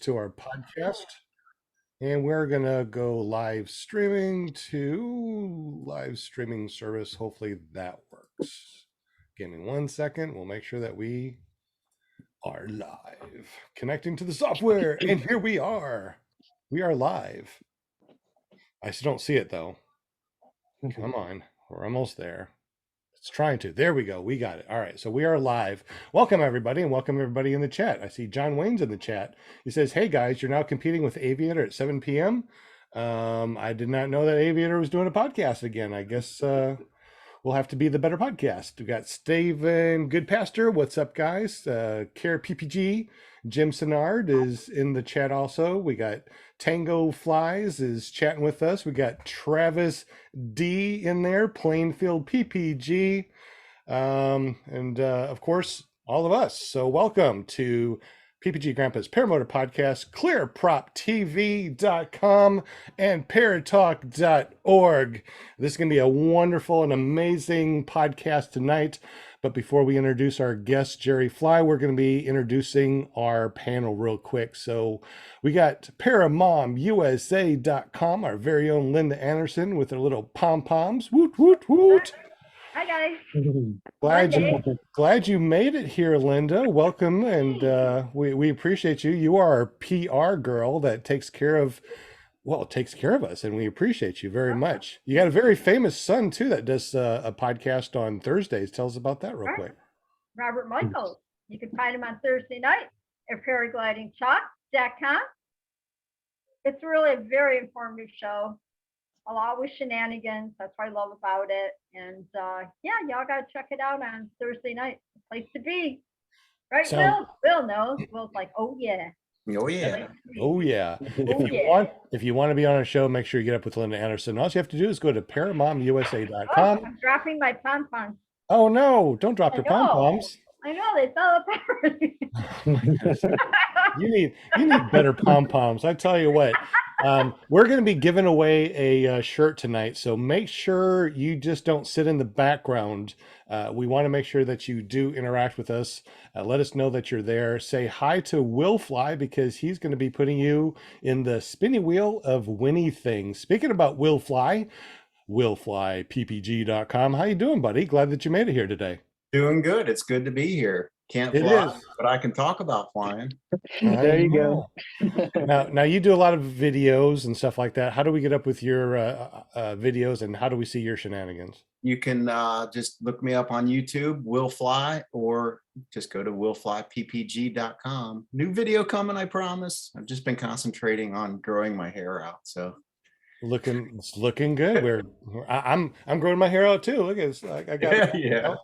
to our podcast. And we're going to go live streaming to live streaming service. Hopefully that works. Give me 1 second. We'll make sure that we are live. Connecting to the software. And here we are. We are live. I still don't see it though. Come on. We're almost there. It's trying to. There we go. We got it. All right. So we are live. Welcome, everybody, and welcome everybody in the chat. I see John Wayne's in the chat. He says, hey, guys, you're now competing with Aviator at 7 p.m. I did not know that Aviator was doing a podcast again. I guess we'll have to be the better podcast. We got Steven Goodpasture. What's up, guys? Care PPG. Jim Senard is in the chat also. We got Tango Flies is chatting with us. We got Travis D in there, Plainfield PPG, and of course, all of us. So welcome to PPG Grandpa's Paramotor Podcast, clearproptv.com, and paratalk.org. This is going to be a wonderful and amazing podcast tonight. But before we introduce our guest, Jerry Fly, we're going to be introducing our panel real quick. So we got ParaMomUSA.com, our very own Linda Anderson with her little pom-poms. Woot, woot, woot. Hi, guys. Glad you made it here, Linda. Welcome, and we appreciate you. You are our PR girl that takes care of us, and we appreciate you very much. You got a very famous son too that does a podcast on Thursdays. Tell us about that real quick. Robert Michaels. You can find him on Thursday night at paraglidingtalk.com. It's really a very informative show. A lot with shenanigans. That's what I love about it. And yeah, y'all got to check it out on Thursday night. Place to be. Right, Will? Will knows. Will's like, oh, yeah. Oh yeah. Oh yeah. If you want to be on our show, make sure you get up with Linda Anderson. All you have to do is go to ParaMomUSA.com. Oh, I'm dropping my pom-poms. Oh no, don't drop your pom-poms. I know, they fell apart. You need better pom-poms. I tell you what. We're going to be giving away a shirt tonight, so make sure you just don't sit in the background. We want to make sure that you do interact with us. Let us know that you're there. Say hi to Will Fly because he's going to be putting you in the spinny wheel of winning things. Speaking about Will Fly, willflyppg.com. How you doing, buddy? Glad that you made it here today. Doing good. It's good to be here. Can't fly, but I can talk about flying. There you go. Now you do a lot of videos and stuff like that. How do we get up with your videos, and how do we see your shenanigans? You can just look me up on YouTube, Will Fly, or just go to willflyppg.com. New video coming, I promise. I've just been concentrating on growing my hair out, so it's looking good. I'm growing my hair out too. Look at this. I got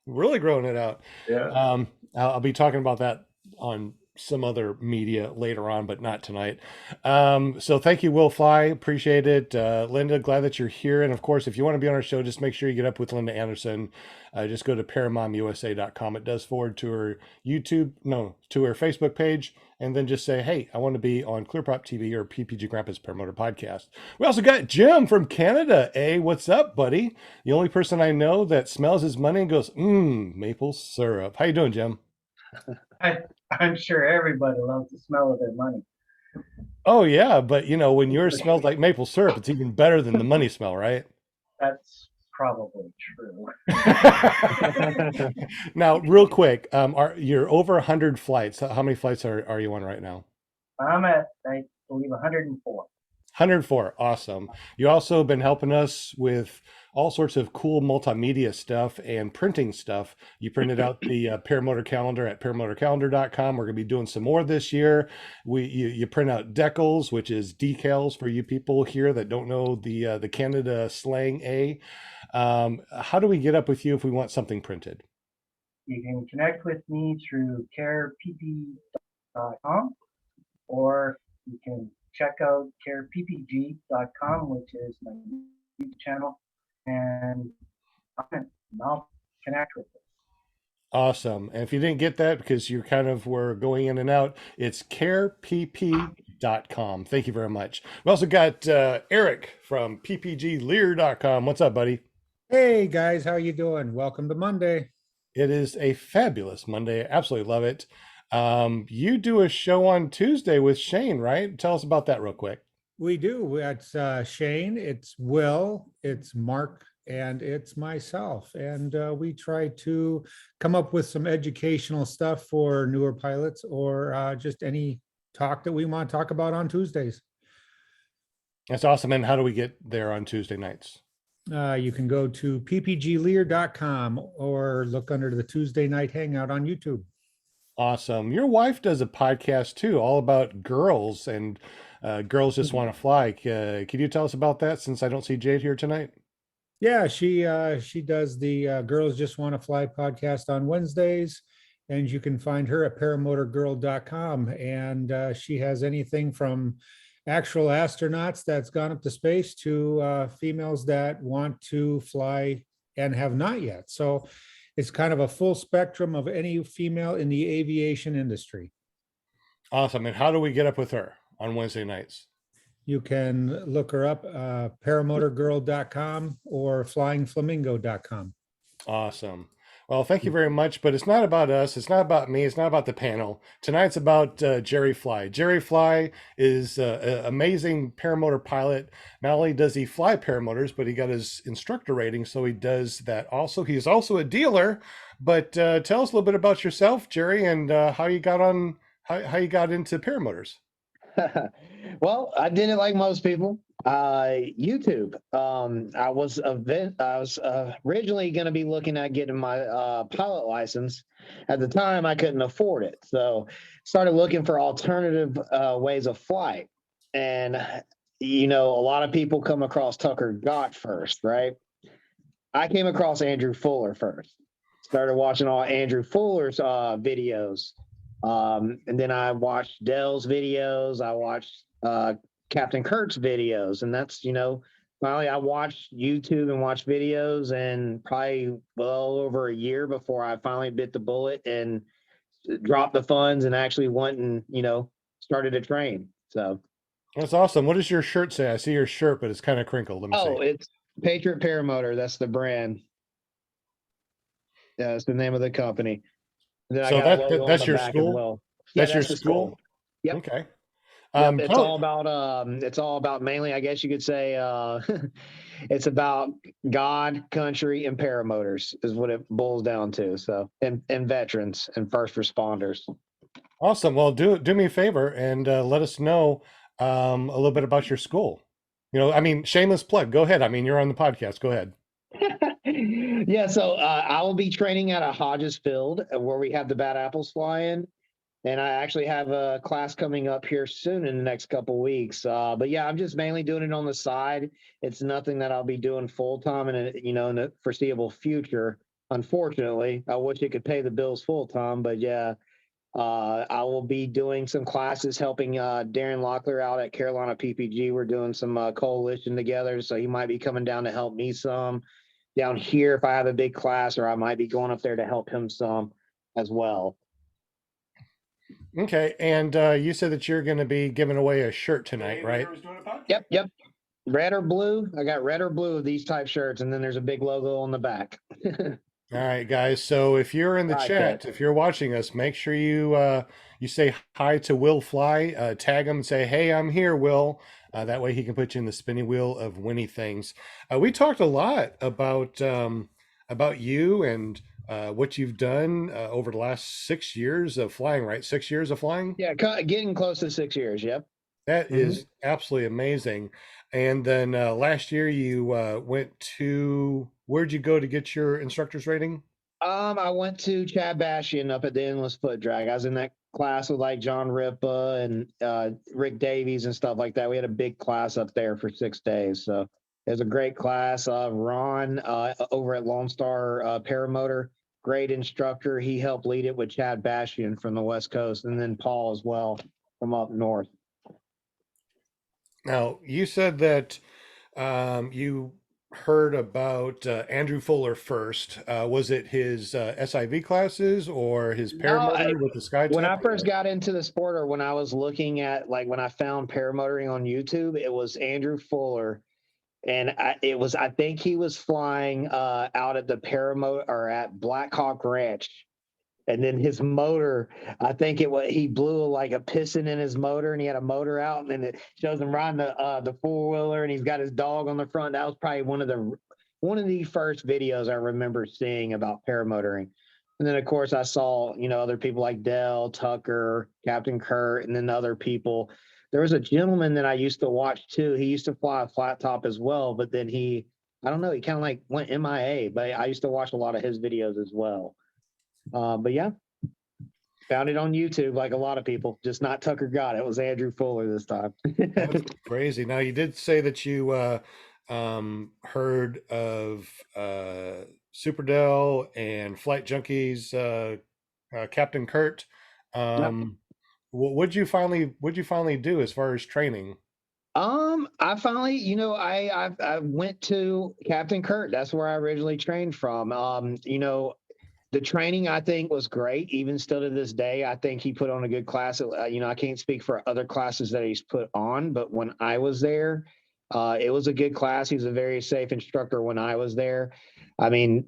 really growing it out. Yeah. I'll be talking about that on some other media later on, but not tonight. So thank you, Will Fly. Appreciate it. Linda, glad that you're here. And of course, if you want to be on our show, just make sure you get up with Linda Anderson. Just go to ParaMomUSA.com. It does forward to her to her Facebook page. And then just say, hey, I want to be on ClearProp TV or PPG Grandpa's Paramotor Podcast. We also got Jim from Canada. Hey, what's up, buddy? The only person I know that smells his money and goes, maple syrup. How you doing, Jim? I'm sure everybody loves the smell of their money. Oh, yeah. But, when yours smells like maple syrup, it's even better than the money smell, right? That's probably true. Now, real quick, you're over 100 flights. How many flights are you on right now? I'm at, I believe, 104. 104. Awesome. You also been helping us with all sorts of cool multimedia stuff and printing stuff. You printed out the Paramotor calendar at paramotorcalendar.com. We're going to be doing some more this year. You print out decals, which is decals for you people here that don't know the Canada slang. How do we get up with you if we want something printed? You can connect with me through carepp.com, or you can check out careppg.com, which is my YouTube channel, and I'll connect with us. Awesome. And if you didn't get that because you were going in and out, it's carepp.com. Thank you very much. We also got Eric from ppglear.com. What's up, buddy? Hey guys, how you doing? Welcome to Monday. It is a fabulous Monday. I absolutely love it. You do a show on Tuesday with Shane, right? Tell us about that real quick. We do. It's Shane, it's Will, it's Mark, and it's myself. And we try to come up with some educational stuff for newer pilots or just any talk that we want to talk about on Tuesdays. That's awesome. And how do we get there on Tuesday nights? You can go to ppglear.com or look under the Tuesday Night Hangout on YouTube. Awesome. Your wife does a podcast too, all about girls and girls just want to fly. Can you tell us about that since I don't see Jade here tonight? Yeah, she does the Girls Just Want to Fly podcast on Wednesdays, and you can find her at paramotorgirl.com. And she has anything from actual astronauts that's gone up to space to females that want to fly and have not yet. So it's kind of a full spectrum of any female in the aviation industry. Awesome. And how do we get up with her on Wednesday nights? You can look her up, paramotorgirl.com or flyingflamingo.com. Awesome. Well, thank you very much. But it's not about us. It's not about me. It's not about the panel. Tonight's about Jerry Fly. Jerry Fly is an amazing paramotor pilot. Not only does he fly paramotors, but he got his instructor rating, so he does that also. He's also a dealer. But tell us a little bit about yourself, Jerry, and how you got on, how you got into paramotors. Well, I did it like most people. YouTube. I was originally going to be looking at getting my pilot license. At the time, I couldn't afford it, so started looking for alternative ways of flight. And a lot of people come across Tucker Gott first, right? I came across Andrew Fuller first. Started watching all Andrew Fuller's videos. And then I watched Dell's videos. I watched Captain Kurt's videos. And that's, finally I watched YouTube and watched videos, and probably well over a year before I finally bit the bullet and dropped the funds and actually went and, started to train. So that's awesome. What does your shirt say? I see your shirt, but it's kind of crinkled. Let me see. It's Patriot Paramotor. That's the brand. Yeah, that's the name of the company. So that's your school? Well. That's your school? Yep. Okay. It's all about mainly, I guess you could say, it's about God, country, and paramotors is what it boils down to. So, and veterans and first responders. Awesome. Well, do me a favor and let us know a little bit about your school. Shameless plug. Go ahead. You're on the podcast. Go ahead. Yeah, so I will be training at a Hodges Field where we have the Bad Apples flying, and I actually have a class coming up here soon in the next couple of weeks. But yeah, I'm just mainly doing it on the side. It's nothing that I'll be doing full time in the foreseeable future. Unfortunately, I wish it could pay the bills full time, but yeah, I will be doing some classes helping Darren Locklear out at Carolina PPG. We're doing some coalition together, so he might be coming down to help me some down here if I have a big class, or I might be going up there to help him some as well. Okay. And you said that you're going to be giving away a shirt tonight, right? Yep. Red or blue. I got red or blue of these type shirts, and then there's a big logo on the back. All right, guys. So if you're in the chat, if you're watching us, make sure you say hi to Will Fly, tag him and say, "Hey, I'm here, Will." That way he can put you in the spinning wheel of winning things. We talked a lot about you and what you've done over the last 6 years of flying, right? 6 years of flying? Yeah, getting close to 6 years. Yep. That is absolutely amazing. And then last year you went to, where'd you go to get your instructor's rating? I went to Chad Bastion up at the Endless Foot Drag. I was in that class with like John Ripa and Rick Davies and stuff like that. We had a big class up there for 6 days. So it was a great class. Ron over at Lone Star Paramotor, great instructor. He helped lead it with Chad Bastion from the West Coast, and then Paul as well from up north. Now, you said that you heard about Andrew Fuller first. Was it his SIV classes or his paramotor with the Sky? When I first got into the sport, or when I was looking at, like, when I found paramotoring on YouTube, it was Andrew Fuller. And I think he was flying out at the paramotor or at Black Hawk Ranch. And then his motor, I think he blew like a piston in his motor, and he had a motor out, and then it shows him riding the 4-wheeler, and he's got his dog on the front. That was probably one of the first videos I remember seeing about paramotoring. And then of course I saw, other people like Dell, Tucker, Captain Kurt, and then other people. There was a gentleman that I used to watch too. He used to fly a flat top as well, but then I don't know, he kind of like went MIA, but I used to watch a lot of his videos as well. But yeah, found it on YouTube like a lot of people, just not Tucker Got It. It was Andrew Fuller this time. That's crazy. Now, you did say that you heard of Super Dell and Flight Junkies, Captain Kurt. What'd you finally do as far as training? I finally, I went to Captain Kurt. That's where I originally trained from. The training I think was great, even still to this day. I think he put on a good class. I can't speak for other classes that he's put on, but when I was there, it was a good class. He was a very safe instructor when I was there. I mean,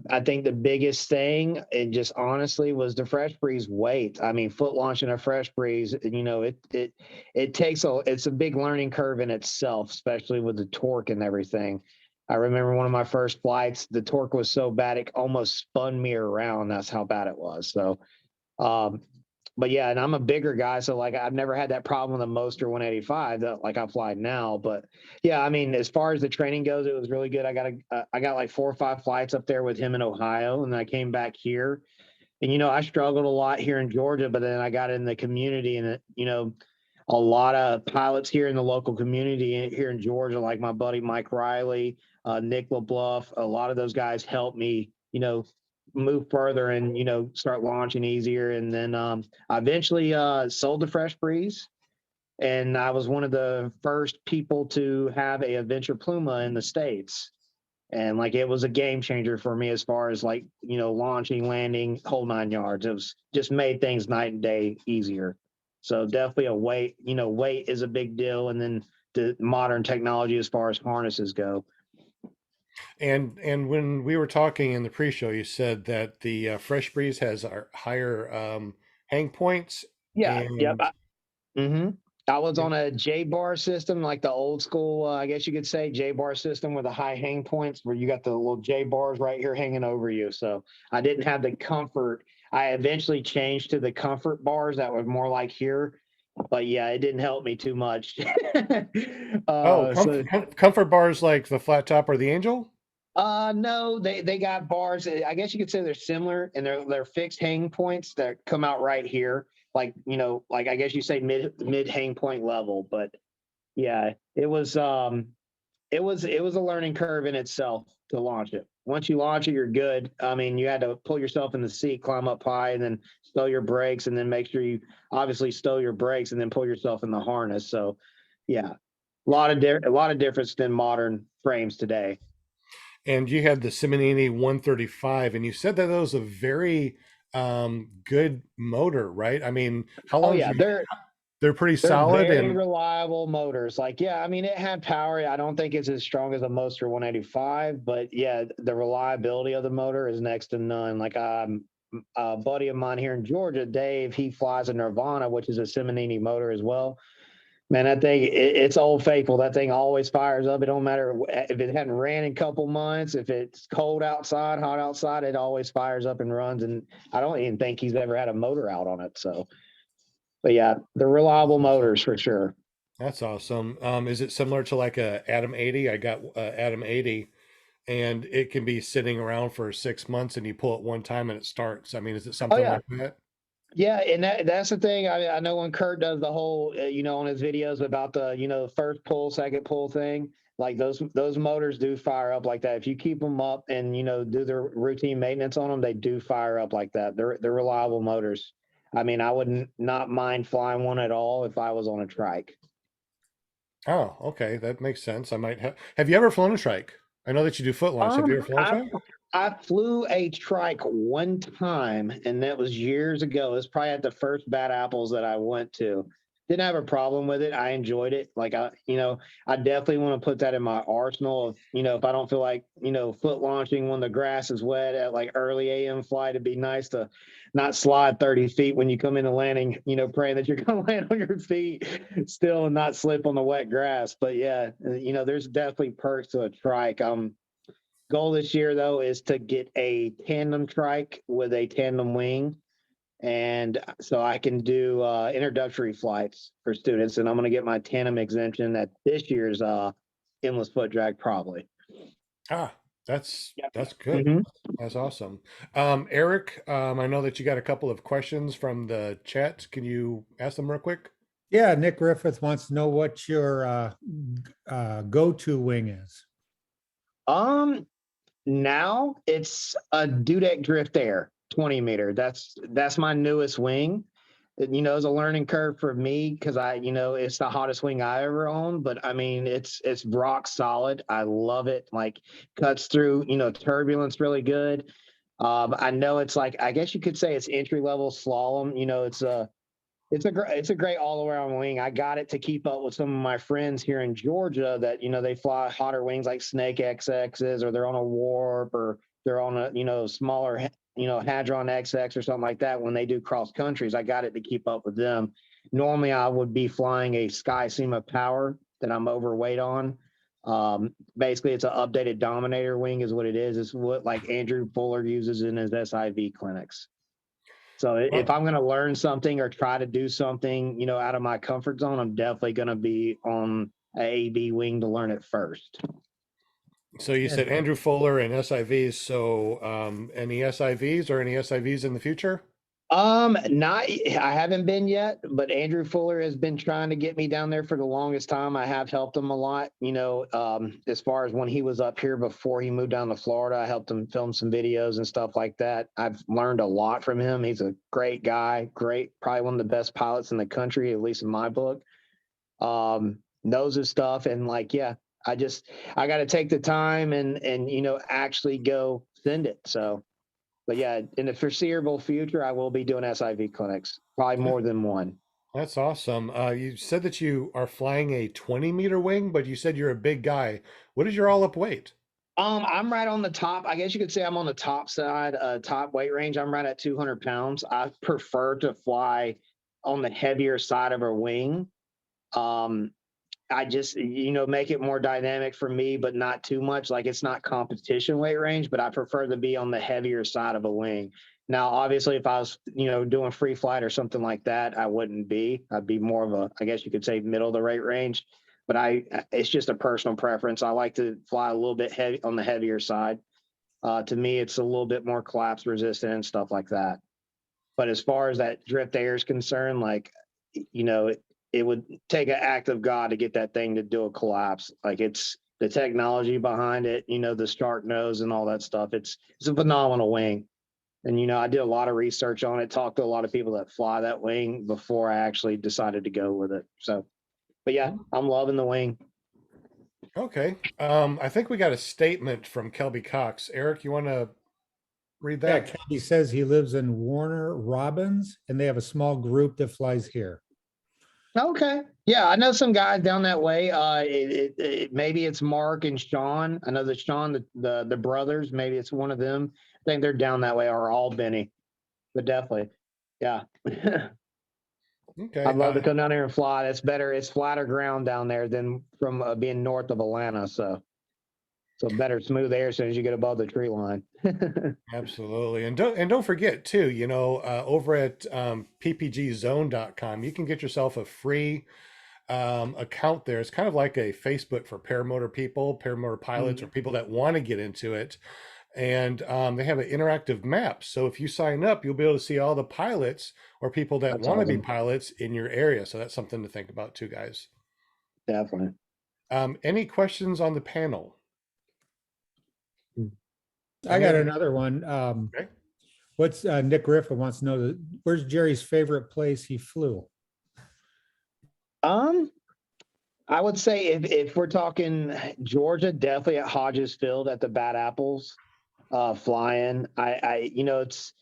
I think the biggest thing, and just honestly, was the fresh breeze weight. I mean, foot launching a fresh breeze, it's a big learning curve in itself, especially with the torque and everything. I remember one of my first flights, the torque was so bad it almost spun me around. That's how bad it was. So, but yeah, and I'm a bigger guy, so like I've never had that problem with a Moster 185 that like I fly now. But yeah, I mean, as far as the training goes, it was really good. I got like 4 or 5 flights up there with him in Ohio, and then I came back here. And I struggled a lot here in Georgia, but then I got in the community, and a lot of pilots here in the local community here in Georgia, like my buddy Mike Riley, Nick LeBluff, a lot of those guys helped me, move further and, start launching easier. And then I eventually sold the Fresh Breeze. And I was one of the first people to have a Adventure Pluma in the States. And like, it was a game changer for me as far as like, launching, landing, whole 9 yards. It was just made things night and day easier. So definitely weight is a big deal. And then the modern technology as far as harnesses go. And when we were talking in the pre-show, you said that the Fresh Breeze has higher hang points. Yeah. And... Yep. I was on a J-bar system, like the old school, I guess you could say, J-bar system with the high hang points where you got the little J-bars right here hanging over you. So I didn't have the comfort. I eventually changed to the comfort bars that were more like here. But yeah, it didn't help me too much. Comfort bars like the Flat Top or the Angel? No, they got bars. I guess you could say they're similar, and they're fixed hang points that come out right here. Like, like I guess you say mid hang point level, but yeah, it was a learning curve in itself to launch it. Once you launch it, you're good. I mean, you had to pull yourself in the seat, climb up high, and then stow your brakes, and then make sure you obviously stow your brakes, and then pull yourself in the harness. So, yeah, a lot of difference than modern frames today. And you had the Simonini 135, and you said that was a very good motor, right? I mean, how long? Oh yeah, they're pretty solid and reliable motors. Like, yeah, I mean, it had power. I don't think it's as strong as a Moster 185, but yeah, the reliability of the motor is next to none. Like, a buddy of mine here in Georgia, Dave, he flies a Nirvana, which is a Simonini motor as well. Man, that thing, it's Old Faithful. That thing always fires up. It don't matter if it hadn't ran in a couple months, if it's cold outside, hot outside, it always fires up and runs. And I don't even think he's ever had a motor out on it. So, but yeah, they're reliable motors for sure. That's awesome. Is it similar to like a Atom 80? I got Atom 80, and it can be sitting around for 6 months, and you pull it one time and it starts. I mean, is it something like that? Yeah, and that's the thing. I know when Kurt does the whole, on his videos about the, first pull, second pull thing, like those motors do fire up like that. If you keep them up and, do the routine maintenance on them, they do fire up like that. They're reliable motors. I mean, I would not mind flying one at all if I was on a trike. Oh, okay. That makes sense. I might have you ever flown a trike? I know that you do foot launch. Have you ever flown a trike? I flew a trike one time, and that was years ago. It was probably at the first Bad Apples that I went to. didn't have a problem with it. I enjoyed it. Like I definitely want to put that in my arsenal of, if I don't feel like, foot launching when the grass is wet at like early AM flight, it'd be nice to not slide 30 feet when you come into landing, praying that you're going to land on your feet still and not slip on the wet grass. But yeah, there's definitely perks to a trike. Goal this year though is to get a tandem trike with a tandem wing, and so I can do introductory flights for students, and I'm going to get my tandem exemption at this year's endless foot drag probably. That's Yep. that's good. Mhm. That's awesome. Eric, I know that you got a couple of questions from the chat. Can you ask them real quick? Yeah, Nick Griffith wants to know what your go-to wing is. Now it's a Dudek Drift Air 20 meter. That's my newest wing. It's a learning curve for me because it's the hottest wing I ever owned. But I mean, it's rock solid. I love it. Like cuts through, turbulence really good. I know it's like, I guess you could say it's entry level slalom. It's a great all around wing. I got it to keep up with some of my friends here in Georgia that they fly hotter wings like Snake XXs, or they're on a Warp, or they're on a smaller Hadron XX or something like that. When they do cross countries, I got it to keep up with them. Normally, I would be flying a Sky Sema Power that I'm overweight on. Basically, it's an updated Dominator wing, is what it is. It's what like Andrew Fuller uses in his SIV clinics. So if I'm going to learn something or try to do something, out of my comfort zone, I'm definitely going to be on a AB wing to learn it first. So you said Andrew Fuller and SIVs. So any SIVs or any SIVs in the future? I haven't been yet, but Andrew Fuller has been trying to get me down there for the longest time. I have helped him a lot, as far as when he was up here before he moved down to Florida, I helped him film some videos and stuff like that. I've learned a lot from him. He's a great guy, probably one of the best pilots in the country, at least in my book. Knows his stuff. And like, yeah, I got to take the time and actually go send it. So, but yeah, in the foreseeable future, I will be doing SIV clinics, probably more than one. That's awesome. You said that you are flying a 20-meter wing, but you said you're a big guy. What is your all-up weight? I'm right on the top. I guess you could say I'm on the top side, top weight range. I'm right at 200 pounds. I prefer to fly on the heavier side of a wing. I just, make it more dynamic for me, but not too much. Like it's not competition weight range, but I prefer to be on the heavier side of a wing. Now, obviously, if I was, doing free flight or something like that, I wouldn't be. I'd be more of a, I guess you could say, middle of the weight range. But it's just a personal preference. I like to fly a little bit heavy on the heavier side. To me, it's a little bit more collapse resistant and stuff like that. But as far as that drift air is concerned, like, it would take an act of God to get that thing to do a collapse. Like it's the technology behind it, the shark nose and all that stuff. It's a phenomenal wing. And, I did a lot of research on it, talked to a lot of people that fly that wing before I actually decided to go with it. So, but yeah, I'm loving the wing. Okay. I think we got a statement from Kelby Cox. Eric, you want to read Yeah, that? he says he lives in Warner Robins, and they have a small group that flies here. Okay. Yeah, I know some guys down that way. Maybe it's Mark and Sean. I know that Sean, the brothers, maybe it's one of them. I think they're down that way, or Albany. But definitely, yeah. Okay. I'd love to come down here and fly. It's better. It's flatter ground down there than from being north of Atlanta. So better smooth air as soon as you get above the tree line. Absolutely. And don't forget too, over at ppgzone.com, you can get yourself a free account there. It's kind of like a Facebook for paramotor people, paramotor pilots, or people that want to get into it. And they have an interactive map. So if you sign up, you'll be able to see all the pilots or people that want to be pilots in your area. So that's something to think about too, guys. Definitely. Any questions on the panel? I got another one. Okay. What's Nick Griffin wants to know, where's Jerry's favorite place he flew? I would say if we're talking Georgia, definitely at Hodges Field at the Bad Apples, flying. It's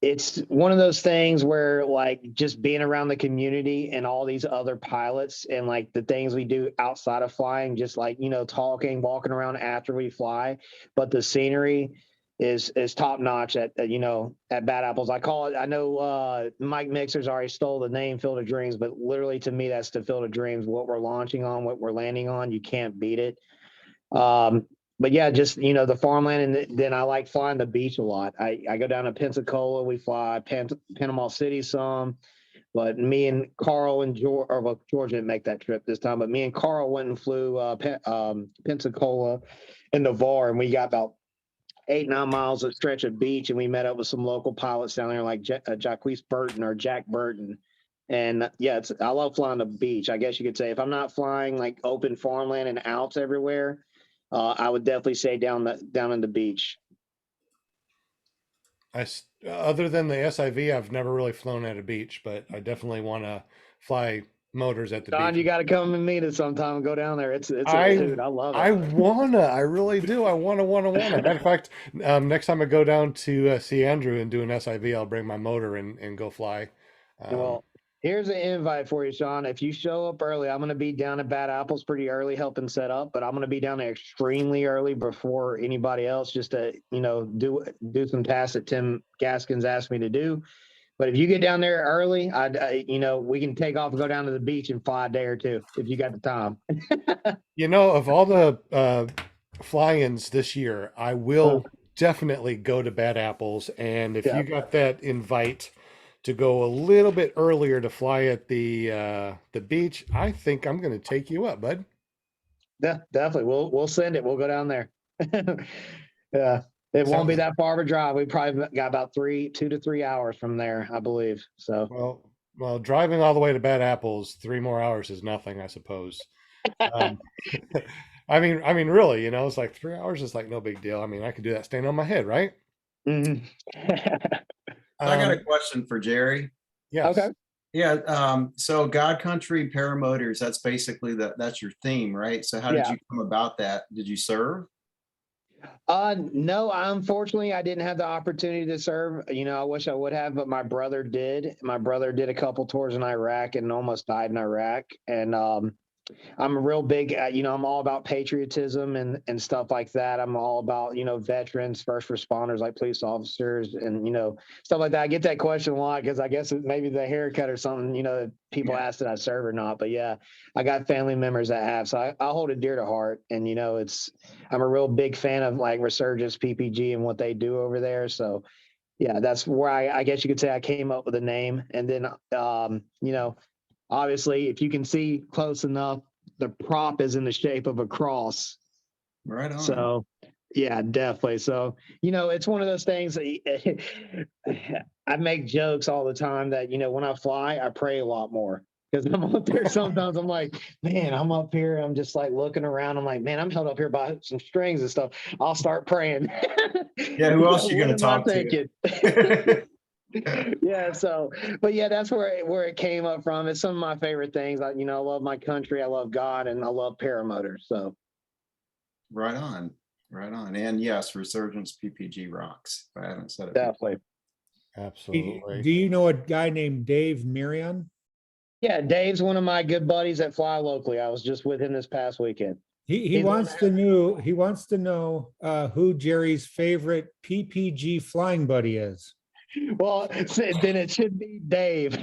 it's one of those things where like just being around the community and all these other pilots and like the things we do outside of flying, just like, talking, walking around after we fly, but the scenery is top notch at Bad Apples. I call it, I know Mike Mixer's already stole the name Field of Dreams, but literally to me, that's the Field of Dreams. What we're launching on, what we're landing on, you can't beat it. But yeah, just the farmland, and then I like flying the beach a lot. I go down to Pensacola, we fly Panama City some, but me and Carl and George, or well, George didn't make that trip this time, but me and Carl went and flew Pensacola and Navarre, and we got about 8-9 miles of stretch of beach, and we met up with some local pilots down there like Jacquees Burton or Jack Burton. And yeah, I love flying the beach. I guess you could say if I'm not flying like open farmland and Alps everywhere, I would definitely say down in the beach. Other than the SIV, I've never really flown at a beach, but I definitely want to fly motors at the Don, beach. you got to come and meet us sometime and go down there. It's a hoot. I love it. I really do. I wanna. Matter of fact, next time I go down to see Andrew and do an SIV, I'll bring my motor and go fly. Well, here's an invite for you, Sean. If you show up early, I'm going to be down at Bad Apples pretty early helping set up, but I'm going to be down there extremely early before anybody else just to, do some tasks that Tim Gaskins asked me to do. But if you get down there early, we can take off and go down to the beach and fly a day or two if you got the time. Of all the fly-ins this year, I will definitely go to Bad Apples. And if you got that invite to go a little bit earlier to fly at the beach, I think I'm going to take you up, bud. Yeah, definitely. We'll send it. We'll go down there. Yeah. It won't be that far of a drive. We probably got about 2 to 3 hours from there, I believe. So well, driving all the way to Bad Apples, 3 more hours is nothing, I suppose. I mean, really, it's like 3 hours is like no big deal. I mean, I could do that staying on my head, right? Mm-hmm. I got a question for Jerry. Yes. Okay. Yeah. So God Country Paramotors, that's basically that's your theme, right? So how did you come about that? Did you serve? No, unfortunately, I didn't have the opportunity to serve. I wish I would have, but my brother did. My brother did a couple tours in Iraq and almost died in Iraq. And I'm a real big, I'm all about patriotism and stuff like that. I'm all about, veterans, first responders like police officers and, stuff like that. I get that question a lot because I guess maybe the haircut or something, people ask that I serve or not. But yeah, I got family members that have. So I hold it dear to heart. And, I'm a real big fan of like Resurgence PPG and what they do over there. So yeah, that's where I guess you could say I came up with the name. And then, obviously, if you can see close enough, the prop is in the shape of a cross. Right on. So, yeah, definitely. So, it's one of those things that I make jokes all the time that, when I fly, I pray a lot more. Because I'm up there sometimes, I'm like, man, I'm up here. I'm just like looking around. I'm like, man, I'm held up here by some strings and stuff. I'll start praying. Yeah, who else are you going to talk to? Yeah, but yeah, that's where it came up from. It's some of my favorite things. I love my country, I love God, and I love paramotors. So right on. And yes, Resurgence PPG rocks. I haven't said it. Definitely. Absolutely. Do you know a guy named Dave Mirion? Yeah, Dave's one of my good buddies that fly locally. I was just with him this past weekend. He wants to know who Jerry's favorite PPG flying buddy is. Well, then it should be Dave.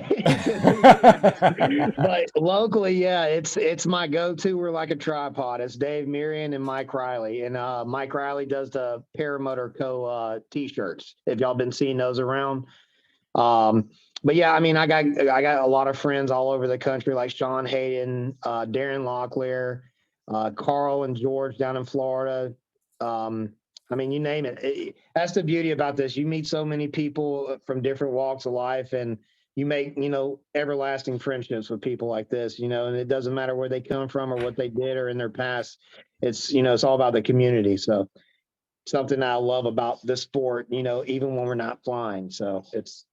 But locally, yeah, it's my go-to. We're like a tripod. It's Dave Mirion and Mike Riley. And Mike Riley does the Paramotor Co. t-shirts. If y'all been seeing those around. But yeah, I mean, I got a lot of friends all over the country, like Sean Hayden, Darren Locklear, Carl and George down in Florida. I mean, you name it. That's the beauty about this. You meet so many people from different walks of life and you make, everlasting friendships with people like this, and it doesn't matter where they come from or what they did or in their past. It's, it's all about the community. So something I love about this sport, even when we're not flying. So it's,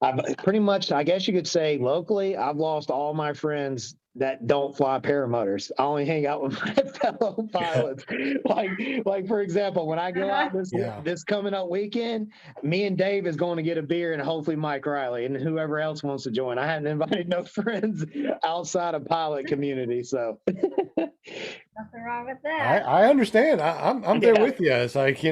I've pretty much, I guess you could say locally, I've lost all my friends that don't fly paramotors. I only hang out with my fellow pilots. Like for example, when I go out Yeah. this coming up weekend, me and Dave is going to get a beer and hopefully Mike Riley and whoever else wants to join. I hadn't invited no friends outside of pilot community. So Nothing wrong with that. I understand. I'm there Yeah. with you. It's like,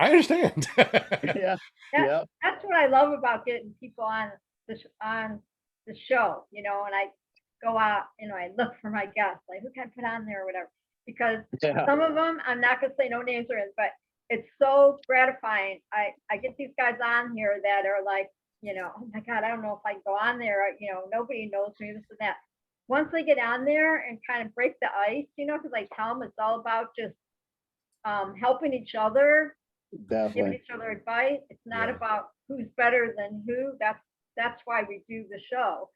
I understand. yeah. Yep. That's what I love about getting people on the show, and I go out, I look for my guests, like who can I put on there or whatever, because Yeah. some of them, I'm not gonna say no names or anything, but it's so gratifying. I get these guys on here that are like, oh my God, I don't know if I can go on there. Nobody knows me, this and that. Once they get on there and kind of break the ice, because I tell them it's all about just helping each other, giving Definitely. each other advice. It's not Yeah. about who's better than who. That's why we do the show.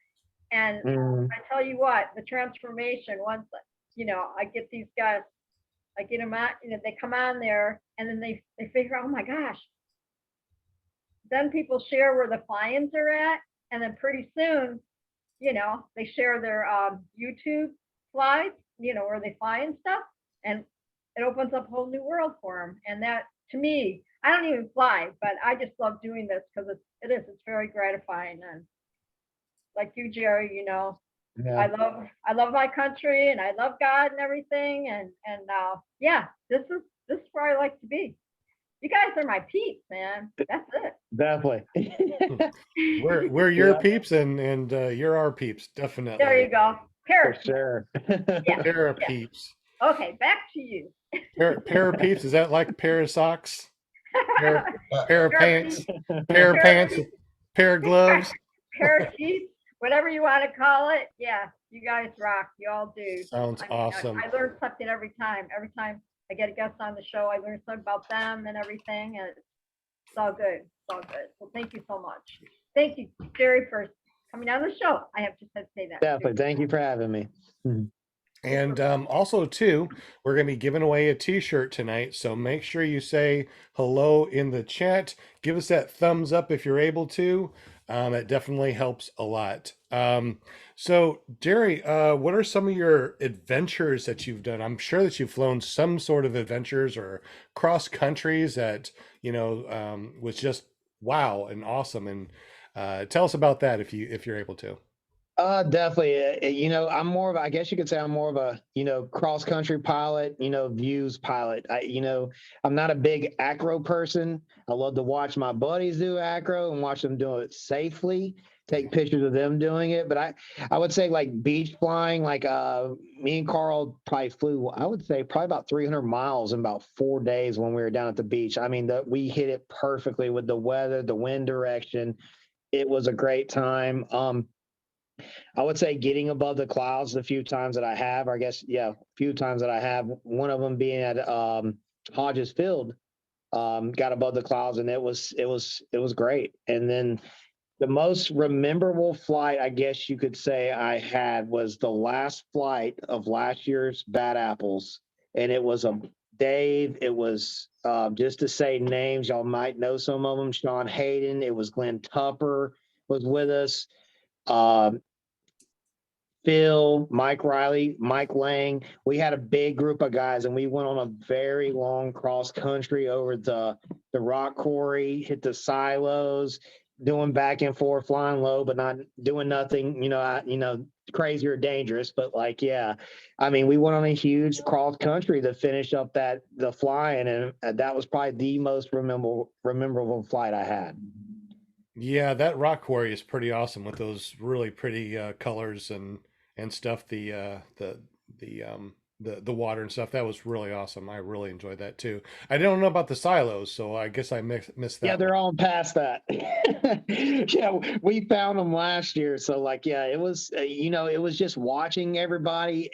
And Mm, I tell you what, the transformation, once I get these guys, I get them out, they come on there and then they figure out, oh my gosh. Then people share where the fly-ins are at, and then pretty soon, they share their YouTube slides, where they fly and stuff, and it opens up a whole new world for them. And that, to me, I don't even fly, but I just love doing this because it's very gratifying. And like you, Jerry, yeah. I love my country and I love God and everything. And yeah, this is where I like to be. You guys are my peeps, man. That's it. Definitely. We're your Yeah. peeps and you're our peeps, definitely. There you go. For Parachute. sure. Pair of Yeah. peeps. Okay, back to you. Pair of peeps, is that like a pair of socks? Pair of Pair of pants, peeps. pair of Pair of pants, peeps. pair of gloves. Parachute, whatever you want to call it. Yeah, you guys rock. You all do. Sounds I mean, awesome. I learn something every time. Every time I get a guest on the show, I learn something about them and everything. And it's all good. It's all good. Well, thank you so much. Thank you, Jerry, for coming on the show. I have just had to say that. Definitely. Thank you for having me. And also, too, we're going to be giving away a t-shirt tonight. So make sure you say hello in the chat. Give us that thumbs up if you're able to. It definitely helps a lot. So, Jerry, what are some of your adventures that you've done? I'm sure that you've flown some sort of adventures or cross countries that, was just wow and awesome. And tell us about that if you're able to. Definitely. I'm more of, I guess you could say I'm more of a, cross country pilot, views pilot. I'm not a big acro person. I love to watch my buddies do acro and watch them do it safely, take pictures of them doing it. But I would say like beach flying, like me and Carl probably flew, I would say probably about 300 miles in about 4 days when we were down at the beach. I mean, we hit it perfectly with the weather, the wind direction. It was a great time. I would say getting above the clouds the few times that I have, or I guess, yeah, a few times that I have, one of them being at Hodges Field, got above the clouds and it was great. And then the most memorable flight, I guess you could say I had was the last flight of last year's Bad Apples. And it was Dave, it was just to say names, y'all might know some of them, Sean Hayden, it was Glenn Tupper was with us. Phil, Mike Riley, Mike Lang. We had a big group of guys and we went on a very long cross country over the rock quarry, hit the silos, doing back and forth, flying low, but not doing nothing, crazy or dangerous. But like, yeah, I mean, we went on a huge cross country to finish up the flying. And that was probably the most memorable flight I had. Yeah, that rock quarry is pretty awesome with those really pretty colors and stuff. The water and stuff. That was really awesome. I really enjoyed that too. I don't know about the silos, so I guess I missed that. Yeah, they're all past that. Yeah, we found them last year. So like, yeah, it was, it was just watching everybody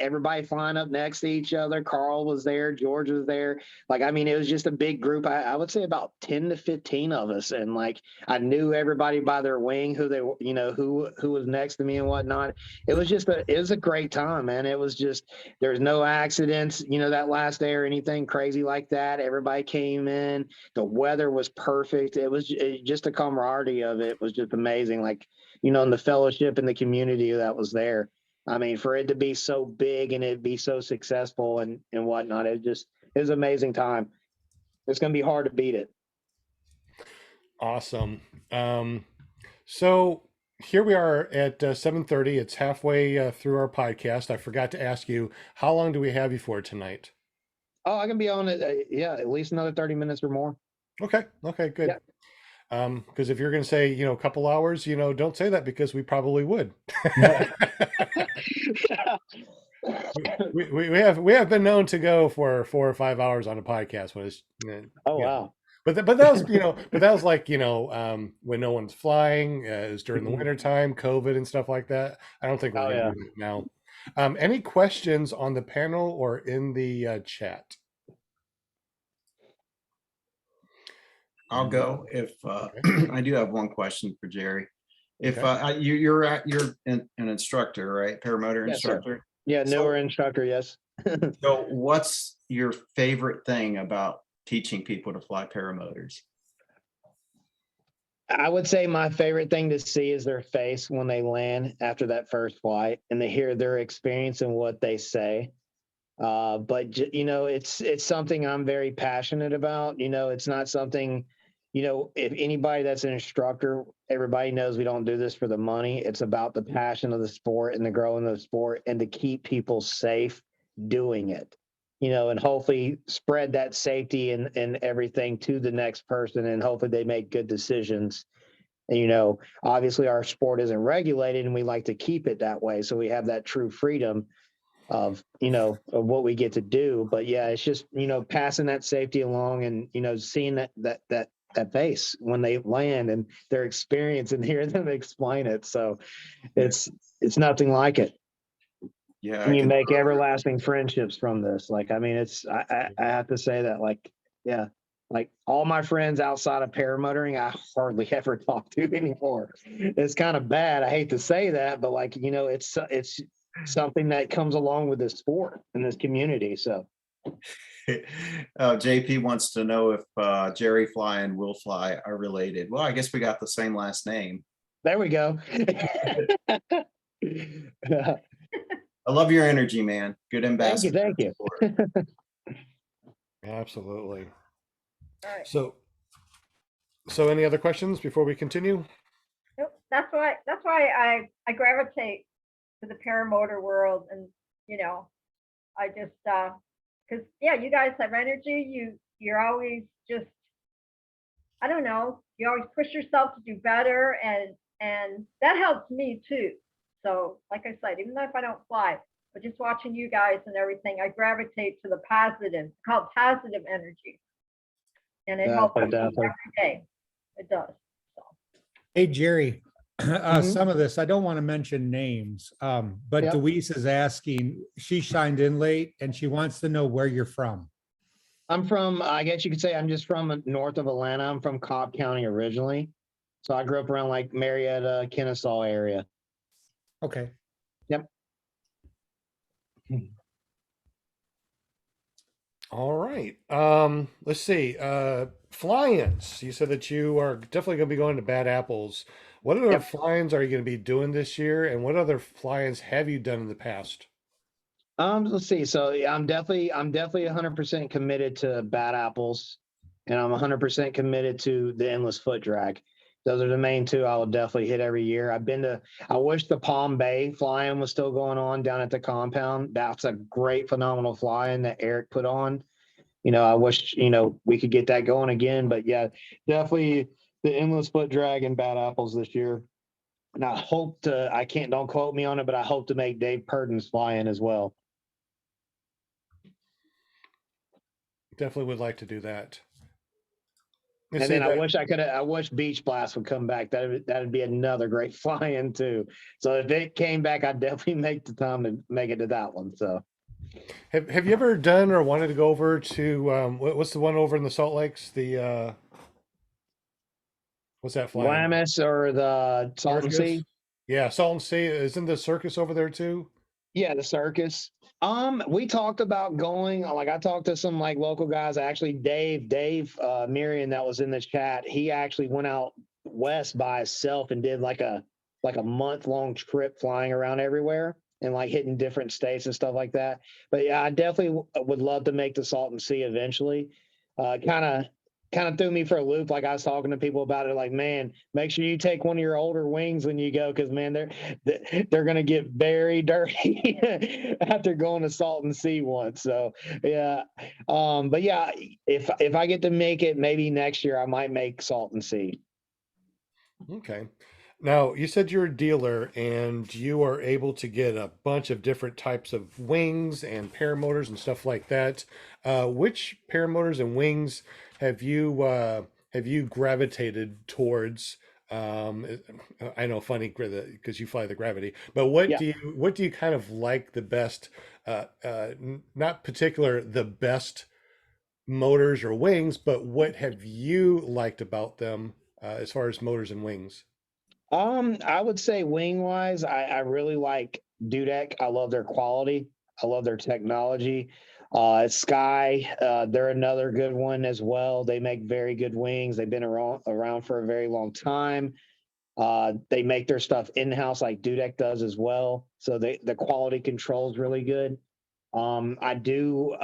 flying up next to each other. Carl was there. George was there. Like, I mean, it was just a big group. I would say about 10 to 15 of us. And like, I knew everybody by their wing, who they, who was next to me and whatnot. It was a great time, man. It was just, there's no accidents, that last day or anything crazy like that. Everybody came in. The weather was perfect. Just the camaraderie of it was just amazing. Like, and the fellowship and the community that was there. I mean, for it to be so big and it be so successful and whatnot, it was an amazing time. It's going to be hard to beat it. Awesome. So here we are at 7:30. It's halfway through our podcast. I forgot to ask you, how long do we have you for tonight? Oh, I can be on it. At least another 30 minutes or more. Okay. Okay, good. Because if you're going to say, a couple hours, don't say that because we probably would. we have been known to go for 4 or 5 hours on a podcast when it's wow. But that was but that was like when no one's flying, it was during the winter time, COVID and stuff like that. I don't think we're gonna do it now. Any questions on the panel or in the chat? I'll go if I do have one question for Jerry. If you're an instructor, right? Paramotor instructor. Sir. Yeah, newer instructor. Yes. So, what's your favorite thing about teaching people to fly paramotors? I would say my favorite thing to see is their face when they land after that first flight, and they hear their experience and what they say. But it's something I'm very passionate about. It's not something. If anybody that's an instructor, everybody knows we don't do this for the money. It's about the passion of the sport and the growing of the sport and to keep people safe doing it, and hopefully spread that safety and everything to the next person. And hopefully they make good decisions. And, obviously our sport isn't regulated and we like to keep it that way. So we have that true freedom of what we get to do. But yeah, it's just, passing that safety along and, seeing that face when they land and their experience and hearing them explain it. So it's nothing like it. Yeah. And you make everlasting friendships from this. Like, I mean, I have to say that, like all my friends outside of paramotoring, I hardly ever talk to anymore. It's kind of bad. I hate to say that, but it's something that comes along with this sport and this community. So JP wants to know if Jerry Fly and Will Fly are related. Well, I guess we got the same last name. There we go. I love your energy, man. Good ambassador. Thank you. Absolutely. All right. So any other questions before we continue? Nope. That's why I gravitate to the paramotor world, and I just because you guys have energy. You're always just, I don't know, you always push yourself to do better, and that helps me too. So like I said, even though if I don't fly, but just watching you guys and everything, I gravitate to the positive. It's called positive energy, and it helps me every day. It does. So. Hey, Jerry, some of this, I don't want to mention names, but Deweese is asking, she signed in late and she wants to know where you're from. I'm from, I guess you could say I'm just from north of Atlanta. I'm from Cobb County originally. So I grew up around like Marietta, Kennesaw area. Okay. Yep. All right. Let's see. Fly-ins. You said that you are definitely going to be going to Bad Apples. What other fly-ins are you going to be doing this year, and what other fly-ins have you done in the past? Let's see. So I'm definitely 100% committed to Bad Apples, and I'm 100% committed to the Endless Foot Drag. Those are the main two I will definitely hit every year. I wish the Palm Bay fly-in was still going on down at the compound. That's a great, phenomenal fly-in that Eric put on. I wish, we could get that going again, but yeah, definitely the Endless Foot Drag and Bad Apples this year. And I hope don't quote me on it, but I hope to make Dave Purden's fly-in as well. Definitely would like to do that. And then I wish Beach Blast would come back. That'd be another great fly-in too. So if it came back, I'd definitely make the time to make it to that one. So have you ever done or wanted to go over to what's the one over in the Salt Lakes? The what's that fly? Glamis or the Salton Sea? Yeah, Salton Sea. Isn't the circus over there too? Yeah, the circus. We talked about going, like I talked to some like local guys. Actually, Dave Marion that was in the chat, he actually went out west by himself and did like a month-long trip flying around everywhere and like hitting different states and stuff like that. But yeah, I definitely would love to make the Salton Sea eventually. Kind of threw me for a loop. Like I was talking to people about it, like, man, make sure you take one of your older wings when you go, because man, they're gonna get very dirty after going to Salton Sea once. So yeah, but yeah, if I get to make it, maybe next year I might make Salton Sea. Okay. Now, you said you're a dealer and you are able to get a bunch of different types of wings and paramotors and stuff like that. Which paramotors and wings have you gravitated towards? I know, funny because you fly the Gravity, but Yeah. what do you kind of like the best? Not particular the best motors or wings, but what have you liked about them as far as motors and wings? I would say wing wise, I really like Dudek. I love their quality. I love their technology. Sky, they're another good one as well. They make very good wings. They've been around for a very long time. They make their stuff in house like Dudek does as well. So the quality control is really good. I do.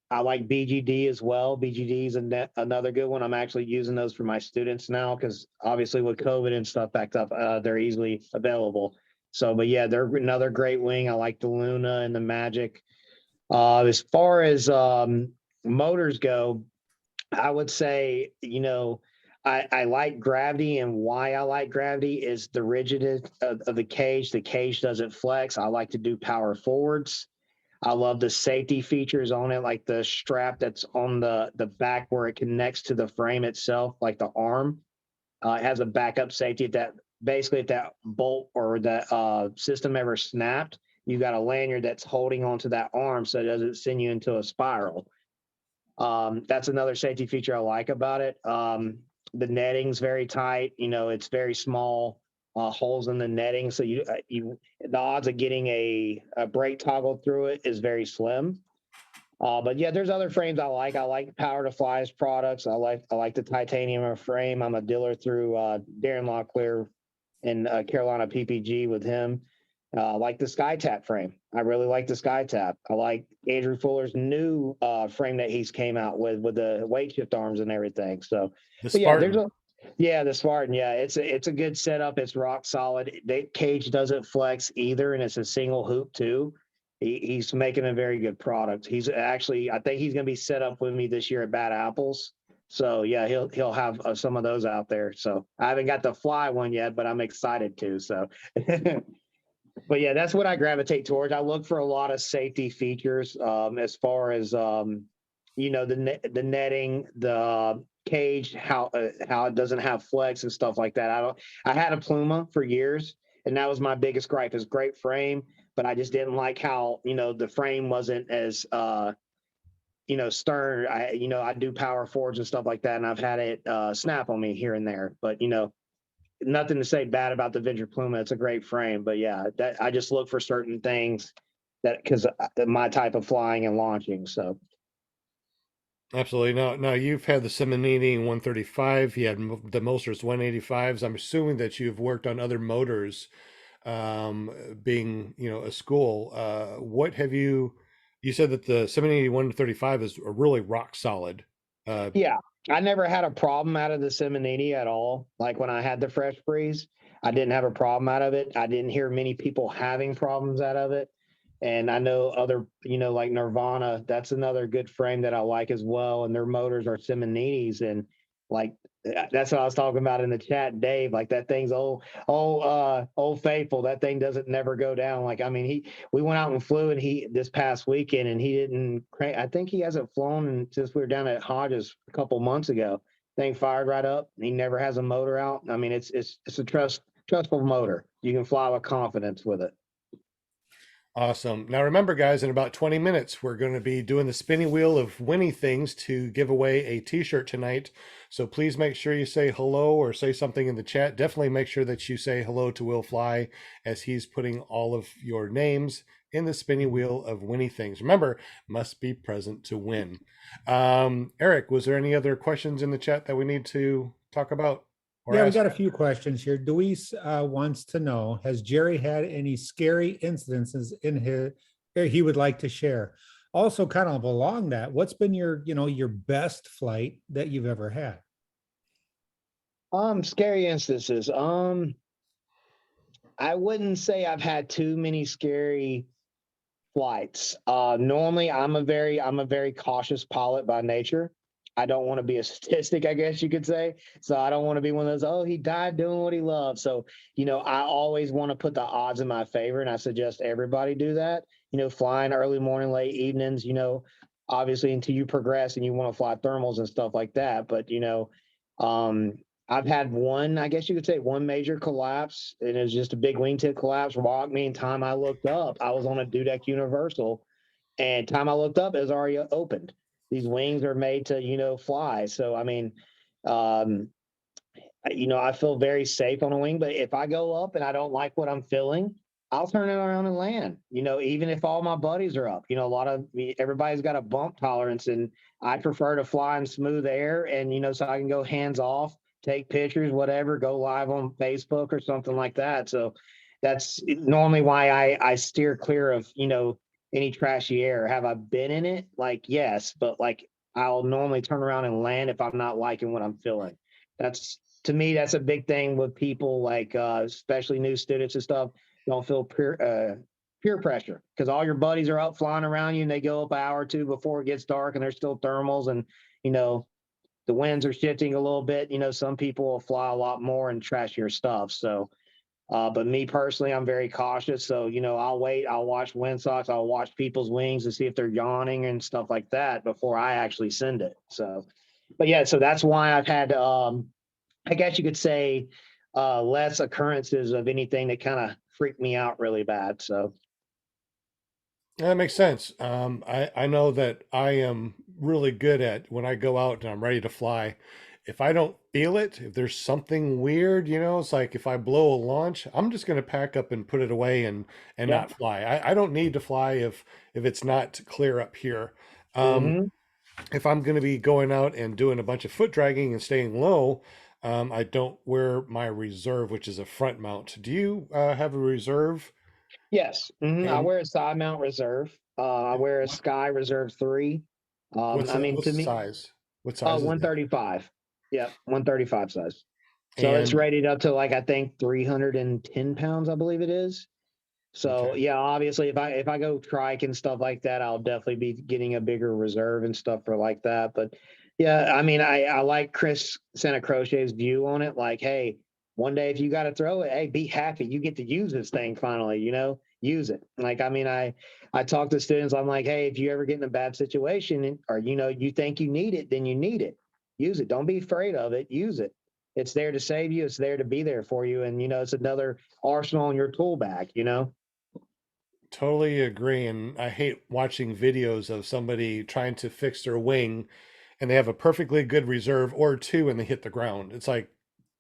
I like BGD as well. BGD is another good one. I'm actually using those for my students now because obviously with COVID and stuff backed up, they're easily available. So, but yeah, they're another great wing. I like the Luna and the Magic. As far as motors go, I would say, I like Gravity, and why I like Gravity is the rigidity of the cage. The cage doesn't flex. I like to do power forwards. I love the safety features on it, like the strap that's on the back where it connects to the frame itself, like the arm. It has a backup safety that basically if that bolt or that system ever snapped, you got a lanyard that's holding onto that arm so it doesn't send you into a spiral. That's another safety feature I like about it. The netting's very tight. It's very small holes in the netting, so the odds of getting a brake toggle through it is very slim. But yeah, there's other frames I like. I like Power to Fly's products. I like the titanium frame. I'm a dealer through Darren Locklear in Carolina PPG with him. Like the SkyTap frame. I really like the SkyTap. I like Andrew Fuller's new frame that he's came out with the weight shift arms and everything. So, The but yeah, Spartan. the Spartan. Yeah, it's a good setup. It's rock solid. The cage doesn't flex either, and it's a single hoop too. He's making a very good product. He's actually, I think he's going to be set up with me this year at Bad Apples. So yeah, he'll have some of those out there. So I haven't got the fly one yet, but I'm excited to. So. But yeah, that's what I gravitate towards. I look for a lot of safety features as far as the netting, the cage, how it doesn't have flex and stuff like that. I had a Pluma for years, and that was my biggest gripe. It's great frame, but I just didn't like how the frame wasn't as stern. I do power forwards and stuff like that, and I've had it snap on me here and there. But nothing to say bad about the Venture Pluma. It's a great frame, but yeah, that I just look for certain things that because my type of flying and launching. So Absolutely. Now you've had the Seminini 135. You had the Mosters 185s. I'm assuming that you've worked on other motors, being a school. What have you? You said that the Seminini 135 is a really rock solid. yeah, I never had a problem out of the Seminini at all. Like when I had the Fresh Breeze, I didn't have a problem out of it. I didn't hear many people having problems out of it. And I know other, like Nirvana, that's another good frame that I like as well. And their motors are Semininis. And like, that's what I was talking about in the chat, Dave. Like that thing's old faithful. That thing doesn't never go down. Like, I mean, we went out and flew and this past weekend and he didn't, I think he hasn't flown since we were down at Hodges a couple months ago. Thing fired right up. He never has a motor out. I mean, it's a trustful motor. You can fly with confidence with it. Awesome. Now remember, guys, in about 20 minutes, we're going to be doing the spinning wheel of winning things to give away a t-shirt tonight. So please make sure you say hello or say something in the chat. Definitely make sure that you say hello to Will Fly as he's putting all of your names in the spinning wheel of winning things. Remember, must be present to win. Eric, was there any other questions in the chat that we need to talk about? Yeah, we got a few questions here. Luis wants to know, has Jerry had any scary incidences in his he would like to share? Also, kind of along that, what's been your, your best flight that you've ever had? Scary instances. I wouldn't say I've had too many scary flights. Normally I'm a very cautious pilot by nature. I don't want to be a statistic, I guess you could say. So I don't want to be one of those, oh, he died doing what he loved. So, I always want to put the odds in my favor, and I suggest everybody do that. Flying early morning, late evenings, obviously until you progress and you want to fly thermals and stuff like that. But, um, I've had one, I guess you could say one major collapse, and it was just a big wingtip collapse. Rocked me, and time I looked up, I was on a Dudek Universal, and time I looked up, it was already opened. These wings are made to, fly. So, I mean, I feel very safe on a wing, but if I go up and I don't like what I'm feeling, I'll turn it around and land, even if all my buddies are up. Everybody's got a bump tolerance, and I prefer to fly in smooth air, and, so I can go hands off, take pictures, whatever, go live on Facebook or something like that. So that's normally why I steer clear of, any trashy air. Have I been in it? Like, yes, but like I'll normally turn around and land if I'm not liking what I'm feeling. To me, that's a big thing with people, like especially new students and stuff. Don't feel peer pressure, because all your buddies are up flying around you, and they go up an hour or two before it gets dark, and there's still thermals, and the winds are shifting a little bit. Some people will fly a lot more and trashier stuff. So, but me personally, I'm very cautious. So, I'll wait. I'll watch windsocks. I'll watch people's wings to see if they're yawning and stuff like that before I actually send it. So, but yeah, so that's why I've had, I guess you could say, less occurrences of anything that kind of freaked me out really bad. So. That makes sense. I know that I am really good at when I go out and I'm ready to fly. If I don't feel it, if there's something weird, it's like if I blow a launch, I'm just going to pack up and put it away and not fly. I don't need to fly if it's not clear up here. If I'm going to be going out and doing a bunch of foot dragging and staying low, I don't wear my reserve, which is a front mount. Do you have a reserve? Yes. I wear a side mount reserve. I wear a Sky Reserve 3. What's the size? What size? 135. Yeah, 135 size. So it's rated up to, like, I think 310 pounds, I believe it is. So okay. Yeah, obviously if I go trike and stuff like that, I'll definitely be getting a bigger reserve and stuff for like that. But yeah, I mean, I like Chris Santa Croce's view on it. Like, hey, one day if you got to throw it, hey, be happy. You get to use this thing finally, use it. Like, I mean, I talk to students, I'm like, hey, if you ever get in a bad situation or, you think you need it, then you need it. Use it. Don't be afraid of it. Use it. It's there to save you. It's there to be there for you. And, it's another arsenal in your tool bag, Totally agree. And I hate watching videos of somebody trying to fix their wing and they have a perfectly good reserve or two and they hit the ground. It's like,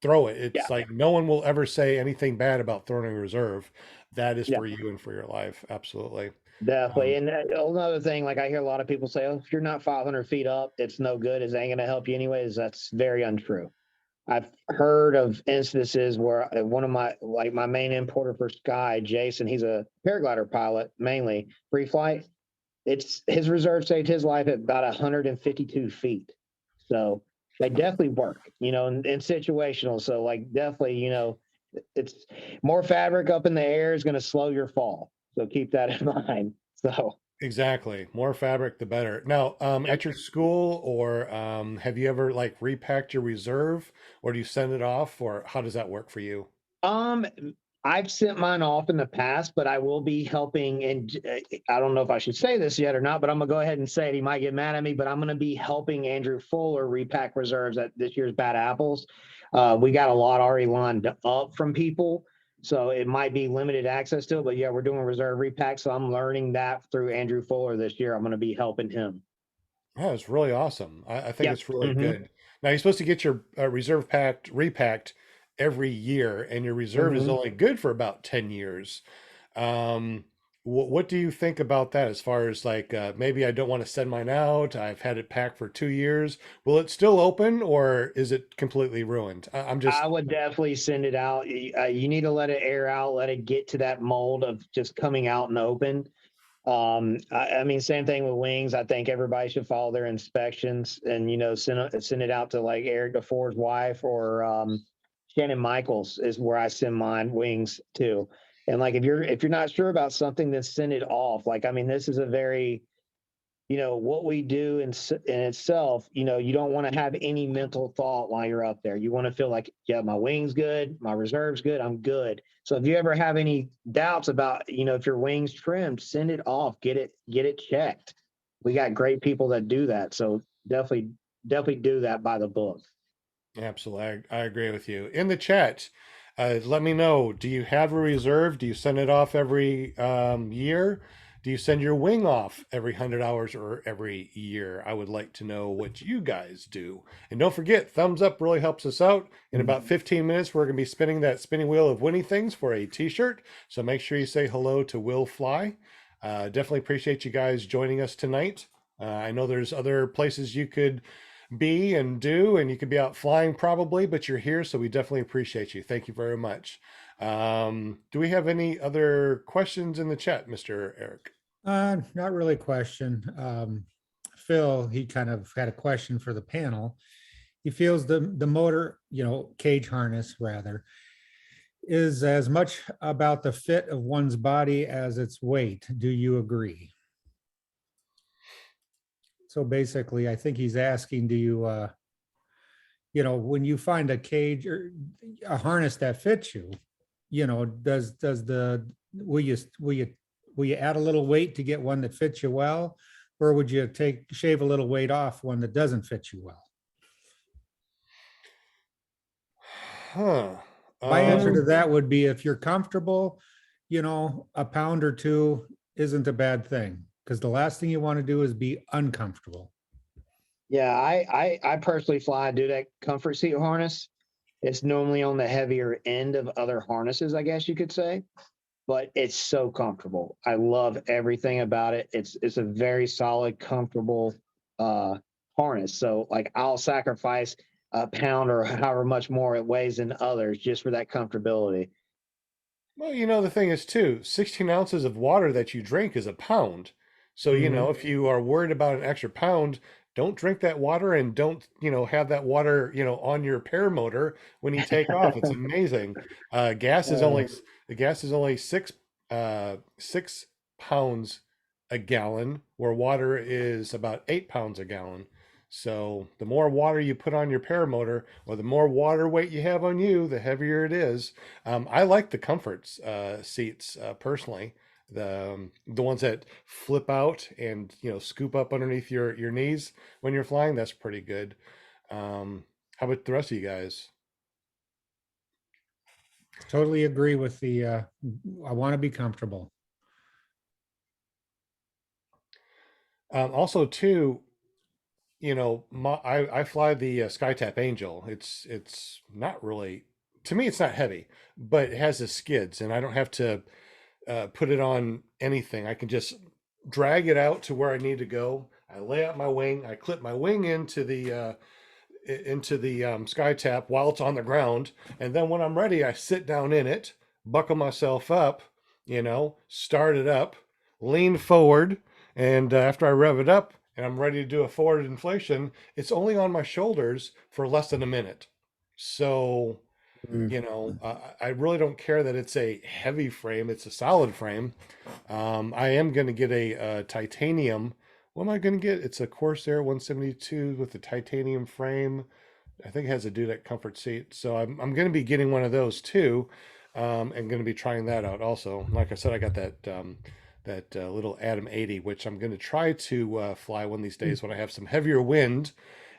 throw it. It's like no one will ever say anything bad about throwing a reserve. That is for you and for your life. Absolutely. Definitely. And another thing, like I hear a lot of people say, oh, if you're not 500 feet up, it's no good. It ain't going to help you anyways. That's very untrue. I've heard of instances where one of my main importer for Sky, Jason, he's a paraglider pilot, mainly free flight. His reserve saved his life at about 152 feet. So they definitely work, and situational. So like definitely, it's more fabric up in the air is going to slow your fall. So keep that in mind. So exactly, more fabric, the better. Now, at your school, or have you ever like repacked your reserve, or do you send it off, or how does that work for you? I've sent mine off in the past, but I will be helping. And I don't know if I should say this yet or not, but I'm gonna go ahead and say it. He might get mad at me, but I'm gonna be helping Andrew Fuller repack reserves at this year's Bad Apples. We got a lot already lined up from people. So it might be limited access to it, but yeah, we're doing reserve repack. So I'm learning that through Andrew Fuller this year. I'm going to be helping him. Yeah, it's really awesome. I think it's really good. Now you're supposed to get your reserve repacked every year, and your reserve is only good for about 10 years. what do you think about that as far as like maybe I don't want to send mine out? I've had it packed for 2 years. Will it still open or is it completely ruined? I'm just, I would definitely send it out. You need to let it air out, let it get to that mold of just coming out and open. I mean, same thing with wings. I think everybody should follow their inspections and, send it out to like Eric DeFore's wife or Shannon Michaels is where I send mine wings to. And like, if you're not sure about something, then send it off. Like, I mean, this is a very, what we do in itself, you don't want to have any mental thought while you're up there. You want to feel like, yeah, my wing's good, my reserve's good, I'm good. So if you ever have any doubts about, if your wing's trimmed, send it off, get it checked. We got great people that do that. So definitely do that by the book. absolutely. I agree with you. In the chat, let me know, do you have a reserve? Do you send it off every year? Do you send your wing off every 100 hours or every year? I would like to know what you guys do. And don't forget, thumbs up really helps us out. In about 15 minutes, we're going to be spinning that spinning wheel of winning things for a t-shirt. So make sure you say hello to Will Fly. Definitely appreciate you guys joining us tonight. I know there's other places you could be and do, and you could be out flying probably, but you're here. So we definitely appreciate you. Thank you very much. Do we have any other questions in the chat, Mr. Eric? Not really a question. Phil, he kind of had a question for the panel. He feels the motor, cage harness rather, is as much about the fit of one's body as its weight. Do you agree? So basically, I think he's asking, do you, when you find a cage or a harness that fits you, will you add a little weight to get one that fits you well, or would you shave a little weight off one that doesn't fit you well? My answer to that would be, if you're comfortable, a pound or two isn't a bad thing, because the last thing you want to do is be uncomfortable. Yeah, I personally fly do that comfort seat harness. It's normally on the heavier end of other harnesses, I guess you could say, but it's so comfortable. I love everything about it. It's a very solid, comfortable harness. So like, I'll sacrifice a pound or however much more it weighs than others just for that comfortability. Well, the thing is too, 16 ounces of water that you drink is a pound. So, if you are worried about an extra pound, don't drink that water and don't, have that water, on your paramotor when you take off. It's amazing. Gas is only 6 pounds a gallon, where water is about 8 pounds a gallon. So the more water you put on your paramotor, or the more water weight you have on you, the heavier it is. I like the comforts seats personally. The ones that flip out and scoop up underneath your knees when you're flying, that's pretty good. How about the rest of you guys? Totally agree with the I want to be comfortable. Also too, I fly the SkyTap Angel. It's not really, to me, it's not heavy, but it has the skids, and I don't have to put it on anything. I can just drag it out to where I need to go. I lay out my wing. I clip my wing into the SkyTap while it's on the ground, and then when I'm ready, I sit down in it, buckle myself up, start it up, lean forward, and after I rev it up and I'm ready to do a forward inflation, it's only on my shoulders for less than a minute. So, I really don't care that it's a heavy frame. It's a solid frame. I am going to get a titanium. What am I going to get? It's a Corsair 172 with a titanium frame. I think it has a Dudek comfort seat. So I'm going to be getting one of those too, and going to be trying that out also. Like I said, I got that little Atom 80, which I'm going to try to fly one of these days when I have some heavier wind.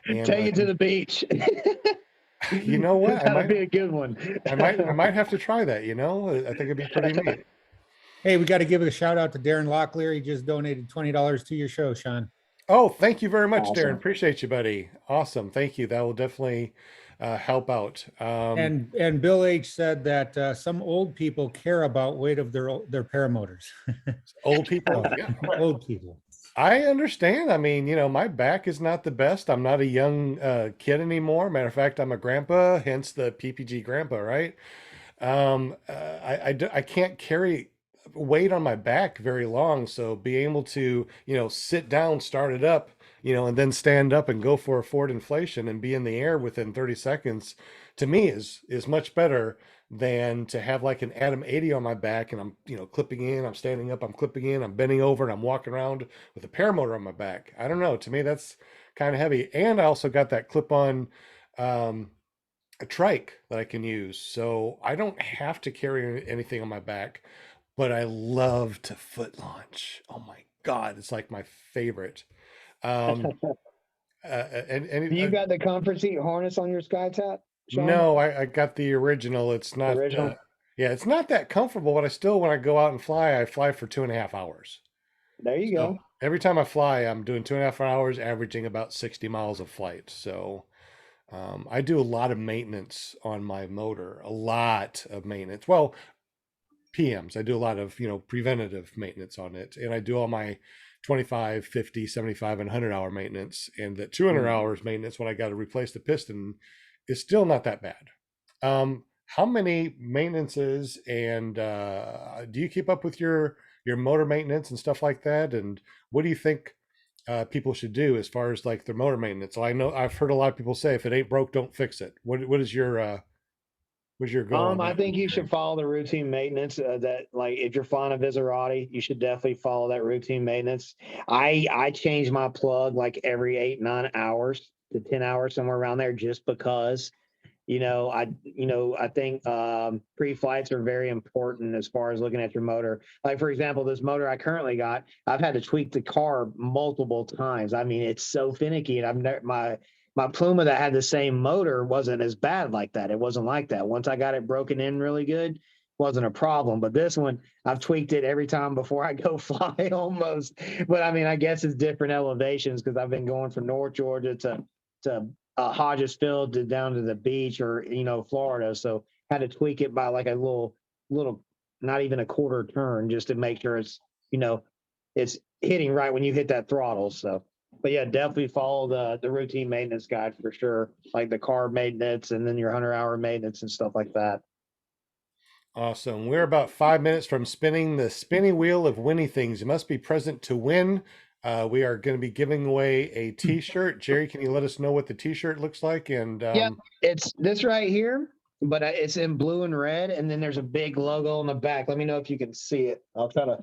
And take it to the beach. You know what? That'd be a good one. I might have to try that. I think it'd be pretty neat. Hey, we got to give a shout out to Darren Locklear. He just donated $20 to your show, Sean. Oh, thank you very much, Awesome. Darren. Appreciate you, buddy. Awesome. Thank you. That will definitely help out. And Bill H said that some old people care about weight of their paramotors. Old people, Oh, yeah. Old people. I understand. I mean, my back is not the best. I'm not a young kid anymore. Matter of fact, I'm a grandpa, hence the PPG grandpa, right? I can't carry weight on my back very long. So being able to, sit down, start it up, and then stand up and go for a forward inflation and be in the air within 30 seconds, to me is much better than to have like an Atom 80 on my back and I'm, clipping in, I'm standing up, I'm clipping in, I'm bending over and I'm walking around with a paramotor on my back. I don't know. To me, that's kind of heavy. And I also got that clip on, a trike that I can use. So I don't have to carry anything on my back, but I love to foot launch. Oh my God. It's like my favorite. Um, You got the comfort seat harness on your SkyTap, Sean? no, I got the original. It's not, Original? yeah, it's not that comfortable, but I still, when I go out and fly, I fly for 2.5 hours. There you So go. every time I fly, I'm doing 2.5 hours, averaging about 60 miles of flight. So I do a lot of maintenance on my motor, a lot of maintenance. Well, PMs. I do a lot of, preventative maintenance on it. And I do all my 25, 50, 75, and 100 hour maintenance. And the 200 hours maintenance when I got to replace the piston is still not that bad. How many maintenances and do you keep up with your motor maintenance and stuff like that? And what do you think people should do as far as like their motor maintenance? So I know I've heard a lot of people say if it ain't broke, don't fix it. What is your what's your goal? on I that? think you should follow the routine maintenance. That like if you're flying a Viserati, you should definitely follow that routine maintenance. I change my plug like every 8-9 hours to 10 hours, somewhere around there, just because. I think pre-flights are very important as far as looking at your motor. Like, for example, this motor I currently got, I've had to tweak the car multiple times. I mean, it's so finicky, and I've never, my Pluma that had the same motor wasn't as bad like that. It wasn't like that. Once I got it broken in really good, wasn't a problem. But this one, I've tweaked it every time before I go fly almost. But I mean, I guess it's different elevations because I've been going from North Georgia to Hodges Field to down to the beach or Florida, so had to tweak it by like a little not even a quarter turn just to make sure it's hitting right when you hit that throttle. So but yeah, definitely follow the routine maintenance guide for sure, like the carb maintenance and then your 100-hour maintenance and stuff like that. Awesome. We're about 5 minutes from spinning the spinning wheel of winning things. You must be present to win. We are going to be giving away a t-shirt. Jerry, can you let us know what the t-shirt looks like? And yeah, it's this right here, but it's in blue and red, and then there's a big logo on the back. Let me know if you can see it. I'll try to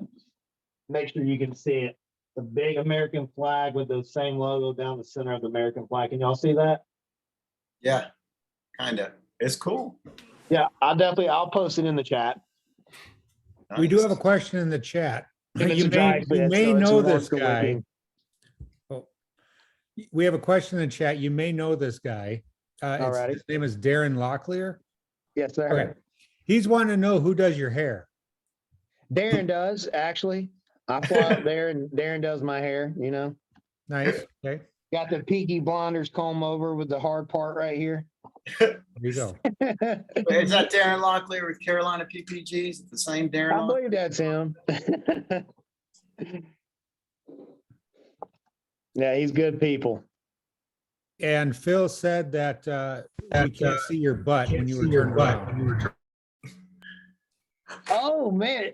make sure you can see it. The big American flag with the same logo down the center of the American flag. Can y'all see that? Yeah, kind of. It's cool. Yeah, I'll post it in the chat. We do have a question in the chat. And it's You a dry may fit, so it's know more this for guy. looking. Oh, we have a question in the chat. You may know this guy. Alrighty. His name is Darren Locklear. Yes, sir. Okay. He's wanting to know who does your hair. Darren does, actually. I fly up there and Darren does my hair, Nice. Okay. Got the Peaky Blinders comb over with the hard part right here. There you go. Is that Darren Locklear with Carolina PPGs? The same Darren I Locklear? believe that's him. Yeah, he's good people. And Phil said that we can't see your butt when you were turned around. Oh, man.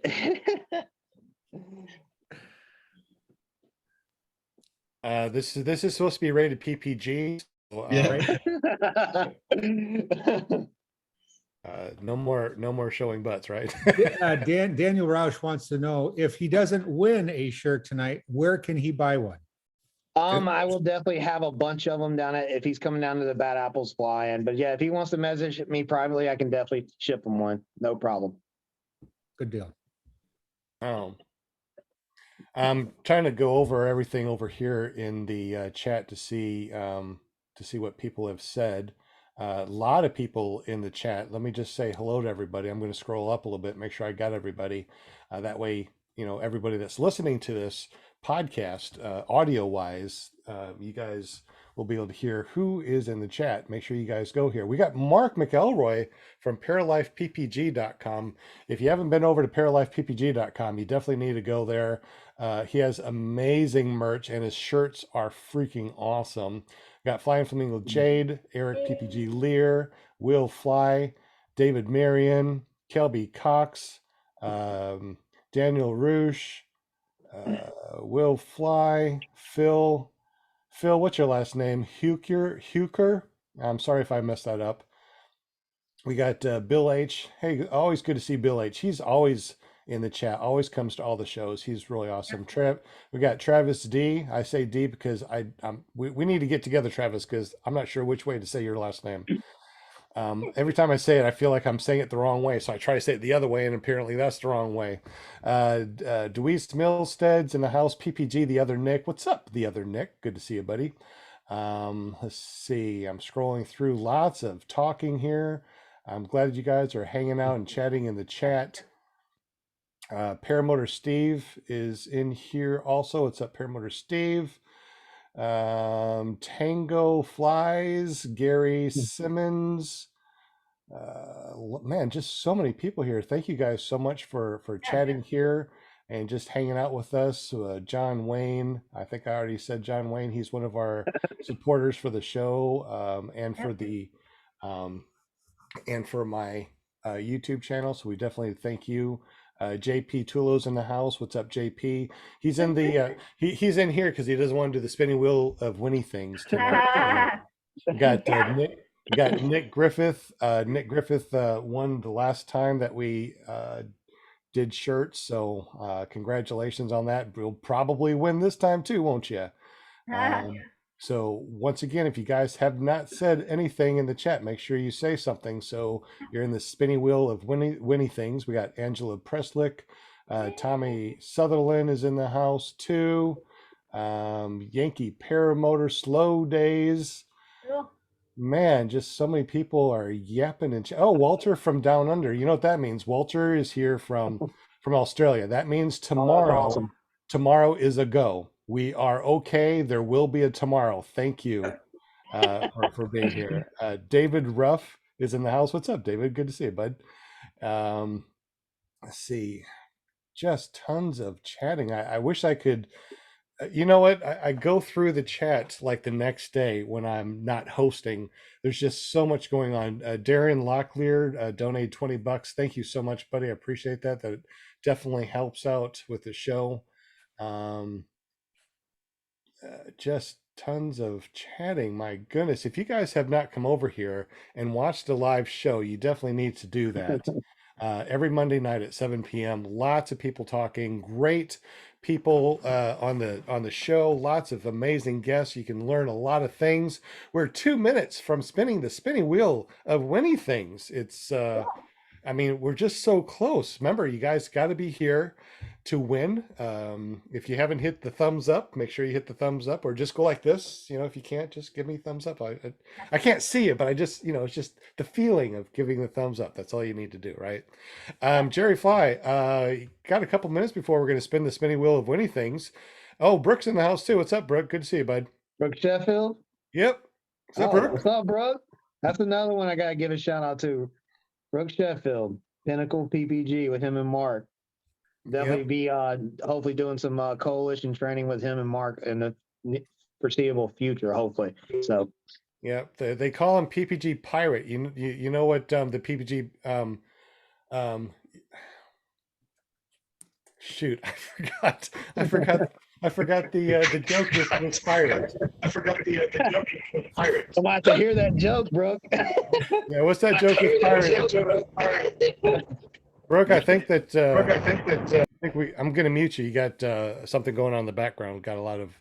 this is supposed to be rated PPG. So, Yeah. no more showing butts, right? Daniel Roush wants to know if he doesn't win a shirt tonight, where can he buy one? I will definitely have a bunch of them down if he's coming down to the Bad Apples fly-in. But yeah, if he wants to message me privately, I can definitely ship him one. No problem. Good deal. I'm trying to go over everything over here in the chat to see what people have said. A lot of people in the chat. Let me just say hello to everybody. I'm going to scroll up a little bit, make sure I got everybody. That way, everybody that's listening to this podcast, audio wise, you guys we'll be able to hear who is in the chat. Make sure you guys go here. We got Mark McElroy from paralifeppg.com. If you haven't been over to paralifeppg.com, you definitely need to go there. He has amazing merch, and his shirts are freaking awesome. Got Flying Flamingo Jade, Eric PPG Lear, Will Fly, David Marion, Kelby Cox, Daniel Roosh, Will Fly, Phil, what's your last name? Huker. I'm sorry if I messed that up. We got Bill H. Hey, always good to see Bill H. He's always in the chat, always comes to all the shows. He's really awesome. We got Travis D. I say D because we need to get together, Travis, because I'm not sure which way to say your last name. Every time I say it, I feel like I'm saying it the wrong way. So I try to say it the other way, and apparently that's the wrong way. Deweese Milstead's in the house. PPG, the other Nick. What's up, the other Nick? Good to see you, buddy. Let's see. I'm scrolling through lots of talking here. I'm glad you guys are hanging out and chatting in the chat. Paramotor Steve is in here also. What's up, Paramotor Steve? Tango Flies, Gary Simmons. Man, just so many people here. Thank you guys so much for chatting here and just hanging out with us. John Wayne, I think I already said John Wayne. He's one of our supporters for the show, and for the and for my YouTube channel. So we definitely thank you. JP Tulo's in the house. What's up, JP? He's in the he's in here because he doesn't want to do the spinning wheel of Winnie things tonight. Got Nick Griffith. Nick Griffith won the last time that we did shirts, so congratulations on that. We'll probably win this time too, won't you? So once again, if you guys have not said anything in the chat, make sure you say something. So you're in the spinning wheel of Winnie things. We got Angela Preslick, Tommy Sutherland is in the house too. Yankee Paramotor, Slow Days. Man, just so many people are yapping and oh, Walter from Down Under. You know what that means? Walter is here from Australia. That means tomorrow. Awesome. Tomorrow is a go. We are okay. There will be a tomorrow. Thank you for being here. David Ruff is in the house. What's up, David? Good to see you, bud. Let's see. Just tons of chatting. I wish I could. You know what? I go through the chat like the next day when I'm not hosting. There's just so much going on. Darian Locklear donated $20. Thank you so much, buddy. I appreciate that. That definitely helps out with the show. Just tons of chatting. My goodness. If you guys have not come over here and watched a live show, you definitely need to do that. Every Monday night at 7 p.m. Lots of people talking. Great people on the show. Lots of amazing guests. You can learn a lot of things. We're 2 minutes from spinning the spinning wheel of Winnie things. It's I mean, we're just so close. Remember, you guys got to be here to win. If you haven't hit the thumbs up, make sure you hit the thumbs up, or just go like this. You know, if you can't, just give me thumbs up. I can't see it, but I just, it's just the feeling of giving the thumbs up. That's all you need to do, right? Jerry Fly, got a couple minutes before we're going to spin the spinning wheel of Winnie things. Oh, Brooke's in the house too. What's up, Brooke? Good to see you, bud. Brooke Sheffield. Yep. What's up, Brooke? What's up, Brooke? That's another one I got to give a shout out to. Brooke Sheffield, Pinnacle PPG with him and Mark. Definitely be hopefully doing some coalition training with him and Mark in the foreseeable future, hopefully. So, yeah, they call him PPG Pirate. You know what the PPG shoot, I forgot the joke with Pirate. I forgot the joke with Pirate. I'm about to hear that joke, Brooke. Yeah, what's that joke with Pirate? Brooke, I think I'm gonna mute you. You got something going on in the background. Got a lot of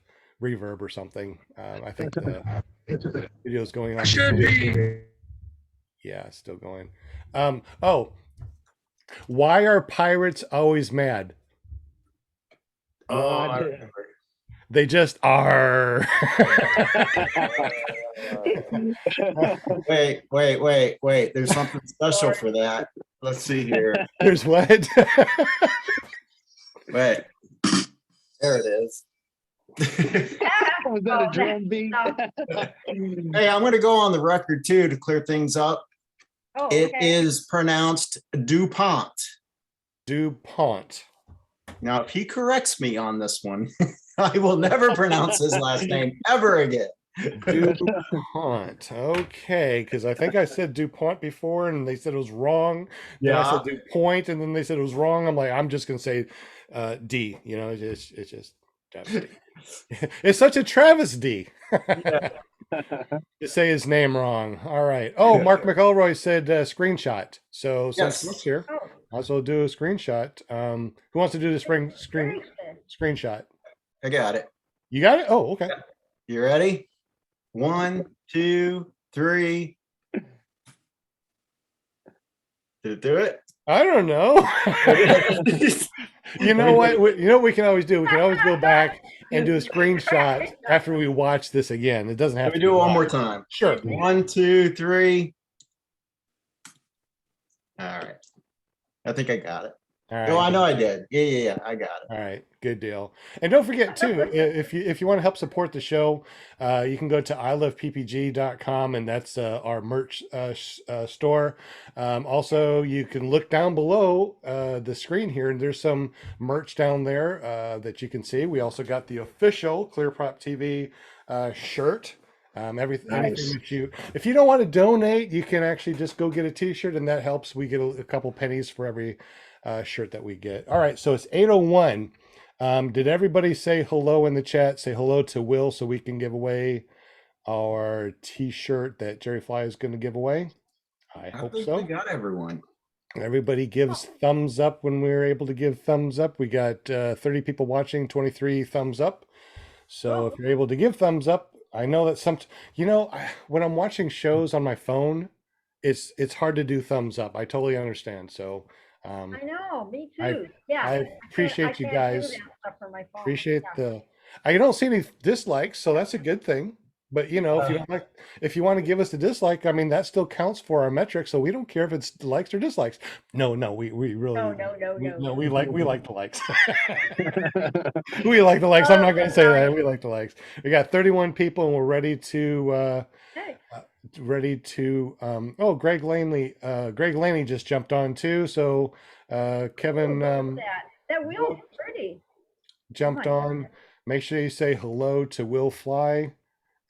reverb or something. I think the video's going on. Should be. Yeah, it's still going. Oh, why are pirates always mad? They just are. Wait. There's something special for that. Let's see here. There's what? Wait. There it is. Was that a Oh, drum beat? Hey, I'm going to go on the record too to clear things up. Oh, It okay. is pronounced DuPont. DuPont. Now, if he corrects me on this one, I will never pronounce his last name ever again. DuPont. Okay, because I think I said DuPont before, and they said it was wrong. Then I said DuPont, and then they said it was wrong. I'm like, I'm just gonna say D. You know, it's just Travis D. It's such a Travis D. To say his name wrong. All right. Oh, Mark McElroy said screenshot. So since Yes. Mark's here, Oh, I'll also do a screenshot. Who wants to do the screenshot? very good. I got it. You got it? Oh, okay. You ready? 1, 2, 3. Did it do it? I don't know. You know what? You know what we can always do? We can always go back and do a screenshot after we watch this again. It doesn't have Let me to do be it one live. more time. Sure. 1, 2, 3. All right. I think I got it. All right. Oh, I know I did. Yeah. I got it. All right, good deal. And don't forget too, if you want to help support the show, you can go to iloveppg.com, and that's our merch store. Also, you can look down below the screen here, and there's some merch down there that you can see. We also got the official ClearProp TV shirt. Anything that if you don't want to donate, you can actually just go get a t-shirt, and that helps. We get a couple pennies for every shirt that we get. All right, so it's 8:01. Did everybody say hello in the chat? Say hello to Will so we can give away our t-shirt that Jerry Fly is going to give away. I hope think so. we got everyone. Everybody gives thumbs up when we're able to give thumbs up. We got 30 people watching, 23 thumbs up. So if you're able to give thumbs up, I know that when I'm watching shows on my phone, it's hard to do thumbs up. I totally understand. So I know, me I- too. Yeah. I appreciate you guys. Do that stuff from my phone. Appreciate Yeah. I don't see any dislikes, so that's a good thing. But if you don't like, if you want to give us a dislike, I mean that still counts for our metrics. So we don't care if it's likes or dislikes. No, we really No. we like the likes. We like the likes. I'm not going to say that. We like the likes. We got 31 people, and we're ready to Hey, oh, Greg Laney just jumped on too. So Kevin that wheel's pretty. jumped my on. Make sure you say hello to Will Fly.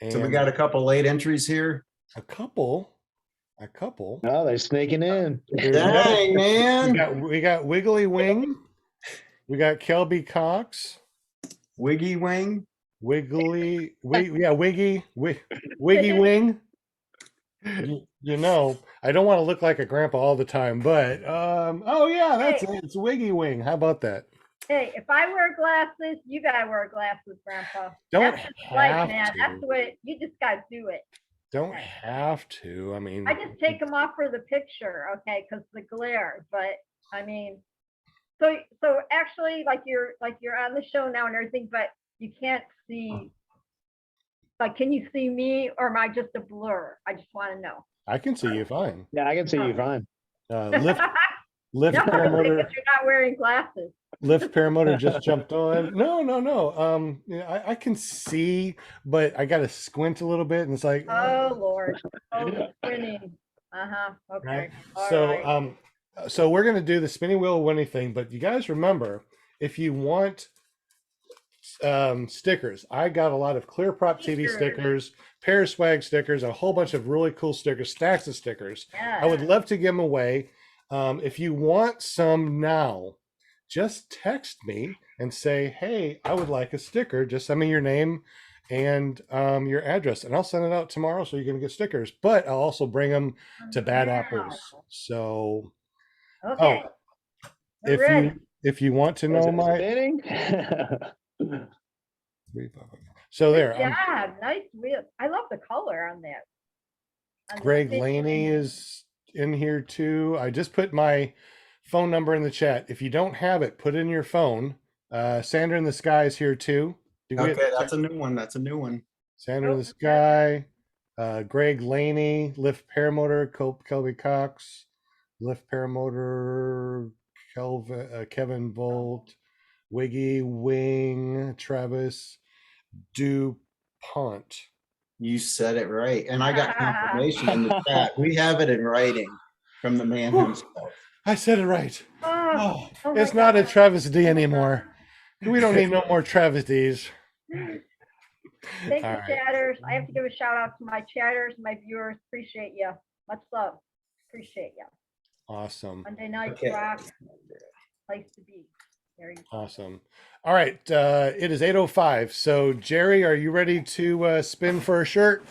And So we got a couple late entries here. a couple. Oh, they're sneaking in. Dang, man. We got Wiggly Wing. We got Kelby Cox. Wiggy Wing. Wiggy Wing. You know, I don't want to look like a grandpa all the time, but oh yeah, that's it. It's Wiggy Wing. How about that? Hey, if I wear glasses, you gotta wear glasses, Grandpa. Don't That's just have life, man. to. That's the way you just gotta do it. Don't have to. I mean, I just take them off for the picture, okay, because the glare. But I mean, so actually, like you're on the show now and everything, but you can't see. Like, can you see me, or am I just a blur? I just want to know. I can see you fine. Yeah, I can see you fine. Lift No, Paramotor. because you're not wearing glasses. Lift Paramotor just jumped on. No. I can see, but I got to squint a little bit, and it's like, Oh Lord. Oh, spinning. Okay. right. All So, right. so we're gonna do the spinning wheel winning thing, but you guys remember, if you want stickers, I got a lot of ClearProp TV stickers, Pair Swag stickers, a whole bunch of really cool stickers, stacks of stickers. I would love to give them away. If you want some now, just text me and say, hey, I would like a sticker. Just send me your name and your address, and I'll send it out tomorrow so you're going to get stickers. But I'll also bring them to Bad Apples. So, Okay. if you want to know my, spinning. so there. Yeah, nice wheel. I love the color on that. On the Greg spinning Laney wheel. is in here too. I just put my phone number in the chat. If you don't have it, put it in your phone. Sandra in the Sky is here too. Okay, that's a new one. Sandra in the Sky, Greg Laney, Lift Paramotor, Kelby Cox, Lift Paramotor, Kevin Volt, Wiggy Wing, Travis, Pont. You said it right. And I got confirmation in the chat. We have it in writing from the man himself. I said it right. Oh, oh my It's not a God. travesty anymore. We don't need no more travesties. Thank All you, right. chatters. I have to give a shout out to my chatters, my viewers. Appreciate you. Much love. Appreciate you. Awesome. Monday night Okay. rock, place to be. There you go. Awesome. All right. It is 8:05. So, Jerry, are you ready to spin for a shirt?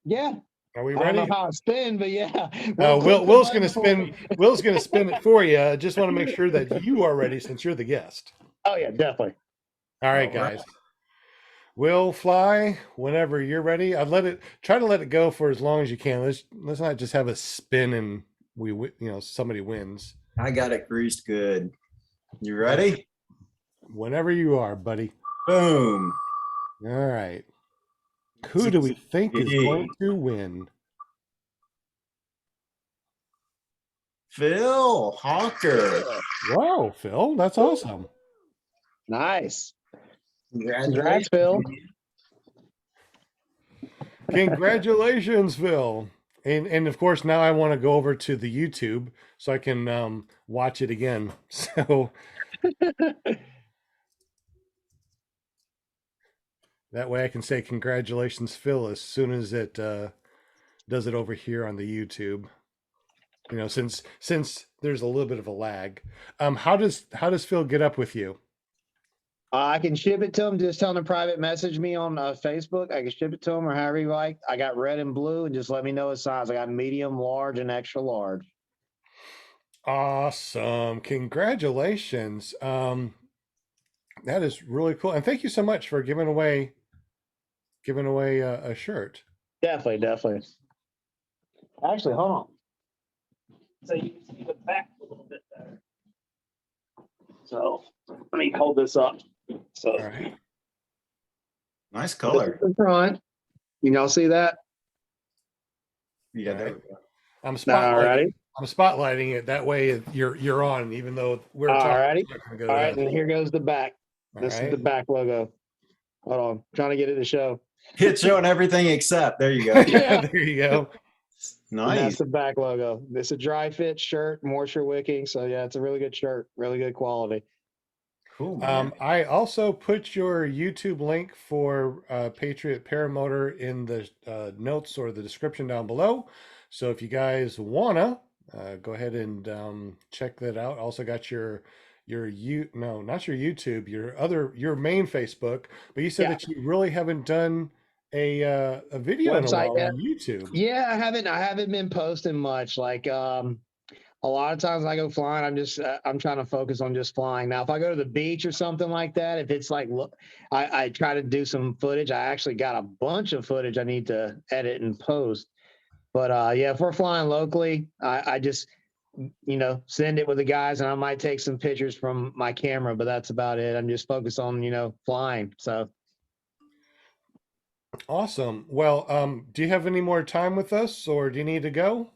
Yeah. Are we I don't ready? know how to spin, but yeah. Will's going to spin. Will's going to spin it for you. Just want to make sure that you are ready since you're the guest. Oh yeah, definitely. All right, All right. guys. Will fly whenever you're ready. Try to let it go for as long as you can. Let's not just have a spin and somebody wins. I got it greased good. You ready? Whenever you are, buddy. Boom. All right. Who do we think is going to win? Phil Hawker. Whoa, Phil, that's awesome. Nice. Congratulations. Phil. Congratulations, Phil. And of course, now I want to go over to the YouTube so I can watch it again. So that way I can say congratulations, Phil, as soon as it does it over here on the YouTube. Since there's a little bit of a lag. How does Phil get up with you? I can ship it to him. Just tell him to private message me on Facebook. I can ship it to him or however you like. I got red and blue, and just let me know his size. I got medium, large, and extra large. Awesome. Congratulations. That is really cool. And thank you so much for giving away a shirt. Definitely. Actually, hold on. So you can see the back a little bit better. So let me hold this up. So All right. Nice color. the front. Can y'all see that? Yeah, All there right. we go. I'm Alrighty. spotlighting it. That way you're on, even though we're talking. Alrighty. It's not gonna go All right, down. and here goes the back. All This is right. the back logo. Hold on, trying to get it to show. It's showing everything except. There you go. Yeah, there you go. And that's Nice. the back logo. It's a dry fit shirt, moisture wicking. So yeah, it's a really good shirt, really good quality. Cool. Man. I also put your YouTube link for Patriot Paramotor in the notes or the description down below. So if you guys wanna go ahead and check that out. Also got not your YouTube, your main Facebook. But you said that you really haven't done a video in a Website while yet? on YouTube. Yeah, I haven't been posting much. Like a lot of times when I go flying, I'm trying to focus on just flying. Now, if I go to the beach or something like that, if it's like, look, I try to do some footage. I actually got a bunch of footage I need to edit and post. But yeah, if we're flying locally, I just, send it with the guys, and I might take some pictures from my camera, but that's about it. I'm just focused on, flying. So. Awesome. Well, do you have any more time with us, or do you need to go?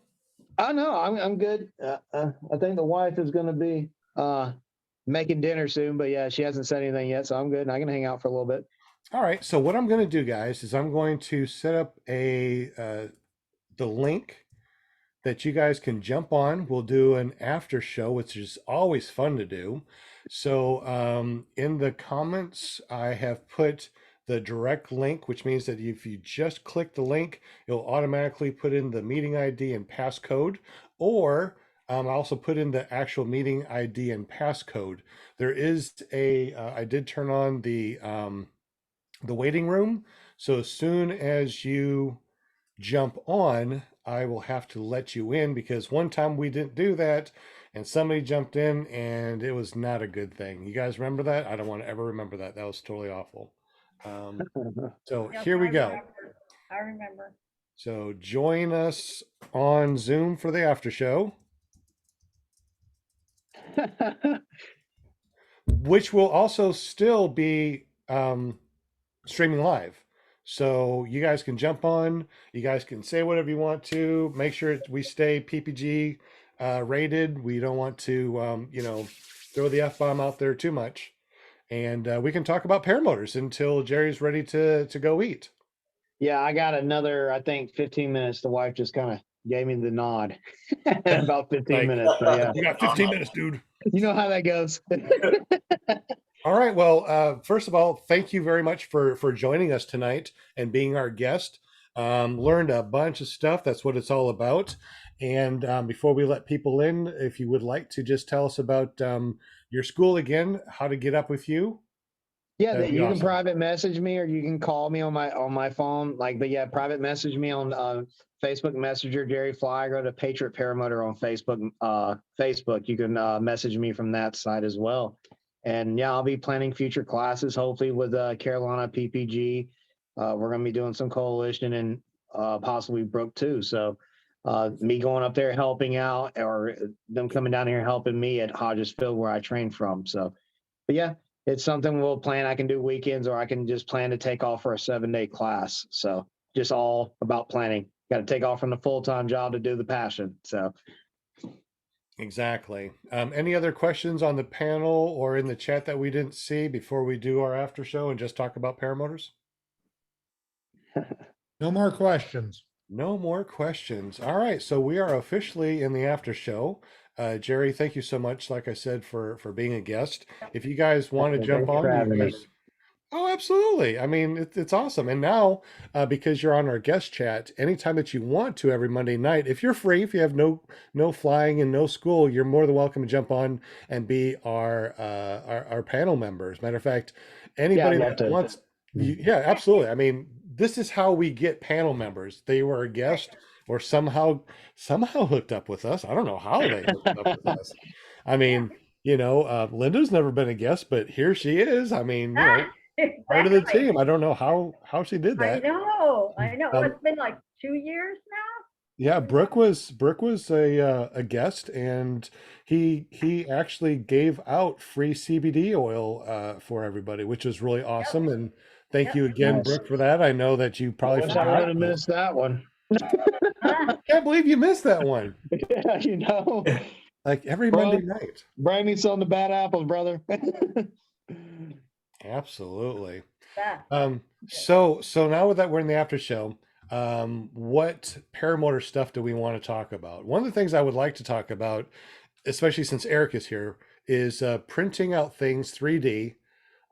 Oh no, I'm good. I think the wife is going to be making dinner soon, but yeah, she hasn't said anything yet, so I'm good. And I can hang out for a little bit. All right. So what I'm going to do, guys, is I'm going to set up the link that you guys can jump on. We'll do an after show, which is always fun to do. So in the comments, I have put the direct link, which means that if you just click the link, it'll automatically put in the meeting ID and passcode, or I also put in the actual meeting ID and passcode. There is I did turn on the waiting room. So as soon as you jump on, I will have to let you in, because one time we didn't do that and somebody jumped in and it was not a good thing. You guys remember that? I don't want to ever remember that. That was totally awful. So Yes, here we I go. remember. I remember. So join us on Zoom for the after show, which will also still be streaming live. So you guys can jump on, you guys can say whatever you want to, make sure we stay PPG rated. We don't want to, throw the F-bomb out there too much. And we can talk about paramotors until Jerry's ready to go eat. Yeah, I got another, I think 15 minutes. The wife just kind of gave me the nod. About 15 Like, minutes. But yeah, you got 15 minutes, dude. you know how that goes. All right. Well, first of all, thank you very much for joining us tonight and being our guest. Learned a bunch of stuff. That's what it's all about. And before we let people in, if you would like to just tell us about your school again, how to get up with you, Yeah, that'd that be you can awesome. private message me or you can call me on my phone. Like, but yeah, private message me on Facebook Messenger, Jerry Fly. Go to Patriot Paramotor on Facebook. Facebook, you can message me from that side as well. And yeah, I'll be planning future classes, hopefully with Carolina PPG. We're going to be doing some coalition and possibly Brook too. So me going up there helping out, or them coming down here helping me at Hodgesville where I train from. So, but yeah, it's something we'll plan. I can do weekends, or I can just plan to take off for a 7-day class. So just all about planning. Got to take off from the full-time job to do the passion. So Exactly. Any other questions on the panel or in the chat that we didn't see before we do our after show and just talk about paramotors? No more questions. No more questions. All right, so we are officially in the after show. Jerry, thank you so much, like I said, for being a guest. If you guys want to Thanks jump for on, you having me. guys. Oh, absolutely. I mean, it's awesome. And now, because you're on our guest chat, anytime that you want to every Monday night, if you're free, if you have no flying and no school, you're more than welcome to jump on and be our panel members. Matter of fact, anybody I'd love that to. wants, yeah, absolutely. I mean, this is how we get panel members. They were a guest or somehow hooked up with us. I don't know how they hooked up with us. I mean, Linda's never been a guest, but here she is. I mean, part of the Exactly. team. I don't know how she did I that. know. Well, Um, it's been like 2 years now. yeah, Brooke was a guest, and he actually gave out free CBD oil for everybody, which was really awesome. And thank Yep. you again, Nice. Brooke, for that. I know that you I probably wish I forgot. would have missed that one. Ah, Can't believe you missed that one. Yeah, Like every Bro. Monday night. bring me some of the bad apples, brother. Absolutely. yeah. So now that we're in the after show, what paramotor stuff do we want to talk about? One of the things I would like to talk about, especially since Eric is here, is printing out things 3D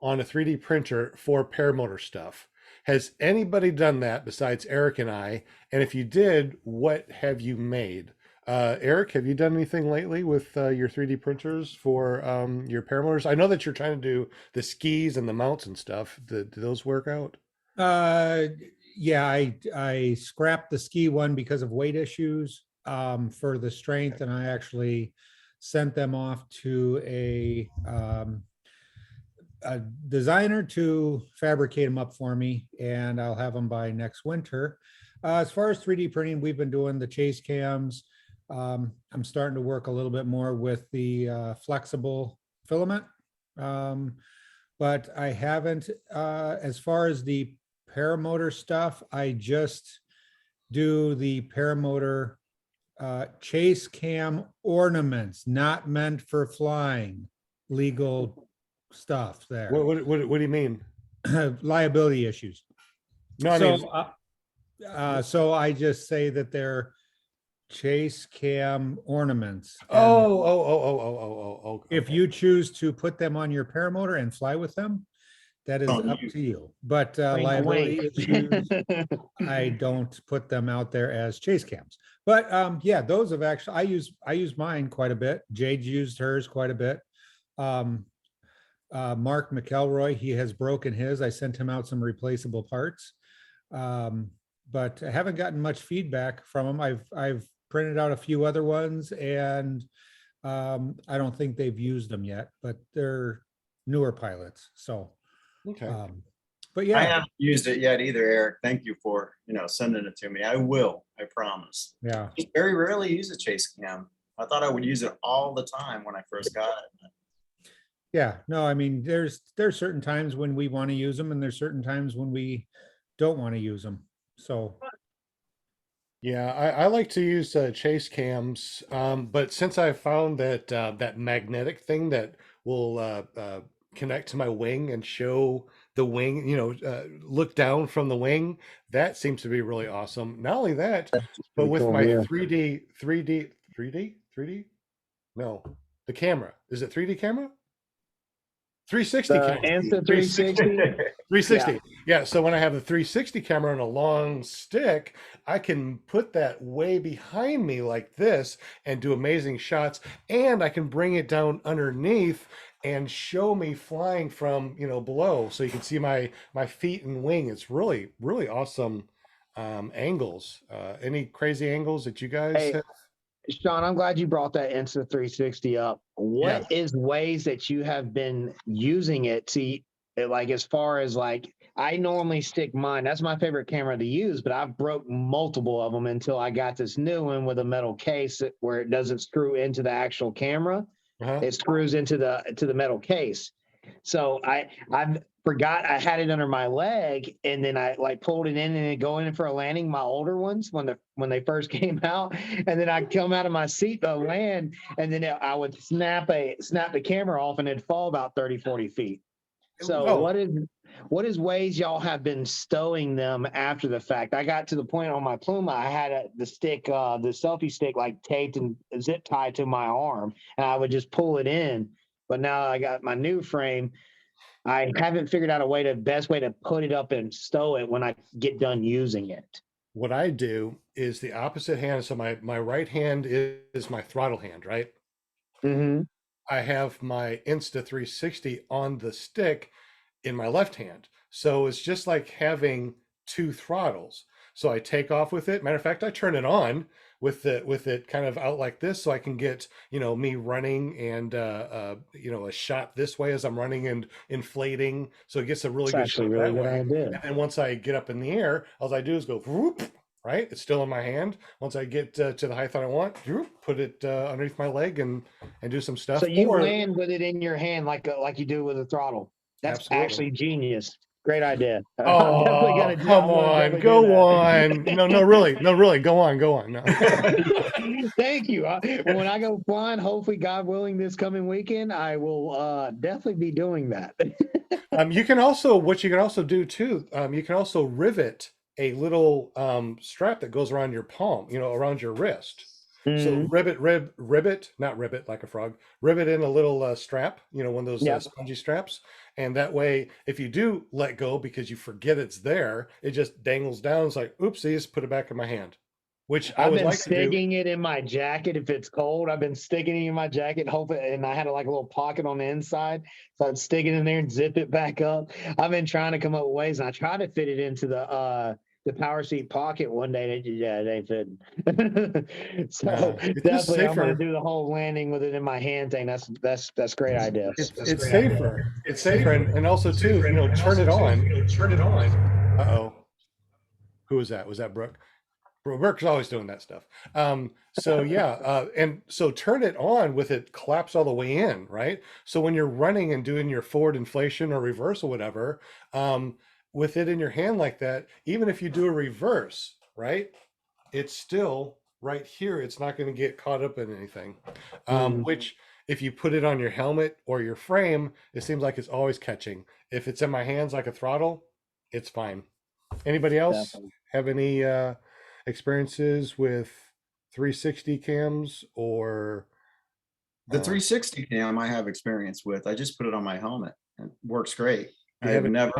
on a 3D printer for paramotor stuff. Has anybody done that besides Eric and I? And if you did, what have you made? Eric, have you done anything lately with your 3D printers for your paramotors? I know that you're trying to do the skis and the mounts and stuff. Do those work out? Yeah, I scrapped the ski one because of weight issues for the strength, and I actually sent them off to a designer to fabricate them up for me, and I'll have them by next winter. As far as 3D printing, we've been doing the chase cams. I'm starting to work a little bit more with the flexible filament, but I haven't. As far as the paramotor stuff, I just do the paramotor chase cam ornaments, not meant for flying, legal stuff there. What do you mean? Liability issues. No, I mean, So I just say that they're chase cam ornaments. And oh. if Okay. you choose to put them on your paramotor and fly with them, that is up to you. But liability issues, I don't put them out there as chase cams. But yeah, those have actually, I use mine quite a bit. Jade used hers quite a bit. Mark McElroy, he has broken his. I sent him out some replaceable parts. But I haven't gotten much feedback from him. I've printed out a few other ones, and I don't think they've used them yet, but they're newer pilots. So, Okay. but I yeah, haven't used it yet either, Eric. Thank you for sending it to me. I will. I promise. yeah. Just very rarely use a chase cam. I thought I would use it all the time when I first got it. Yeah, no, I mean, there's certain times when we want to use them, and there's certain times when we don't want to use them. So, Yeah, I like to use chase cams, but since I found that that magnetic thing that will connect to my wing and show the wing, look down from the wing. That seems to be really awesome. Not only that, but Pretty with cool, my yeah. 3D, no, the camera. Is it 3D camera? 360 The camera. Insta 360. 360. Yeah. So when I have the 360 camera on a long stick, I can put that way behind me like this and do amazing shots. And I can bring it down underneath and show me flying from, below. So you can see my feet and wing. It's really, really awesome angles. Any crazy angles that you guys Hey, have? Sean, I'm glad you brought that Insta 360 up. What Yeah. is ways that you have been using it to, like, as far as like, I normally stick mine. That's my favorite camera to use, but I've broke multiple of them until I got this new one with a metal case where it doesn't screw into the actual camera. Uh-huh. It screws into the metal case. So I forgot I had it under my leg, and then I like pulled it in and it go in for a landing. My older ones when they first came out, and then I'd come out of my seat to land, and then I would snap the camera off, and it'd fall about 30, 40 feet. So Oh. what is ways y'all have been stowing them after the fact? I got to the point on my Pluma, I had the stick, the selfie stick, like taped and zip tied to my arm, and I would just pull it in. But now I got my new frame. I haven't figured out best way to put it up and stow it when I get done using it. What I do is the opposite hand. So my right hand is my throttle hand, right? Mm-hmm. I have my Insta 360 on the stick in my left hand. So it's just like having two throttles. So I take off with it. Matter of fact, I turn it on with it kind of out like this, so I can get me running and a shot this way as I'm running and inflating. So it gets a really good shot Really that good way. idea. And then once I get up in the air, all I do is go whoop. Right, it's still in my hand. Once I get to the height that I want, put it underneath my leg and do some stuff. So you land with it in your hand like you do with a throttle. That's Absolutely. actually genius. Great idea. Oh, come on, go on. No, really, go on. No. Thank you. When I go flying, hopefully, God willing, this coming weekend, I will definitely be doing that. You can also do too. You can also rivet a little strap that goes around your palm, around your wrist. So rivet, not ribbit like a frog, rivet in a little strap, one of those spongy straps. And that way, if you do let go because you forget it's there, it just dangles down. It's like, oopsies, put it back in my hand, which I would like to do. I've been sticking it in my jacket if it's cold. I've been sticking it in my jacket, and I had like a little pocket on the inside. So I'd stick it in there and zip it back up. I've been trying to come up with ways, and I tried to fit it into the power seat pocket one day. And it ain't fitting. So definitely, I'm going to do the whole landing with it in my hand thing. That's a great idea. It's safer. It's safer, and also too, turn it on. Uh-oh. Who was that? Was that Brooke? Brooke's always doing that stuff. So yeah, and so turn it on with it collapsed all the way in, right? So when you're running and doing your forward inflation or reverse or whatever, with it in your hand like that, even if you do a reverse, right, it's still right here. It's not going to get caught up in anything. Which if you put it on your helmet or your frame, it seems like it's always catching. If it's in my hands like a throttle, it's fine. Anybody else have any experiences with 360 cams or the 360 cam? I have experience with. I just put it on my helmet. It works great. I've never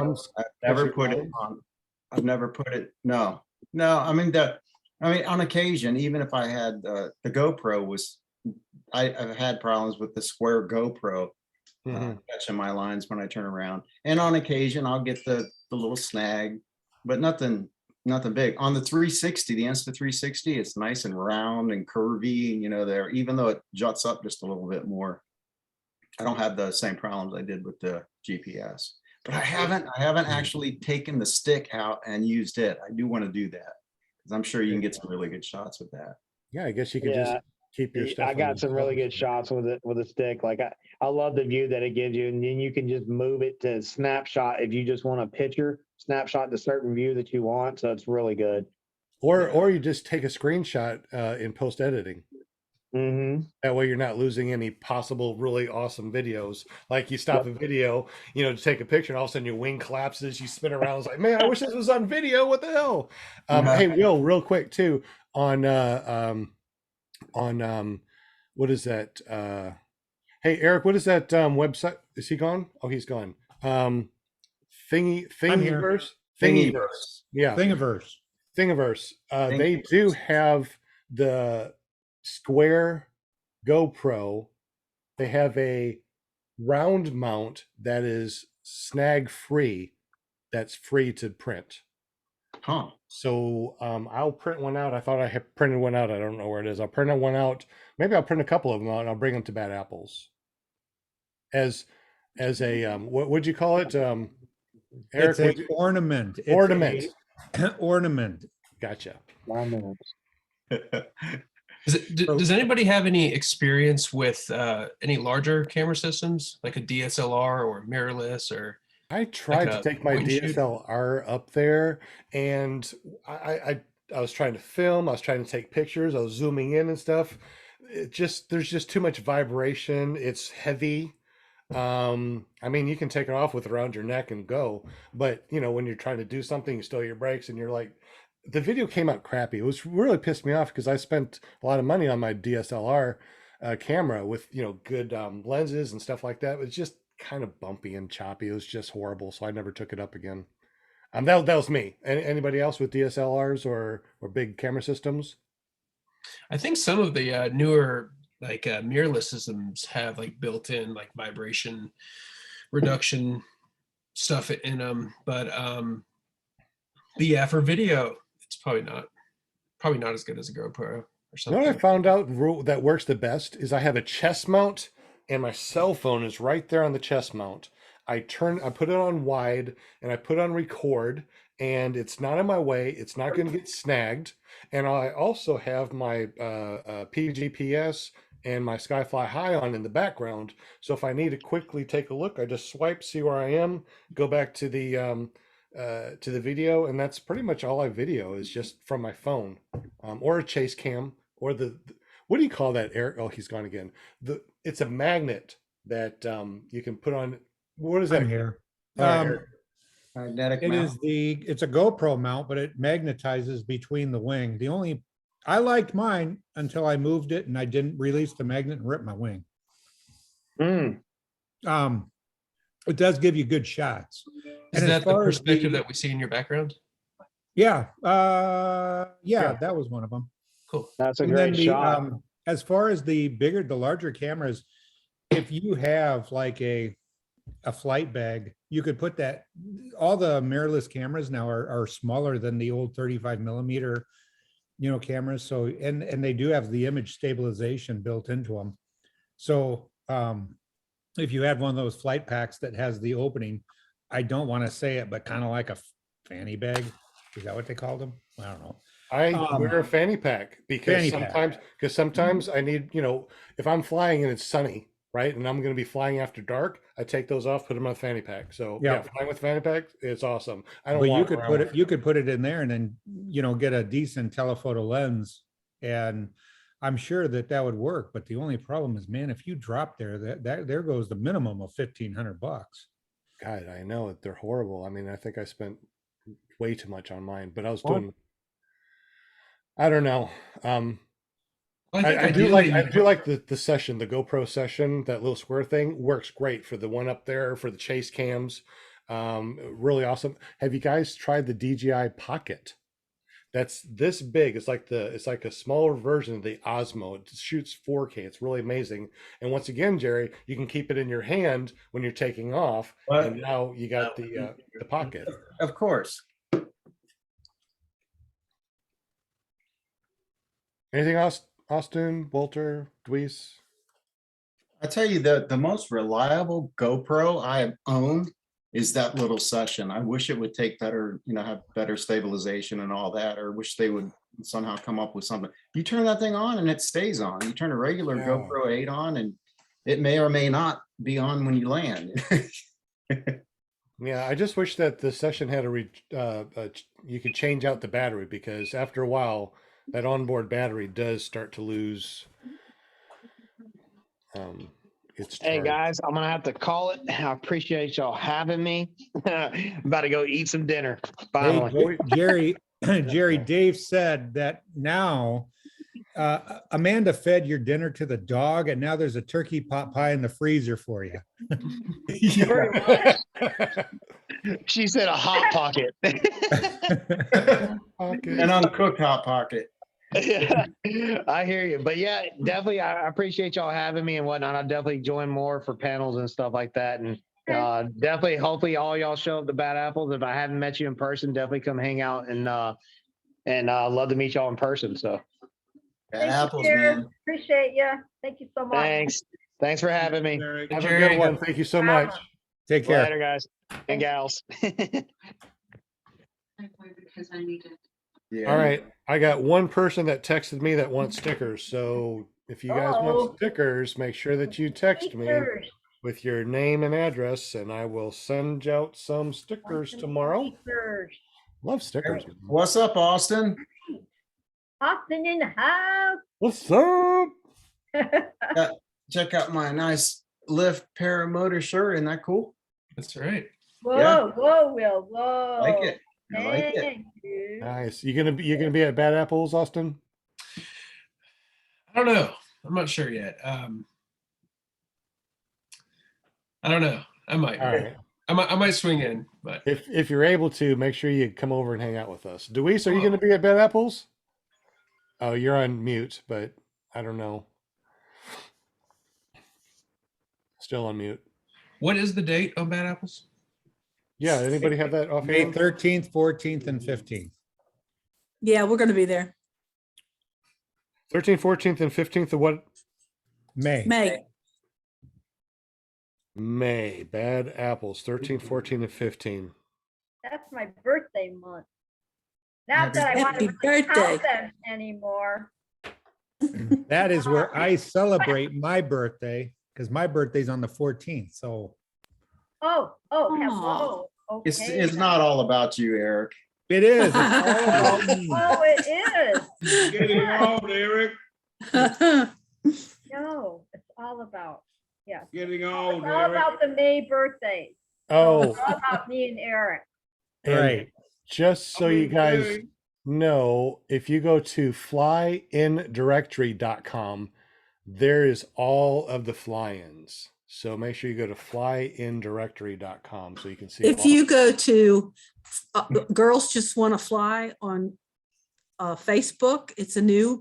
put it on. I've never put it. No. I mean on occasion, even if I had the GoPro was, I've had problems with the square GoPro catching my lines when I turn around. And on occasion, I'll get the little snag, but nothing big. On the 360, the Insta 360, it's nice and round and curvy, there, even though it juts up just a little bit more. I don't have the same problems I did with the GPS. But I haven't actually taken the stick out and used it. I do want to do that because I'm sure you can get some really good shots with that. Yeah, I guess you could just keep your stuff. I got some really good shots with a stick. Like I love the view that it gives you, and then you can just move it to snapshot if you just want a picture snapshot the certain view that you want. So it's really good. Or you just take a screenshot in post editing. Mm-hmm. That way you're not losing any possible really awesome videos. Like you stop a video, to take a picture, and all of a sudden your wing collapses, you spin around. It's like, man, I wish this was on video. What the hell? Hey, Will, real quick too, on what is that? Hey, Eric, what is that website? Is he gone? Oh, he's gone. I'm here. Thingiverse. Thingiverse. Yeah, Thingiverse. Thingiverse. They do have the square GoPro. They have a round mount that is snag free. That's free to print. Huh. So I'll print one out. I thought I had printed one out. I don't know where it is. I'll print one out. Maybe I'll print a couple of them out and I'll bring them to Bad Apples. As a what would you call it? Eric, It's an ornament. It's ornament. Ornament. Gotcha. Does anybody have any experience with any larger camera systems, like a DSLR or mirrorless, or I tried like to a take my point and shoot? DSLR up there, and I was trying to film. I was trying to take pictures. I was zooming in and stuff. There's just too much vibration. It's heavy. I mean, you can take it off with around your neck and go, but when you're trying to do something, you still your brakes, and you're like, the video came out crappy. It was really pissed me off because I spent a lot of money on my DSLR camera with good lenses and stuff like that. It was just kind of bumpy and choppy. It was just horrible, so I never took it up again. That was me. Anybody else with DSLRs or big camera systems? I think some of the newer mirrorless systems have like built-in like vibration reduction stuff in them, but yeah, for video, it's probably not as good as a GoPro or You know something. what I found out that works the best is I have a chest mount and my cell phone is right there on the chest mount. I put it on wide and I put on record, and it's not in my way. It's not going to get snagged. And I also have my PGPS and my Skyfly High on in the background. So if I need to quickly take a look, I just swipe, see where I am, go back to the video, and that's pretty much all I video is just from my phone, or a chase cam, or what do you call that, Eric? Oh, he's gone again. It's a magnet that you can put on. What is that? I'm here. All right, Eric. Magnetic It mount. is it's a GoPro mount, but it magnetizes between the wing. I liked mine until I moved it and I didn't release the magnet and rip my wing. Mm. It does give you good shots. Is And as that the far as perspective that we see in your background? Yeah, that was one of them. Cool. That's a And great then shot. as far as the larger cameras, if you have like a flight bag, you could put that. All the mirrorless cameras now are smaller than the old 35 millimeter, cameras. So and they do have the image stabilization built into them. So if you had one of those flight packs that has the opening, I don't want to say it, but kind of like a fanny bag. Is that what they called them? I don't know. I wear a fanny pack because sometimes I need, if I'm flying and it's sunny, right, and I'm going to be flying after dark, I take those off, put them on a fanny pack. So yeah, flying with fanny pack, it's awesome. But you could put it in there and then get a decent telephoto lens, and I'm sure that would work. But the only problem is, man, if you drop there, that there goes the minimum of $1,500. God, I know they're horrible. I mean, I think I spent way too much on mine, but I was Oh. doing. I don't know. I do ideally- like the session, the GoPro session, that little square thing works great for the one up there for the chase cams. Really awesome. Have you guys tried the DJI Pocket? That's this big. It's like a smaller version of the Osmo. It shoots 4K. It's really amazing. And once again, Jerry, you can keep it in your hand when you're taking off. And now you got the Pocket. Of course. Anything else, Austin, Walter, Dweese? I tell you, the most reliable GoPro I own is that little session. I wish it would take better, have better stabilization and all that, or wish they would somehow come up with something. You turn that thing on and it stays on. You turn a regular GoPro 8 on and it may or may not be on when you land. Yeah, I just wish that the session had you could change out the battery, because after a while that onboard battery does start to lose It's Hey charged. guys, I'm gonna have to call it. I appreciate y'all having me. I'm about to go eat some dinner. Hey, Finally. Jerry, Dave said that now Amanda fed your dinner to the dog, and now there's a turkey pot pie in the freezer for you. She said a hot pocket. An uncooked hot pocket. Yeah, I hear you. But yeah, definitely, I appreciate y'all having me and whatnot. I'll definitely join more for panels and stuff like that. And definitely, hopefully, all y'all show up to Bad Apples. If I haven't met you in person, definitely come hang out and love to meet y'all in person. So Bad Thank apples, you, Jared. man. Appreciate you. Thank you so much. thanks for having me. Have a Jerry. good one. Thank you so much. Take care. Later, guys and gals. Because I need it. Yeah. All right. I got one person that texted me that wants stickers. So if you guys want stickers, make sure that you text me Stickers. with your name and address, and I will send out some stickers tomorrow. Stickers. Love stickers. What's up, Austin? Austin in the house. What's up? Check out my nice Lift Paramotor shirt. Isn't that cool? That's right. Whoa, Yeah. whoa, Will, whoa. Like it. I like it. Thank you. Nice. You're gonna be at Bad Apples, Austin? I don't know. I'm not sure yet. I don't know. I might. All right. I might swing in, but If you're able to, make sure you come over and hang out with us. Deweese, are you gonna be at Bad Apples? Oh, you're on mute, but I don't know. Still on mute. what is the date on Bad Apples? Yeah, anybody have that May offhand? 13th, 14th, and 15th. Yeah, we're going to be there. 13th, 14th, and 15th of what? May. May. Bad Apples, 13, 14, and 15. That's my birthday month. Not that I want Happy to really birthday. count them anymore. That is where I celebrate my birthday, because my birthday's on the 14th. So Oh, Aw. whoa. Okay. It's not all about you, Eric. it is. It's all about me. Oh, it is. Getting old, Eric. No, it's all about, Getting it's old, all Eric. about the May birthdays. Oh, It's all about me and Eric. and Right. just so you guys know, if you go to flyindirectory.com, there is all of the fly-ins. So make sure you go to flyindirectory.com so you can see. If all- you go to Girls Just Want to Fly on Facebook, it's a new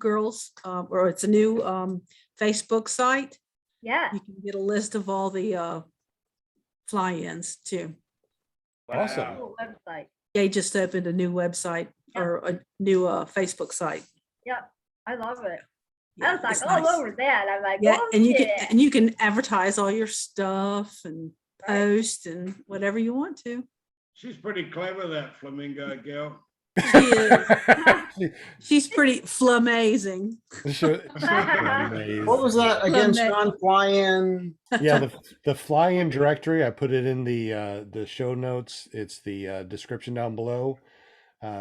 Facebook site. Yeah. You can get a list of all the fly-ins too. Awesome. Cool website. They just opened a new website or a new Facebook site. Yep. I love it. Yeah, I was like it's all nice. over that. I'm like, Yeah, oh, and yeah. you can advertise all your stuff and Right. post and whatever you want to. She's pretty clever, that flamingo girl. She is. She's pretty flamazing. What was that again, Flamin- Sean? Fly-in. Yeah, the fly-in directory, I put it in the show notes. It's the description down below.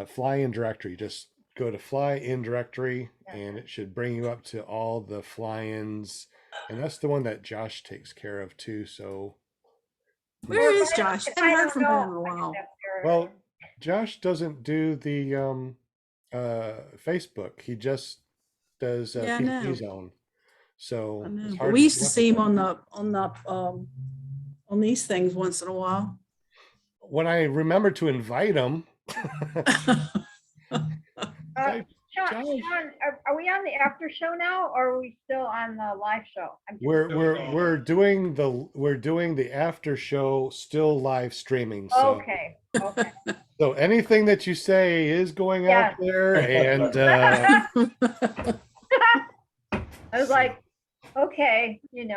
Fly-in directory, just go to fly-in directory and it should bring you up to all the fly-ins, and that's the one that Josh takes care of too. So Where is If I- Josh? if I haven't I heard from don't him know, in a I can while. have Eric. well, Josh doesn't do the Facebook. He just does Yeah, I know. PPG Zone. So I know, it's but hard we used to get see him with on these things once in a while. when I remember to invite him. Sean, Josh. are we on the after show now, or are we still on the live show? I'm just- We're doing the after show still live streaming. So Okay. so anything that you say is going Yeah. out there, and I was like, okay, I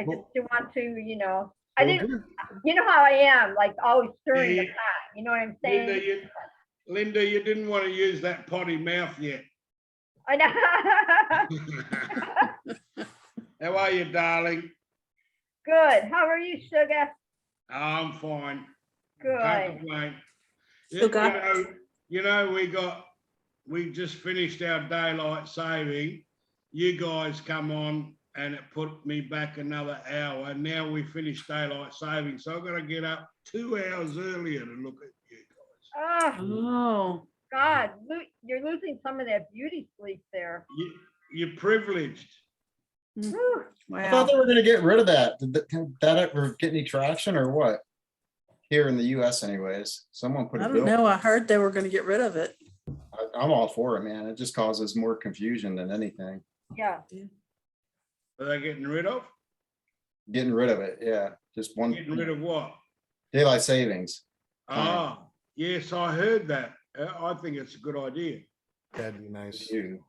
just do want to, I didn't, you know how I am, like always stirring the Yeah. pot, you know what I'm Linda, saying? Linda, you didn't want to use that potty mouth yet. I know. How are you, darling? Good. How are you, sugar? I'm fine. Good. Can't complain. Sugar. You know, we just finished our daylight saving. You guys come on and it put me back another hour. And now we finished daylight saving, so I've got to get up 2 hours earlier to look at you guys. Oh, Oh, God, you're losing some of that beauty sleep there. You're privileged. Whew. I thought wow. they were going to get rid of that. Did that ever get any traction or what? Here in the US anyways. Someone put I a don't bill. know. I heard they were going to get rid of it. I'm all for it, man. It just causes more confusion than anything. Yeah. Are they getting rid of? Getting rid of it, yeah. Just one Getting rid of what? daylight savings. Ah, yes, I heard that. I think it's a good idea. That'd be nice. You.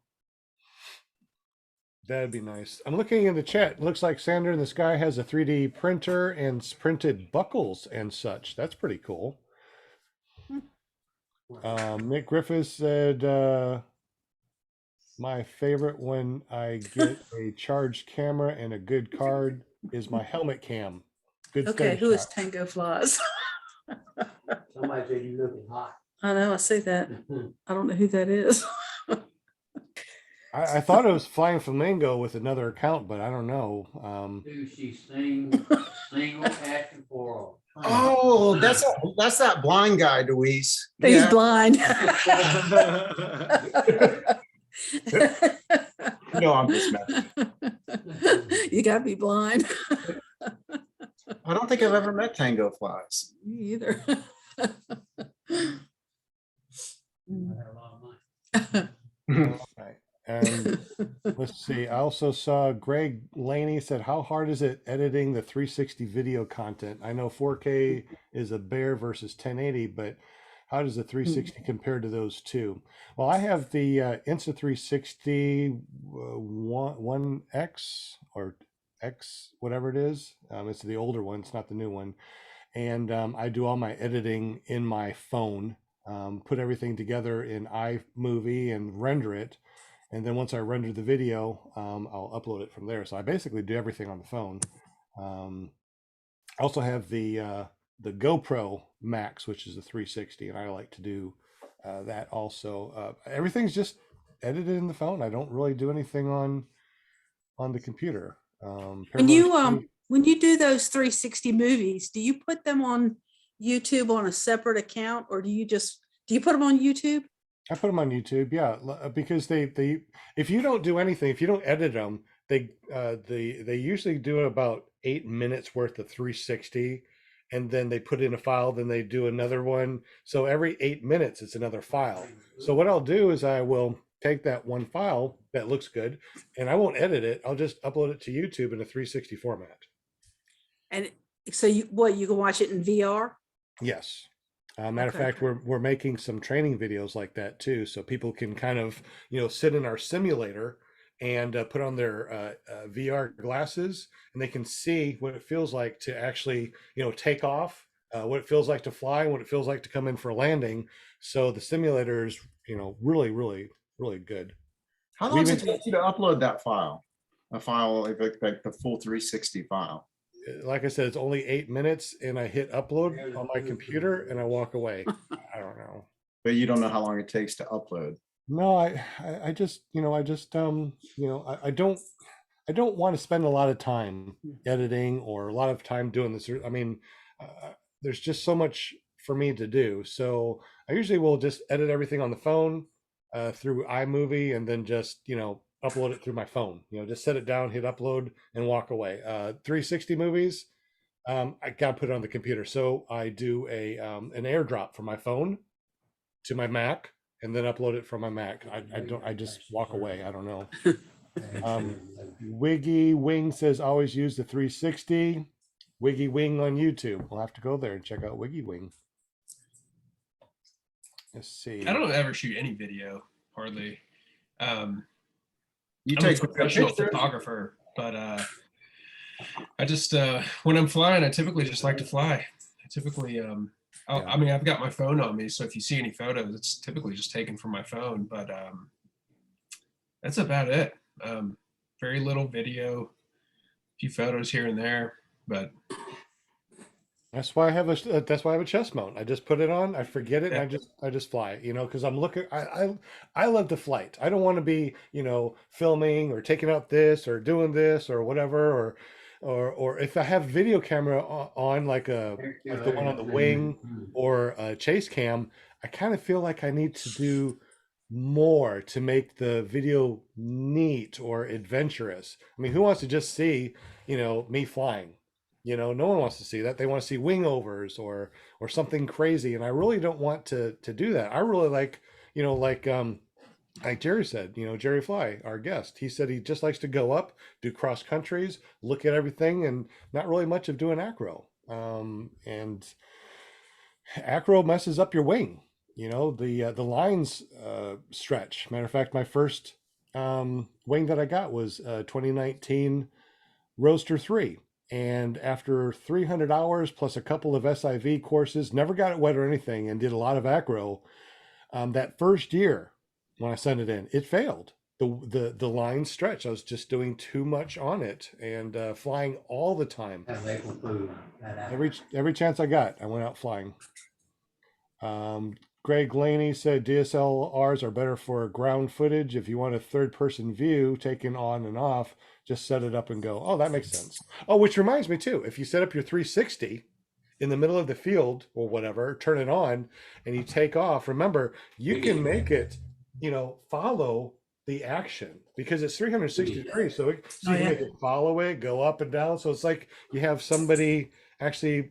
That'd be nice. I'm looking in the chat. Looks like Sander in the Sky has a 3D printer and printed buckles and such. That's pretty cool. Mick Griffiths said, my favorite when I get a charged camera and a good card is my helmet cam. Good Okay, stuff. who is Tango Flies? Somebody said you looking hot. I know, I see that. I don't know who that is. I thought it was Flying Flamingo with another account, but I don't know. Who she single asking for? Oh, that's that blind guy, Deweese. He's Yeah. blind. No, I'm just messing. You gotta be blind. I don't think I've ever met Tango Flies. Me either. Right. And let's see. I also saw Greg Laney said, how hard is it editing the 360 video content? I know 4K is a bear versus 1080, but how does the 360 compare to those two? Well, I have the Insta360 1X or X, whatever it is. It's the older one. It's not the new one. And I do all my editing in my phone, put everything together in iMovie and render it. And then once I render the video, I'll upload it from there. So I basically do everything on the phone. I also have the GoPro Max, which is the 360, and I like to do that also. Everything's just edited in the phone. I don't really do anything on the computer. When you do those 360 movies, do you put them on YouTube on a separate account, or do you put them on YouTube? I put them on YouTube, yeah, because they if you don't do anything, if you don't edit them, they usually do about 8 minutes worth of 360, and then they put in a file, then they do another one. So every 8 minutes, it's another file. So what I'll do is I will take that one file that looks good, and I won't edit it. I'll just upload it to YouTube in a 360 format. And so you can watch it in VR? Yes. Matter of Okay. fact, we're making some training videos like that too, so people can kind of sit in our simulator and put on their VR glasses, and they can see what it feels like to actually take off, what it feels like to fly, what it feels like to come in for a landing. So the simulator is really, really, really good. How long does it take you to upload that file? A file like the full 360 file? Like I said, it's only 8 minutes, and I hit upload on my computer and I walk away. I don't know. But you don't know how long it takes to upload. No, I just I don't want to spend a lot of time editing or a lot of time doing this. I mean, there's just so much for me to do. So I usually will just edit everything on the phone through iMovie, and then just upload it through my phone. Just set it down, hit upload, and walk away. 360 movies, I gotta put it on the computer, so I do an AirDrop from my phone to my Mac, and then upload it from my Mac. I just walk away. I don't know. Wiggy Wing says always use the 360. Wiggy Wing on YouTube. We'll have to go there and check out Wiggy Wing. Let's see. I don't ever shoot any video, hardly. You I'm take a professional pictures? photographer, but I just when I'm flying, I typically just like to fly. I typically I mean, I've got my phone on me, so if you see any photos, it's typically just taken from my phone. But that's about it. Very little video, a few photos here and there, but That's why I have a chest mount. I just put it on, I forget it, and I just fly, because I'm looking, I love the flight. I don't want to be, filming or taking out this or doing this or whatever, or if I have video camera on like the one on the wing or a chase cam, I kind of feel like I need to do more to make the video neat or adventurous. I mean, who wants to just see, me flying? No one wants to see that. They want to see wing overs or something crazy. And I really don't want to do that. I really like, like Jerry said, Jerry Fly, our guest, he said he just likes to go up, do cross countries, look at everything, and not really much of doing acro. And acro messes up your wing. The lines stretch. Matter of fact, my first wing that I got was 2019 Roadster 3. And after 300 hours plus a couple of SIV courses, never got it wet or anything, and did a lot of acro. That first year when I sent it in, it failed. The line stretch. I was just doing too much on it and flying all the time. Every chance I got, I went out flying. Greg Laney said DSLRs are better for ground footage. If you want a third-person view taken on and off, just set it up and go. Oh, that makes sense. Oh, which reminds me too, if you set up your 360 in the middle of the field or whatever, turn it on and you take off, remember, you can make it, follow the action because it's 360 degrees. So you can make it follow it, go up and down. So it's like you have somebody actually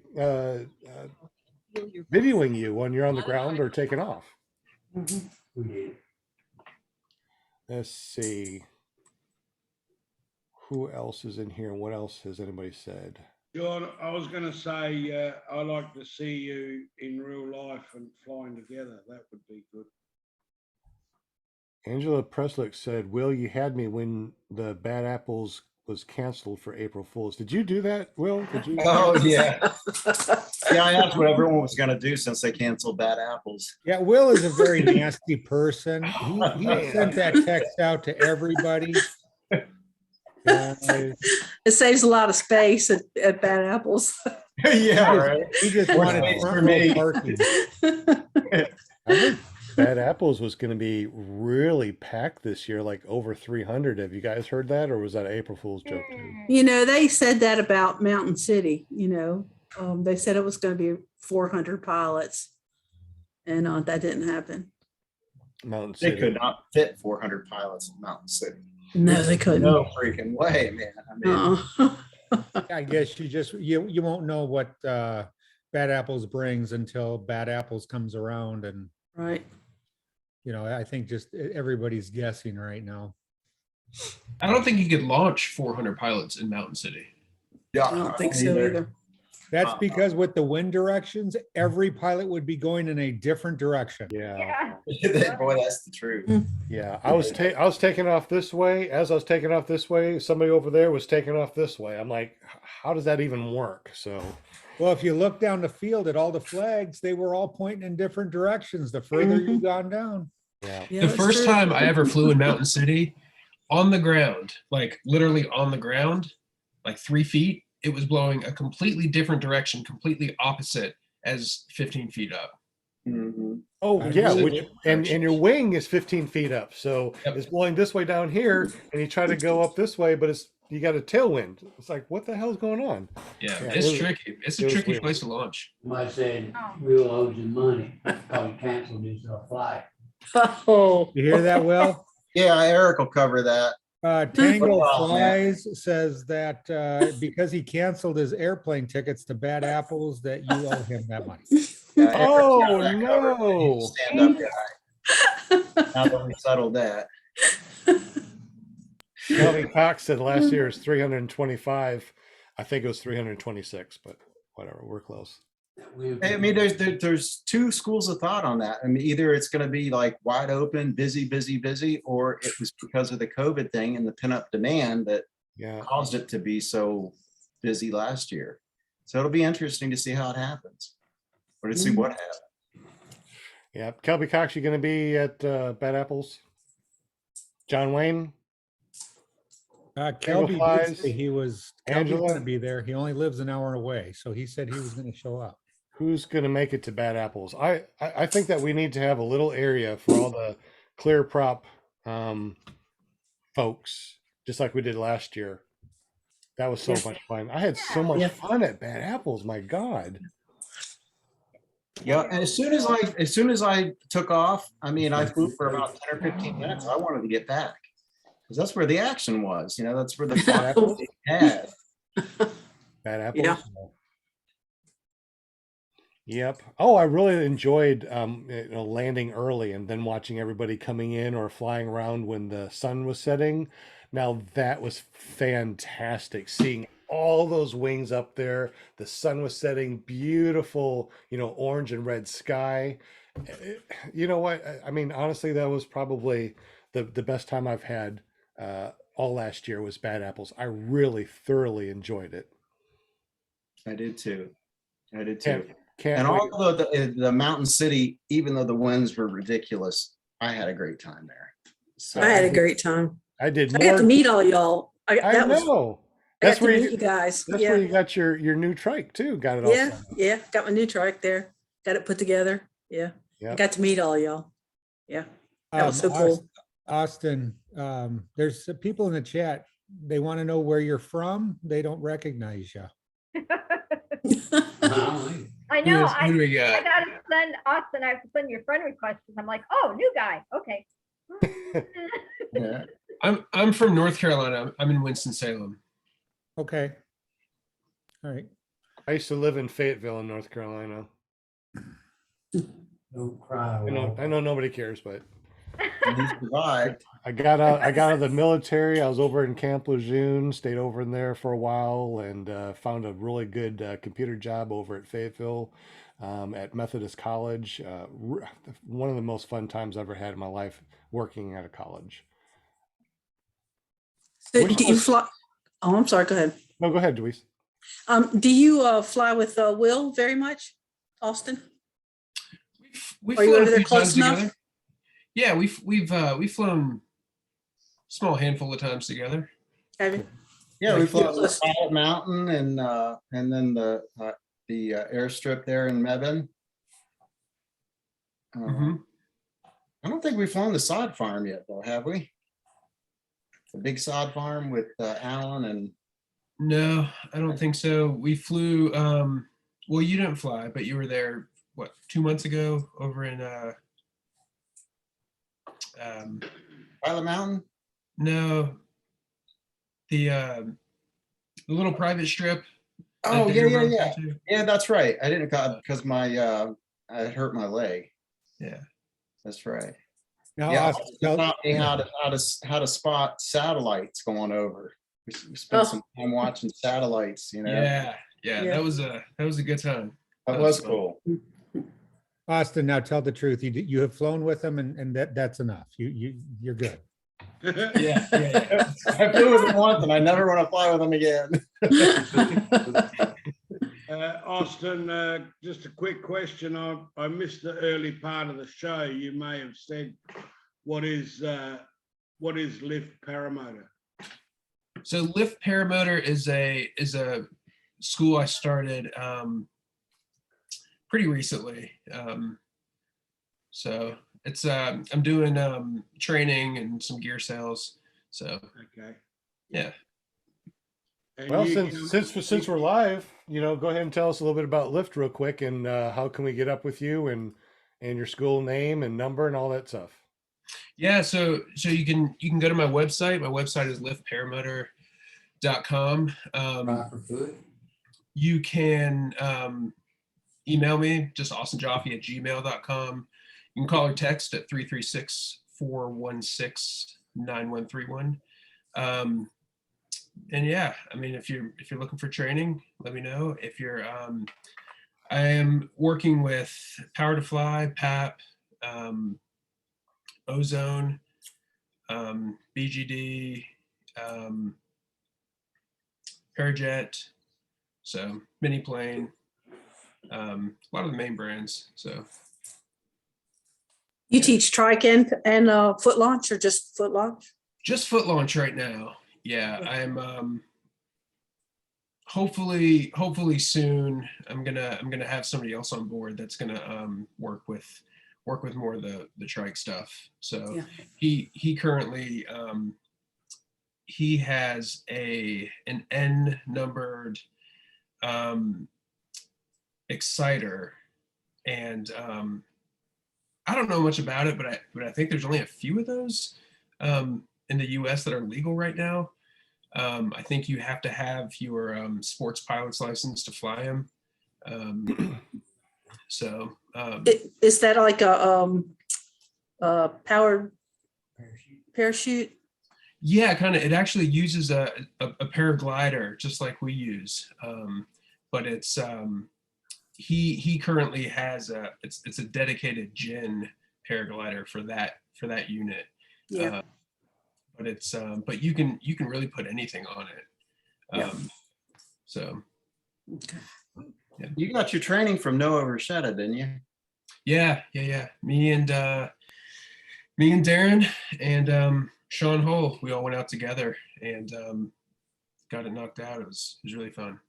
videoing you when you're on the ground or taking off. Let's see. Who else is in here and what else has anybody said? John, I was going to say, I like to see you in real life and flying together. That would be good. Angela Preslick said, Will, you had me when the Bad Apples was canceled for April Fools. Did you do that, Will? Did you? Oh, yeah. Yeah, I asked what everyone was going to do since they canceled Bad Apples. Yeah, Will is a very nasty person. He sent that text out to everybody. It saves a lot of space at Bad Apples. Yeah, right. He just wanted front row parking. I think Bad Apples was going to be really packed this year, like over 300. Have you guys heard that, or was that an April Fool's joke too? They said that about Mountain City. They said it was going to be 400 pilots, and that didn't happen. Mountain City. They could not fit 400 pilots in Mountain City. No, they couldn't. No freaking way, man. I guess you won't know what Bad Apples brings until Bad Apples comes around, and right. I think just everybody's guessing right now. I don't think you could launch 400 pilots in Mountain City. Yeah, I don't think so either. That's because with the wind directions, every pilot would be going in a different direction. Yeah. Boy, that's the truth. Yeah. I was taking off this way. As I was taking off this way, somebody over there was taking off this way. I'm like, how does that even work? So, well, if you look down the field at all the flags, they were all pointing in different directions the further you've gone down. Yeah. The first time I ever flew in Mountain City, on the ground, like literally on the ground, like 3 feet, it was blowing a completely different direction, completely opposite as 15 feet up. Mm-hmm. Oh, yeah. And your wing is 15 feet up. So it's blowing this way down here, and you try to go up this way, but you got a tailwind. It's like, what the hell's going on? Yeah, it's tricky. It's a tricky place to launch. Somebody said, Will owes you money because you canceled his flight. Oh, You hear that, Will? Yeah, Eric will cover that. Tango Flies says that because he canceled his airplane tickets to Bad Apples, that you owe him that money. Oh, no. Stand up guy. Now that we settled that. Kelly Cox said last year is 325. I think it was 326, but whatever, we're close. I mean, there's two schools of thought on that. I mean, either it's going to be like wide open, busy, or it was because of the COVID thing and the pent-up demand that caused it to be so busy last year. So it'll be interesting to see how it happens, or to see what happens. Yeah, Kelby Cox, you going to be at Bad Apples? John Wayne? Kelby did flies. say Kelby's Angela? going to be there. He only lives an hour away, so he said he was going to show up. Who's going to make it to Bad Apples? I think that we need to have a little area for all the clear prop folks, just like we did last year. That was so much fun. I had so much fun at Bad Apples. My God. Yeah, and as soon as I took off, I mean, I flew for about 10 or 15 minutes. I wanted to get back because that's where the action was. You know, that's where the fun Apples. had. Bad Apples. Yeah. Yep. Oh, I really enjoyed landing early and then watching everybody coming in or flying around when the sun was setting. Now that was fantastic, seeing all those wings up there. The sun was setting, beautiful, orange and red sky. You know what? I mean, honestly, that was probably the best time I've had all last year was Bad Apples. I really thoroughly enjoyed it. I did too. Can't And wait. although the Mountain City, even though the winds were ridiculous, I had a great time there. So I had a great time. I did I got more. to meet all y'all. I know. I That's got to where meet you guys. That's Yeah. where you got your new trike too. Got it all. Yeah. set up. Yeah. Got my new trike there. Got it put together. Yeah. I Yep. got to meet all y'all. Yeah. That was so cool. Austin, there's some people in the chat. They want to know where you're from. They don't recognize you. I know. Who do we I got? gotta send Austin. I have to send your friend request because I'm like, oh, new guy. Okay. yeah. I'm from North Carolina. I'm in Winston-Salem. Okay. All right. I used to live in Fayetteville in North Carolina. Don't cry. I know nobody cares, but He survived. I got out of the military. I was over in Camp Lejeune, stayed over in there for a while, and found a really good computer job over at Fayetteville at Methodist College. One of the most fun times I've ever had in my life working at a college. So Which do you was- fly? Oh, I'm sorry. Go ahead. No, go ahead, Deweese. Do you fly with Will very much, Austin? We've Are you flown over a there few close times enough? together. Yeah, we've flown a small handful of times together. Have you? Yeah, we Like, flew you're up close. Pilot Mountain and then the airstrip there in Mebane. Mhm. I don't think we've flown the sod farm yet, though, have we? The big sod farm with Alan and No, I don't think so. We flew. Well, you didn't fly, but you were there. What, 2 months ago over in Pilot Mountain. no, the little private strip. Oh that yeah, Dave runs yeah. into. Yeah, that's right. I didn't because I hurt my leg. Yeah. That's right. Now, Yeah, Austin, Austin taught me how to spot satellites going over. We spent Oh. some time watching satellites. You know, Yeah, Yeah. that was a good time. that was cool. Austin, now tell the truth. You have flown with them, and that's enough. You're good. Yeah, yeah. I flew with them once, and I never want to fly with them again. Austin, just a quick question. I missed the early part of the show. You may have said, what is Lift Paramotor? So Lift Paramotor is a school I started pretty recently. So it's I'm doing training and some gear sales. So Okay. yeah. And Well, you since we're live, go ahead and tell us a little bit about Lyft real quick, and how can we get up with you and your school name and number and all that stuff. Yeah, so you can go to my website. My website is liftparamotor.com. Proper foot. You can email me, just austinjoffe@gmail.com. You can call or text at 336-416-9131. And yeah, I mean, if you're looking for training, let me know. If you're, I am working with Power to Fly, PAP, Ozone, BGD, Parajet, so Mini Plane, a lot of the main brands. So You teach trike and foot launch or just foot launch? just foot launch right now. Yeah, I'm hopefully soon I'm gonna have somebody else on board that's gonna work with more of the trike stuff. So Yeah. he currently he has an N numbered exciter, and I don't know much about it, but I think there's only a few of those in the US that are legal right now. I think you have to have your sports pilot's license to fly them. Is that like a powered parachute? Yeah, kind of. It actually uses a paraglider just like we use, but it's he currently has it's a dedicated GIN paraglider for that unit. Yeah. But it's but you can really put anything on it. Yeah. So Okay. yeah. You got your training from Noah Rashetta, didn't you? Yeah. Me and Darren and Sean Hull, we all went out together and got it knocked out. It was really fun.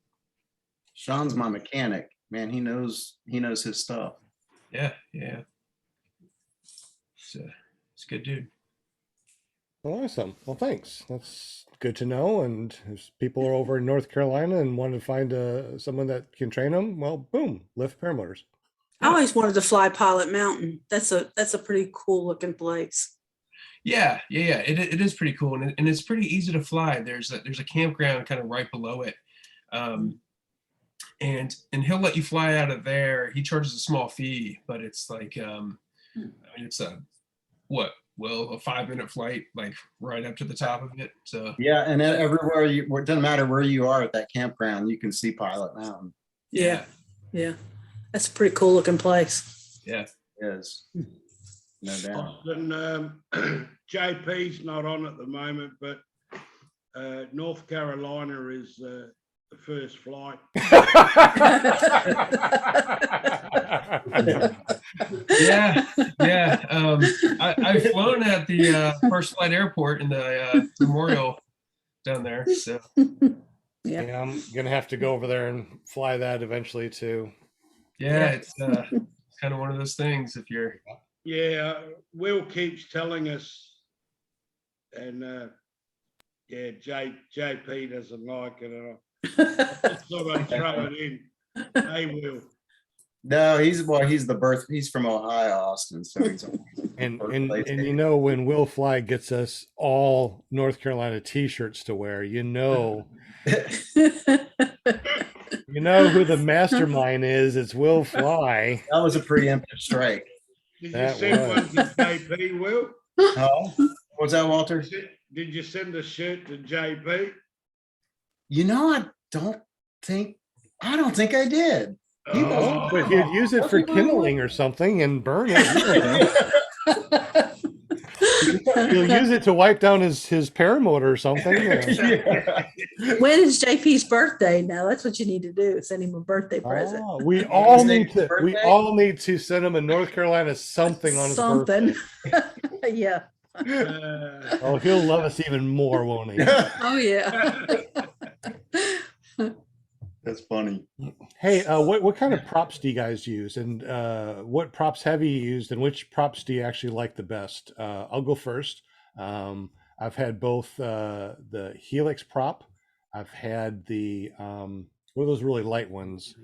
Sean's my mechanic. Man, he knows his stuff. Yeah. It's a good dude. Well, awesome. Well, thanks. That's good to know. And if people are over in North Carolina and want to find someone that can train them, well, boom, Lift Paramotors. I always wanted to fly Pilot Mountain. That's a pretty cool looking place. Yeah. It is pretty cool, and it's pretty easy to fly. There's a campground kind of right below it, and he'll let you fly out of there. He charges a small fee, but it's like I mean, it's a 5-minute flight, like right up to the top of it. So Yeah, and everywhere it doesn't matter where you are at that campground, you can see Pilot Mountain. Yeah. That's a pretty cool looking place. Yeah. It is. No doubt. And JP's not on at the moment, but North Carolina is the first flight. Yeah. I've flown at the First Flight Airport in the Memorial down there. So Yeah, I'm gonna have to go over there and fly that eventually too. yeah, it's kind of one of those things. If you're Will keeps telling us, and JP doesn't like it. And I thought I'd throw it in. Hey, Will. No, he's from Ohio, Austin. So he's And you know, when Will Fly gets us all North Carolina t-shirts to wear, you know who the mastermind is. It's Will Fly. That was a preemptive strike. Did you That send one was. to JP, Will? Oh, what was that, Walter? Did you send a shirt to JP? You know, I don't think I did. Oh. But he'd use it for kindling or something and burn it. He'll use it to wipe down his paramotor or something. When is JP's birthday? Now that's what you need to do. Send him a birthday present. Oh, we all His need to. We birthday? all need to send him in North Carolina something on his birthday. Yeah. Oh, he'll love us even more, won't he? Oh yeah. That's funny. Hey, what kind of props do you guys use, and what props have you used, and which props do you actually like the best? I'll go first. I've had both the Helix prop. I've had the what are those really light ones?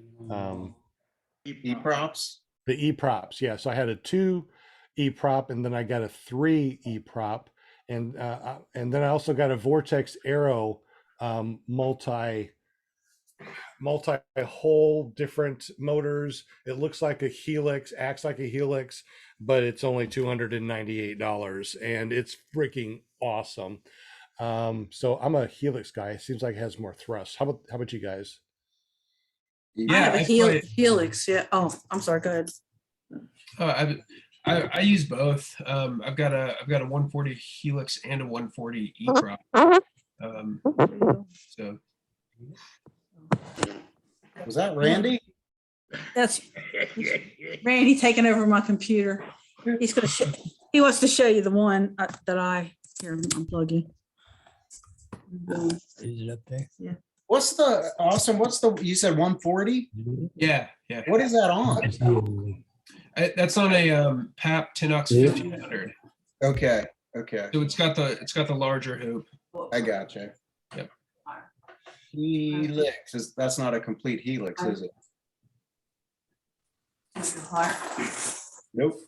E-props. The E-props, yeah. So I had a 2 E-prop, and then I got a 3 E-prop, and then I also got a Vortex Aero multi-hole different motors. It looks like a Helix, acts like a Helix, but it's only $298, and it's freaking awesome. So I'm a Helix guy. It seems like it has more thrust. How about you guys? I have a Helix. Yeah. Oh, I'm sorry. Go ahead. I use both. I've got a 140 Helix and a 140 E-prop. So Was that Randy? That's Randy taking over my computer. He wants to show you the one that I here. Unplug you. Is it up there? What's the awesome? What's the you said 140? Yeah, yeah. What is that on? That's on a PAP Tinox Yeah. 1500. Okay, okay, So it's got the larger hoop. I gotcha. Yep. Helix that's not a complete helix, is it? Nope.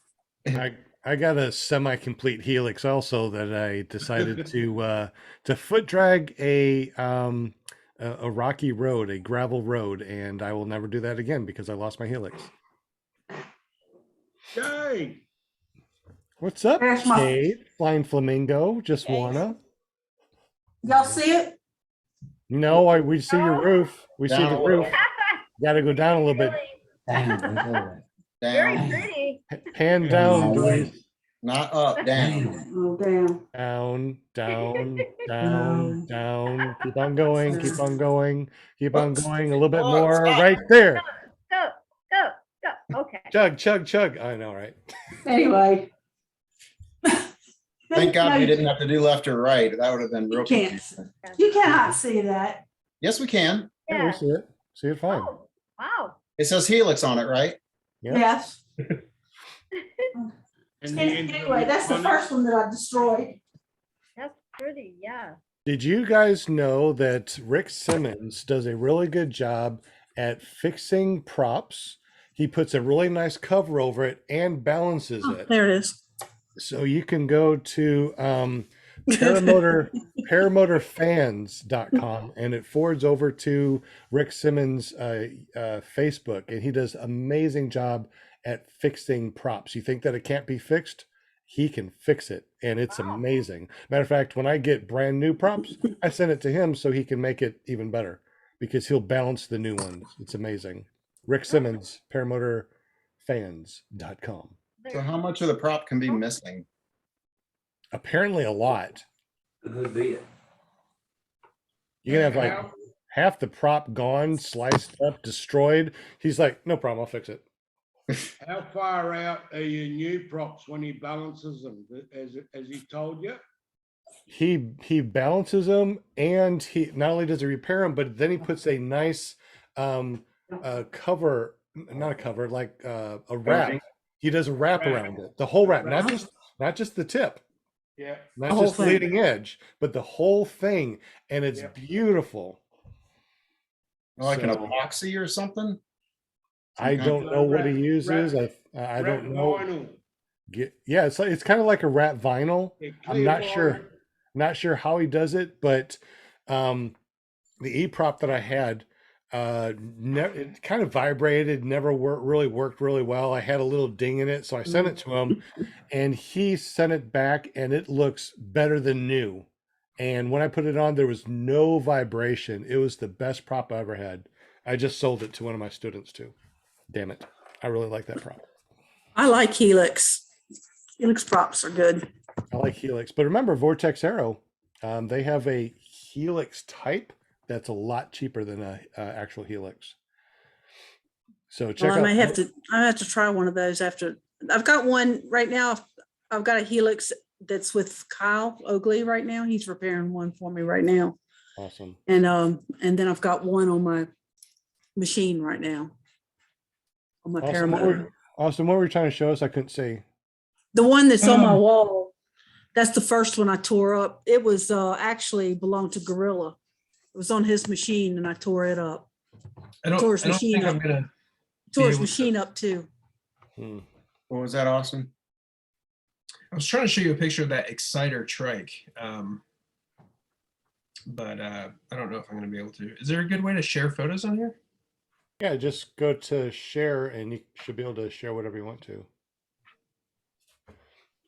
I got a semi-complete helix also that I decided to foot drag a rocky road, a gravel road, and I will never do that again because I lost my helix. Yay! What's up, There's my- Kate? Flying Flamingo, just Yes. wanna. Y'all see it? No, we see your roof. We see Down the a little. roof. Got to go down a little bit. Very Down, pretty. Pan down, Joyce. not up, down. Oh, damn. Down, down, down, down. Keep on going. Keep on going. Keep on Oops. going. A little bit Oh, more. stop. Right there. Go, go, go. Okay. Chug, chug, chug. I know, right? Anyway. Thank God No, we didn't have to do left or right. That would have been real can't. confusing. You cannot see that. Yes, we can. Yeah, we Yeah. see it. See it fine. Oh, wow. It says helix on it, right? Yep. Yes. And the end of Anyway, that's the on it? first one that I destroyed. That's pretty. Yeah. Did you guys know that Rick Simmons does a really good job at fixing props? He puts a really nice cover over it and balances Oh, it. there it is. So you can go to paramotorfans.com and it forwards over to Rick Simmons' Facebook, and he does amazing job at fixing props. You think that it can't be fixed? He can fix it, and it's amazing. Matter of fact, when I get brand new props, I send it to him so he can make it even better because he'll balance the new ones. It's amazing. Rick Simmons, paramotorfans.com. So how much of the prop can be missing? Apparently a lot. Could be it. You can have like half the prop gone, sliced up, destroyed. He's like, no problem, I'll fix it. How far out are your new props when he balances them? As he told you? He balances them, and he not only does he repair them, but then he puts a nice cover, not a cover, like a wrap. Coating. He does a wrap around it, the whole wrap, not just the tip, Yeah. not The whole just the thing. leading edge, but the whole thing, and it's Yep. beautiful. Like an So- epoxy or something? I don't know what he uses. I Wrap don't know. vinyl. Yeah, it's kind of like a wrap vinyl. Yeah, I'm clear not vinyl. sure. Not sure how he does it, but the e-prop that I had, it kind of vibrated, never really worked really well. I had a little ding in it, so I sent it to him, and he sent it back, and it looks better than new. And when I put it on, there was no vibration. It was the best prop I ever had. I just sold it to one of my students too. Damn it. I really like that prop. I like Helix. Helix props are good. I like Helix, but remember Vortex Arrow, they have a Helix type that's a lot cheaper than a actual Helix. So check Well, out. I have to try one of those after. I've got one right now. I've got a Helix that's with Kyle Oakley right now. He's repairing one for me right now. Awesome. And then I've got one on my machine right now. On my Awesome. Paramotor. Awesome. What were you trying to show us? I couldn't see. The one that's on my wall, that's the first one I tore up. It was actually belonged to Gorilla. It was on his machine and I tore it up. I don't Tourist think machine I'm up. gonna Tore his able to- machine up too. Hmm. What was that, Austin? I was trying to show you a picture of that Exciter trike, but I don't know if I'm going to be able to. Is there a good way to share photos on here? Yeah, just go to share and you should be able to share whatever you want to.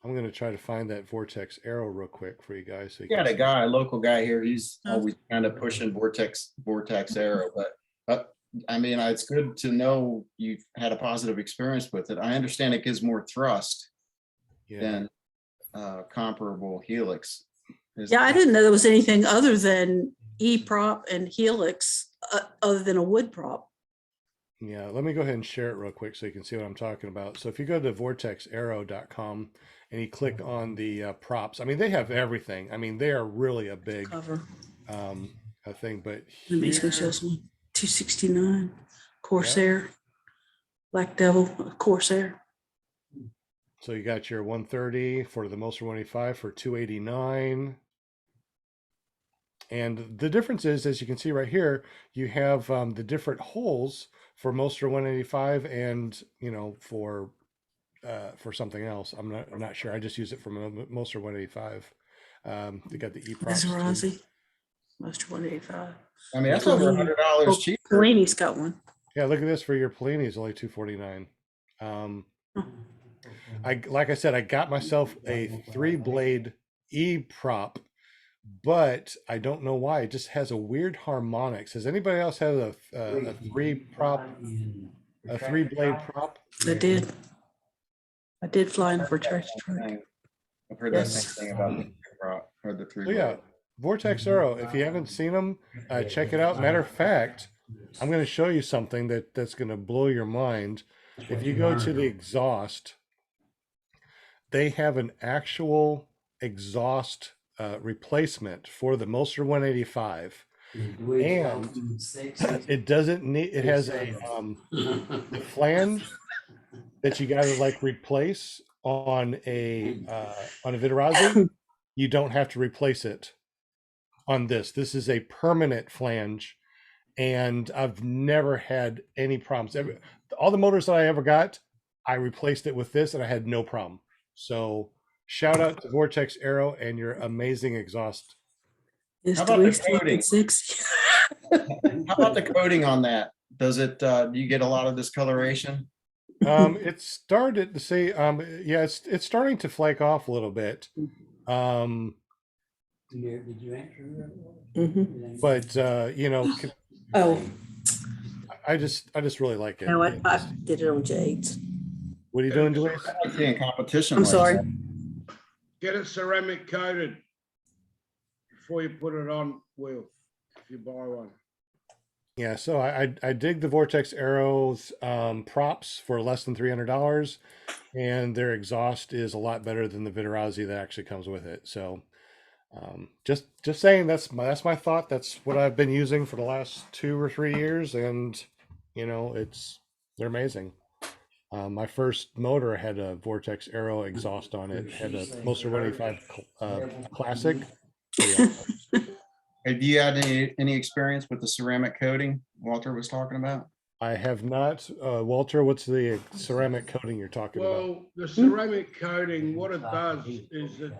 I'm going to try to find that Vortex Arrow real quick for you guys. So you We got can a see. guy, a local guy here. He's always kind of pushing Vortex Arrow, but I mean, it's good to know you've had a positive experience with it. I understand it gives more thrust Yeah. than comparable Helix. Yeah, I didn't know there was anything other than E-prop and Helix other than a wood prop. Yeah, let me go ahead and share it real quick so you can see what I'm talking about. So if you go to vortexarrow.com and you click on the props. I mean, they have everything. I mean, they are really a big Cover. a thing. But Let me just show here, some 269 Corsair, Black Devil Corsair. so you got your 130 for the Moser 185 for 289. And the difference is, as you can see right here, you have the different holes for Moser 185 and, you know, for something else. I'm not sure. I just use it for Moser 185. They got the That's e-props. Razi. Most 185. I mean, that's over $100 cheaper. Pelini's got one. Yeah, look at this. For your Pellini is only $249. Like I said, I got myself a 3-blade e-prop, but I don't know why. It just has a weird harmonics. Has anybody else had a 3-blade prop? I did. I did fly in for church. I've heard that same thing about the prop or the 3 Oh, yeah. Vortex Aero. If you haven't seen them, check it out. Matter of fact, I'm going to show you something that's going to blow your mind. If you go to the exhaust, they have an actual exhaust replacement for the Moser 185, and it doesn't need. It has a flange that you got to like replace on a Vitarazi. You don't have to replace it on this. This is a permanent flange, and I've never had any problems. All the motors that I ever got, I replaced it with this, and I had no problem. So shout out to Vortex Aero and your amazing exhaust. It's How about the coating? How about the coating on that? Does it? Do you get a lot of discoloration? It started to say, yeah, it's starting to flake off a little bit. Did you answer? But you know, Oh, I just really like it. no, I did it on Jade's. What are you doing, Joyce? I like seeing competition. I'm like sorry. that. Get it ceramic coated before you put it on, Will, if you buy one. Yeah, so I dig the Vortex Aero's props for less than $300, and their exhaust is a lot better than the Vitarazi that actually comes with it. So just saying, that's my thought. That's what I've been using for the last 2 or 3 years, and you know, they're amazing. My first motor had a Vortex Aero exhaust on it. Had a Moser 185 Classic. Yeah. Have you had any experience with the ceramic coating Walter was talking about? I have not. Walter, what's the ceramic coating you're talking about? Well, the ceramic coating, what it does is it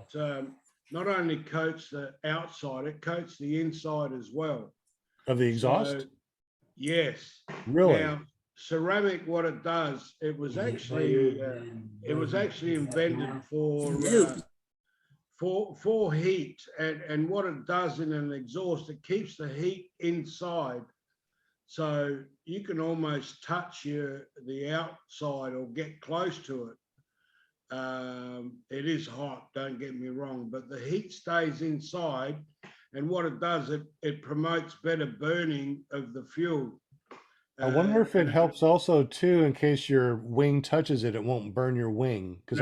not only coats the outside, it coats the inside as well. Of the exhaust? So, yes. Really? Now, ceramic, what it does, it was actually invented for heat, and what it does in an exhaust, it keeps the heat inside, so you can almost touch the outside or get close to it. It is hot, don't get me wrong, but the heat stays inside, and what it does, it promotes better burning of the fuel. I wonder if it helps also too, in case your wing touches it, it won't burn your wing. Because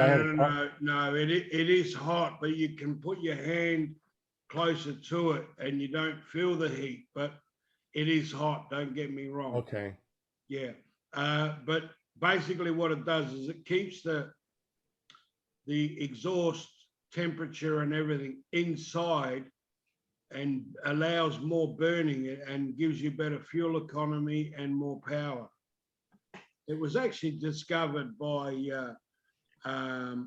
no, it is hot, but you can put your hand closer to it and you don't feel the heat, but it is hot, don't get me wrong. Okay. Yeah. But basically what it does is it keeps the exhaust temperature and everything inside, and allows more burning and gives you better fuel economy and more power. It was actually discovered by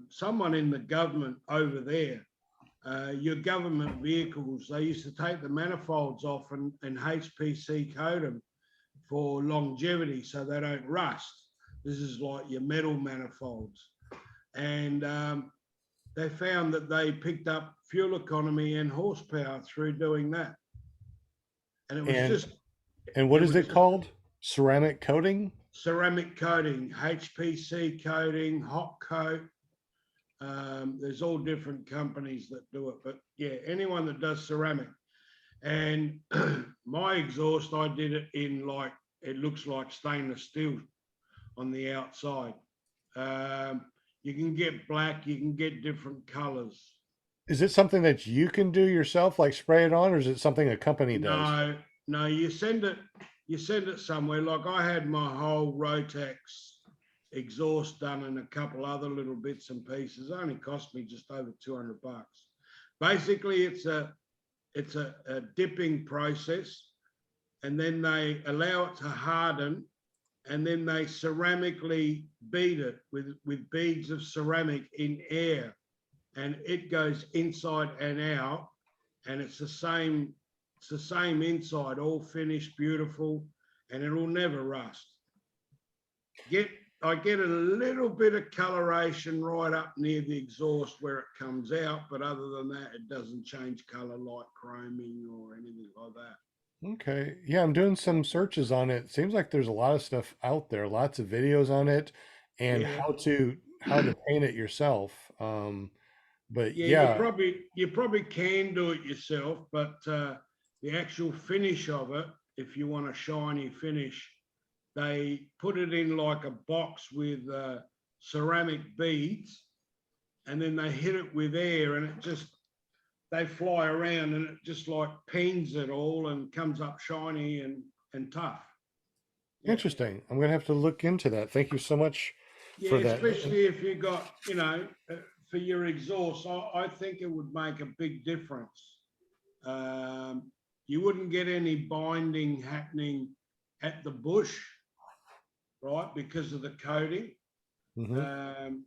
someone in the government over there. Your government vehicles, they used to take the manifolds off and HPC coat them for longevity so they don't rust. This is like your metal manifolds. And they found that they picked up fuel economy and horsepower through doing that. And it was And what is it called? Ceramic coating? Ceramic coating, HPC coating, hot coat. There's all different companies that do it, but yeah, anyone that does ceramic. And my exhaust, I did it in it looks like stainless steel on the outside. You can get black, you can get different colors. Is it something that you can do yourself, like spray it on, or is it something a company does? No, you send it somewhere. Like I had my whole Rotex exhaust done and a couple other little bits and pieces. It only cost me just over $200. Basically, it's a dipping process, and then they allow it to harden, and then they ceramically bead it with beads of ceramic in air, and it goes inside and out, and it's the same inside, all finished, beautiful, and it'll never rust. I get a little bit of coloration right up near the exhaust where it comes out, but other than that, it doesn't change color like chroming or anything like that. Okay. Yeah, I'm doing some searches on it. Seems like there's a lot of stuff out there, lots of videos on it and Yeah. how to paint it yourself. But Yeah, you probably can do it yourself, but the actual finish of it, if you want a shiny finish, they put it in like a box with ceramic beads, and then they hit it with air, and they fly around, and it just like pings it all and comes up shiny and tough. Yeah. Interesting. I'm going to have to look into that. Thank you so much for that. Especially if you got, for your exhaust, I think it would make a big difference. You wouldn't get any binding happening at the bush, right, because of the coating. Mhm.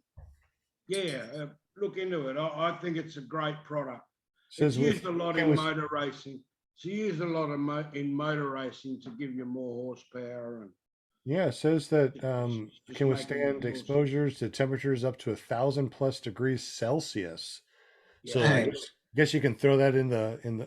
Look into it. I think it's a great product. Says It's used with- a lot it in was- motor racing. It's used a lot in motor racing to give you more horsepower. And Yeah, it says that just can making withstand it exposures to temperatures up to 1,000+ degrees Celsius. So Yeah. I guess you can throw that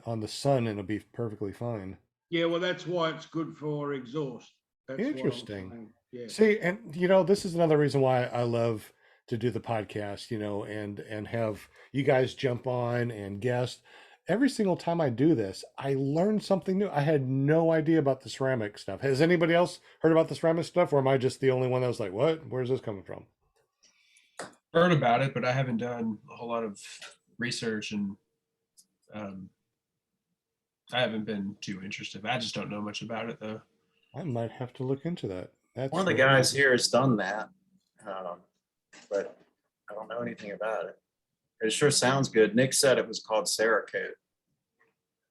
on the sun and it'll be perfectly fine. Yeah, well, that's why it's good for exhaust. That's what I'm Interesting. saying. Yeah. See, and this is another reason why I love to do the podcast, and have you guys jump on and guest. Every single time I do this, I learn something new. I had no idea about the ceramic stuff. Has anybody else heard about the ceramic stuff, or am I just the only one that was like, what? Where's this coming from? Heard about it, but I haven't done a whole lot of research, and I haven't been too interested. I just don't know much about it, though. I might have to look into that. That's One of the guys here has done that, but I don't know anything about it. It sure sounds good. Nick said it was called Cerakote.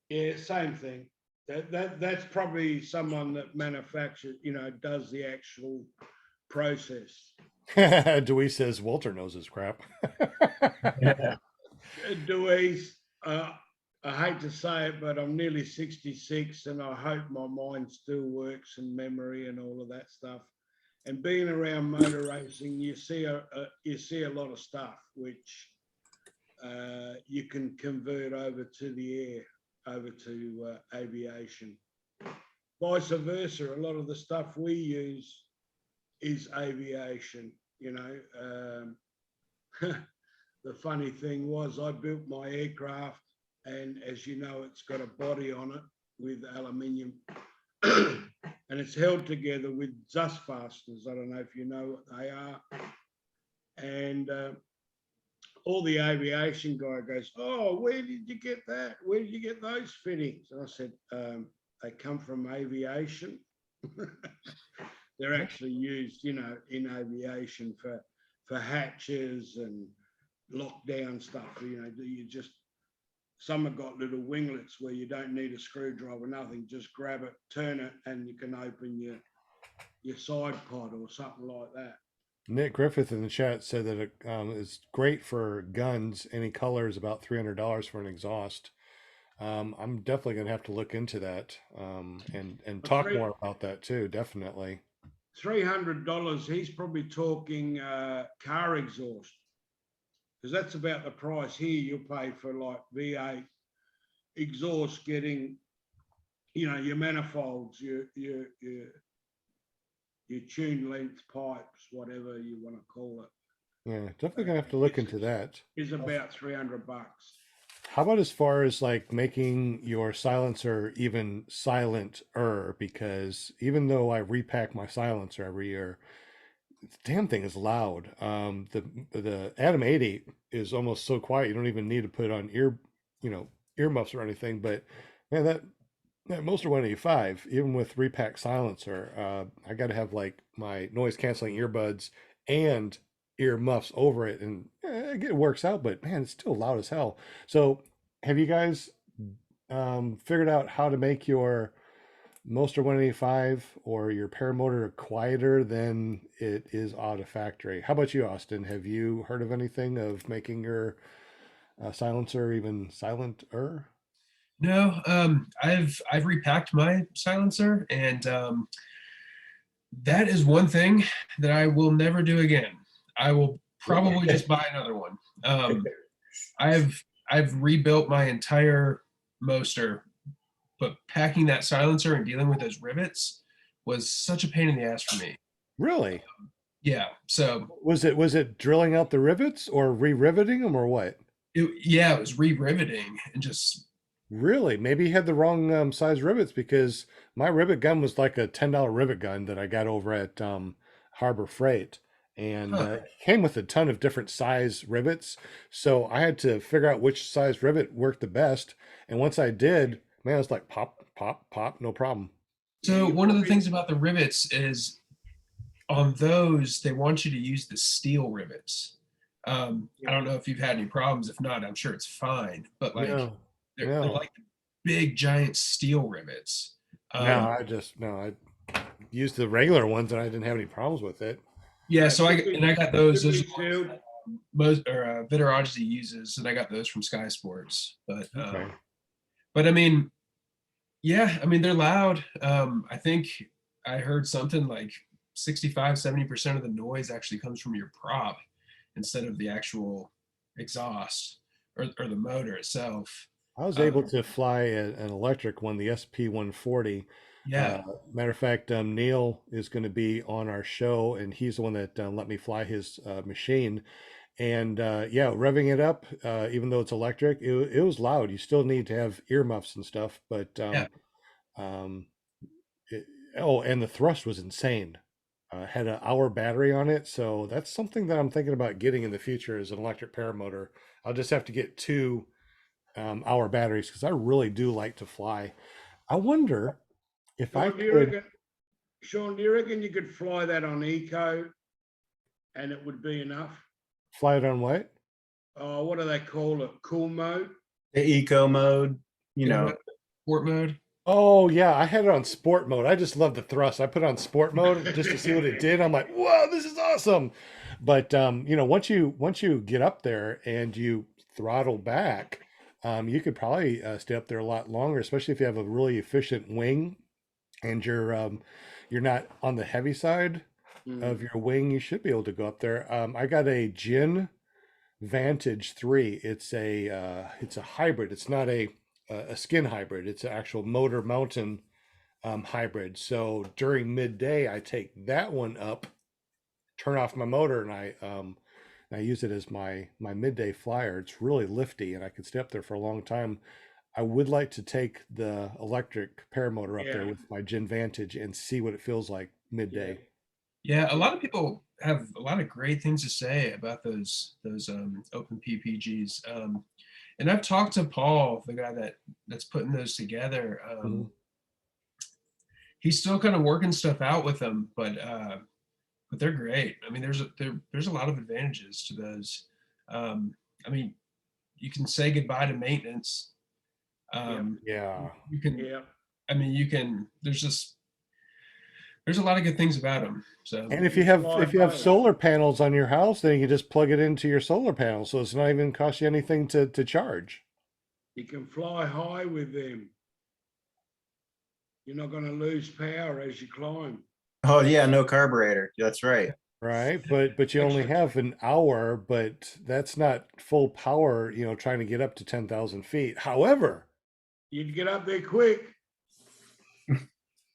Yeah, same thing. That's probably someone that manufactures, does the actual process. Dewey says Walter knows his crap. Dewey's, I hate to say it, but I'm nearly 66, and I hope my mind still works and memory and all of that stuff. And being around motor racing, you see a lot of stuff which you can convert over to the air, over to aviation. Vice versa, a lot of the stuff we use is aviation. The funny thing was, I built my aircraft, and as you know, it's got a body on it with aluminium, and it's held together with Zus fasteners. I don't know if you know what they are. And all the aviation guy goes, "Oh, where did you get that? Where did you get those fittings?" And I said, "They come from aviation." They're actually used, in aviation for hatches and lockdown stuff. Some have got little winglets where you don't need a screwdriver, nothing. Just grab it, turn it, and you can open your side pod or something like that. Nick Griffith in the chat said that it is great for guns. Any color is about $300 for an exhaust. I'm definitely going to have to look into that and talk more about that too. Definitely. $300. He's probably talking car exhaust, because that's about the price here. You'll pay for like V8 exhaust, getting, your manifolds, your tune length pipes, whatever you want to call it. Yeah, definitely gonna have to look into that. Is about $300. How about as far as like making your silencer even silenter? Because even though I repack my silencer every year, damn thing is loud. The Adam 80 is almost so quiet you don't even need to put on earmuffs or anything. But man, that Monster 185, even with 3-pack silencer, I got to have like my noise canceling earbuds and ear muffs over it, and it works out. But man, it's still loud as hell. So, have you guys figured out how to make your Monster 185 or your Paramotor quieter than it is out of factory? How about you, Austin? Have you heard of anything of making your silencer even silenter? No, I've repacked my silencer, and that is one thing that I will never do again. I will probably just buy another one. I've rebuilt my entire Moster, but packing that silencer and dealing with those rivets was such a pain in the ass for me. Really? Yeah. So Was it drilling out the rivets or re-riveting them or what? it was re-riveting and just Really? Maybe you had the wrong size rivets, because my rivet gun was like a $10 rivet gun that I got over at Harbor Freight, and it came with a ton of different size rivets. So I had to figure out which size rivet worked the best. And once I did, man, it was like pop, pop, pop, no problem. So one of the things about the rivets is on those, they want you to use the steel rivets. I don't know if you've had any problems. If not, I'm sure it's fine. But like they're like big giant steel rivets. I used the regular ones and I didn't have any problems with it. Yeah, so I got those. Those are most or Vittoraggi uses, and I got those from Sky Sports. But I mean, yeah, I mean they're loud. I think I heard something like 65-70% of the noise actually comes from your prop instead of the actual exhaust or the motor itself. I was able to fly an electric one, the SP140. Yeah. Matter of fact, Neil is going to be on our show, and he's the one that let me fly his machine. And revving it up, even though it's electric, it was loud. You still need to have earmuffs and stuff, but and the thrust was insane. Had an hour battery on it, so that's something that I'm thinking about getting in the future is an electric paramotor. I'll just have to get 2 hour batteries because I really do like to fly. I wonder if I could. Sean, do you reckon you could fly that on eco and it would be enough? Fly it on what? What do they call it? Cool mode? The eco mode, sport mode. Oh yeah, I had it on sport mode. I just love the thrust. I put it on sport mode just to see what it did. I'm like, whoa, this is awesome. But once you get up there and you throttle back, you could probably stay up there a lot longer, especially if you have a really efficient wing and you're not on the heavy side of your wing. You should be able to go up there. I got a Gin Vantage 3. It's a hybrid. It's not a skin hybrid. It's an actual motor mountain hybrid. So during midday, I take that one up, turn off my motor, and I use it as my midday flyer. It's really lifty, and I can stay up there for a long time. I would like to take the electric paramotor up there with my Gin Vantage and see what it feels like midday. Yeah, a lot of people have a lot of great things to say about those open PPGs. And I've talked to Paul, the guy that's putting those together. He's still kind of working stuff out with them, but they're great. I mean, there's a lot of advantages to those. I mean, you can say goodbye to maintenance. You can. I mean, you can. There's a lot of good things about them. So, and if you have solar panels on your house, then you can just plug it into your solar panel, so it's not even cost you anything to charge. You can fly high with them. You're not going to lose power as you climb. Oh yeah, no carburetor. That's right. Right, but you only have an hour, but that's not full power. Trying to get up to 10,000 feet. However, you'd get up there quick.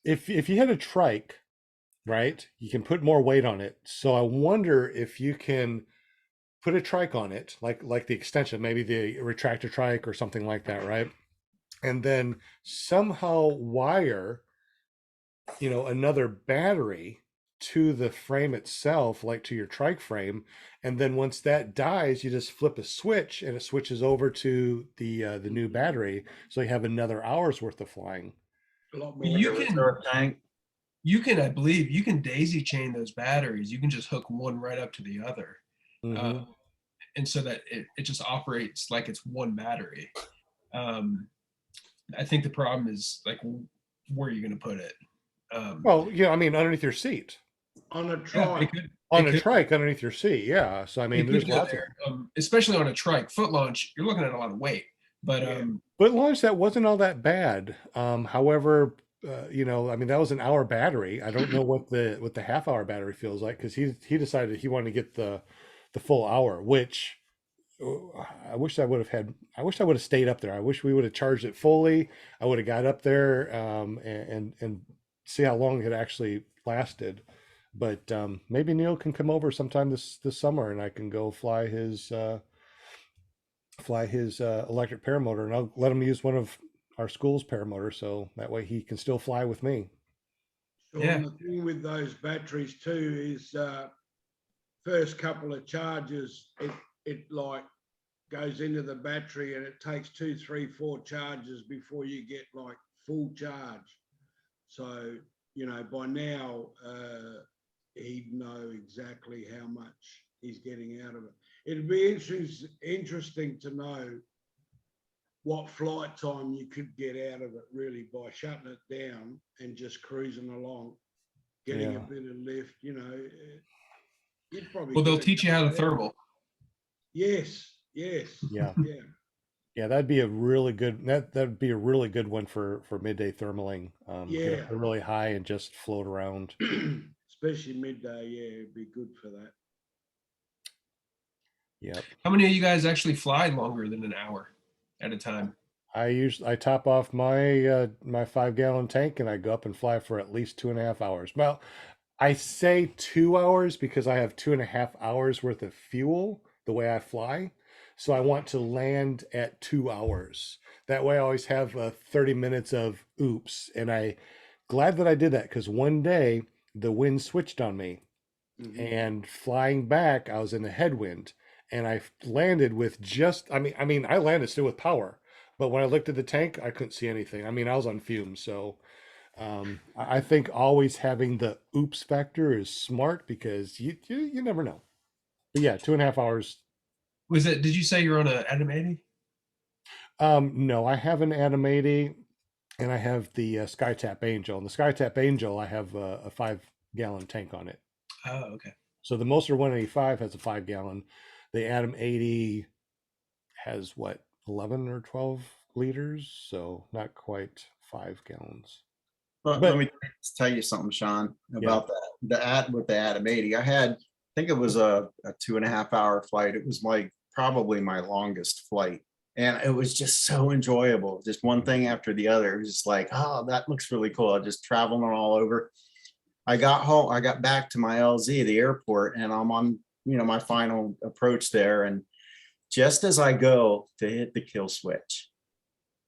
If you had a trike, right, you can put more weight on it. So I wonder if you can put a trike on it, like the extension, maybe the retractor trike or something like that, right? And then somehow wire, another battery to the frame itself, like to your trike frame, and then once that dies, you just flip a switch and it switches over to the new battery, so you have another hour's worth of flying. A lot more. You Like a can, reserve tank. I believe, you can daisy chain those batteries. You can just hook one right up to the other, Mhm. and so that it just operates like it's one battery. I think the problem is like where you're going to put it. Well, yeah, I mean, underneath your seat. On a Yeah, trike. On it a could- trike underneath your seat, yeah. So I mean, it there's could go lots of. there, especially on a trike. Foot launch, you're looking at a lot of weight, but Yeah. But launch that wasn't all that bad. However, I mean, that was an hour battery. I don't know what the half hour battery feels like, because he decided he wanted to get the full hour, which I wish I would have had. I wish I would have stayed up there. I wish we would have charged it fully. I would have got up there and see how long it actually lasted. But maybe Neil can come over sometime this summer, and I can go fly his electric paramotor, and I'll let him use one of our school's paramotor, so that way he can still fly with me. Sean, Yeah. the thing with those batteries too is first couple of charges, it like goes into the battery and it takes 2, 3, 4 charges before you get like full charge. So, by now he'd know exactly how much he's getting out of it. It'd be interesting to know what flight time you could get out of it, really, by shutting it down and just cruising along, getting Yeah. a bit of lift. You'd probably. well, they'll get a teach you how to couple of hours. thermal. Yes. Yeah. Yeah. Yeah, that'd be a really good that'd be a really good one for midday thermaling. Get Yeah. up really high and just float around. Especially midday, yeah, it'd be good for that. Yep. How many of you guys actually fly longer than an hour at a time? I top off my my 5-gallon tank, and I go up and fly for at least 2.5 hours. Well, I say 2 hours because I have 2.5 hours worth of fuel the way I fly. So I want to land at 2 hours. That way I always have 30 minutes of oops. And glad that I did that, because one day the wind switched on me, Mhm. and flying back, I was in a headwind, and I landed with I landed still with power, but when I looked at the tank, I couldn't see anything. I mean, I was on fumes. So I think always having the oops factor is smart, because you never know. But yeah, 2.5 hours. Did you say you're on a Adam 80? No, I have an Atom 80, and I have the SkyTap Angel. And the SkyTap Angel, I have a 5-gallon tank on it. Oh, okay. So the Moser 185 has a 5-gallon. The Atom 80 has what, 11 or 12 liters? So not quite 5 gallons. But But- let me tell you something, Sean, about that. With the Atom 80, I think it was a 2.5 hour flight. It was probably my longest flight. And it was just so enjoyable. Just one thing after the other. It was just like, oh, that looks really cool. I just traveling all over. I got home, I got back to my LZ, the airport, and I'm on, my final approach there. And just as I go to hit the kill switch,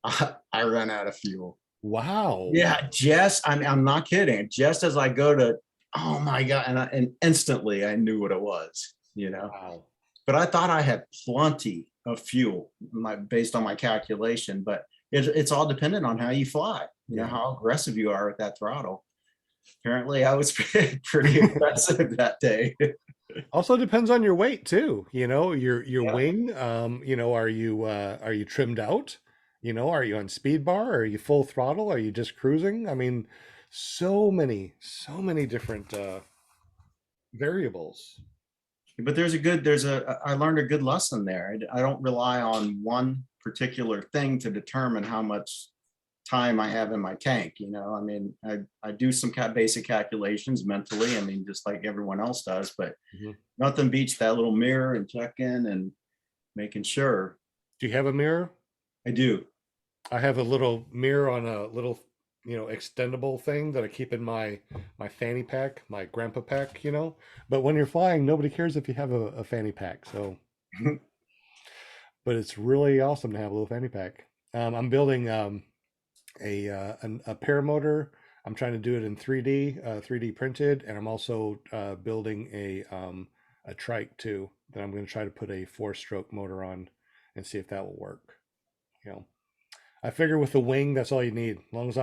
I run out of fuel. Wow. Yeah, I'm not kidding. Just as I go to, oh my God, and instantly I knew what it was, Wow. But I thought I had plenty of fuel, based on my calculation. But it's all dependent on how you fly, how aggressive you are with that throttle. Apparently, I was pretty aggressive that day. Also depends on your weight too. Your Yeah. wing. Are you trimmed out? Are you on speed bar? Are you full throttle? Are you just cruising? I mean, so many different variables. But I learned a good lesson there. I don't rely on one particular thing to determine how much time I have in my tank. I mean, I do some basic calculations mentally. I mean, just like everyone else does, but Mhm. nothing beats that little mirror and check in and making sure. Do you have a mirror? I do. I have a little mirror on a little, extendable thing that I keep in my fanny pack, my grandpa pack, But when you're flying, nobody cares if you have a fanny pack. So, but it's really awesome to have a little fanny pack. I'm building a paramotor. I'm trying to do it in 3D, 3D printed, and I'm also building a trike too that I'm going to try to put a 4-stroke motor on and see if that will work. You know, I figure with the wing, that's all you need. As long as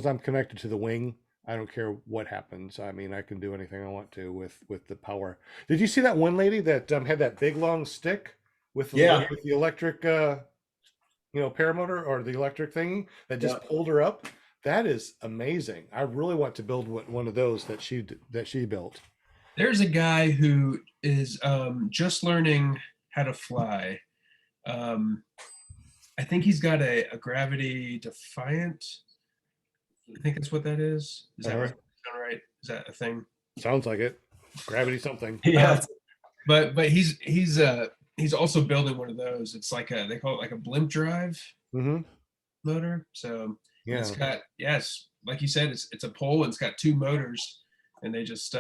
I'm connected to the wing, I don't care what happens. I mean, I can do anything I want to with the power. Did you see that one lady that had that big long stick with the, with the electric, paramotor or the electric thing that just pulled her up? That is amazing. I really want to build one of those that she built. There's a guy who is just learning how to fly. I think he's got a Gravity Defiant. I think that's what that is. Is that right? Sound right? Is that a thing? Sounds like it. Gravity something. Yeah. But he's also building one of those. It's like they call it like a blimp drive motor. So yeah, it's got like you said, it's a pole and it's got 2 motors, and they just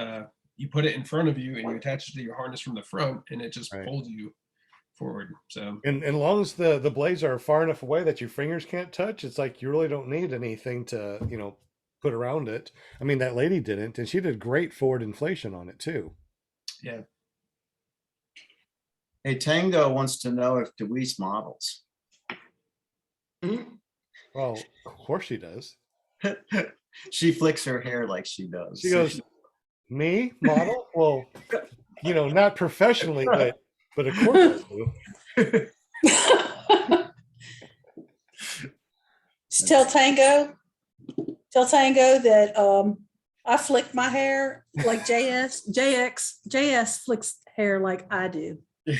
you put it in front of you and you attach it to your harness from the front, and it just pulls you forward. So and as long as the blades are far enough away that your fingers can't touch, it's like you really don't need anything to put around it. I mean, that lady didn't, and she did great forward inflation on it too. Yeah. Hey, Tango wants to know if Deweese models. Well, of course she does. She flicks her hair like she does. She goes, me model? Well, not professionally, but of course I do. Tell Tango that I flick my hair like JS flicks hair like I do. You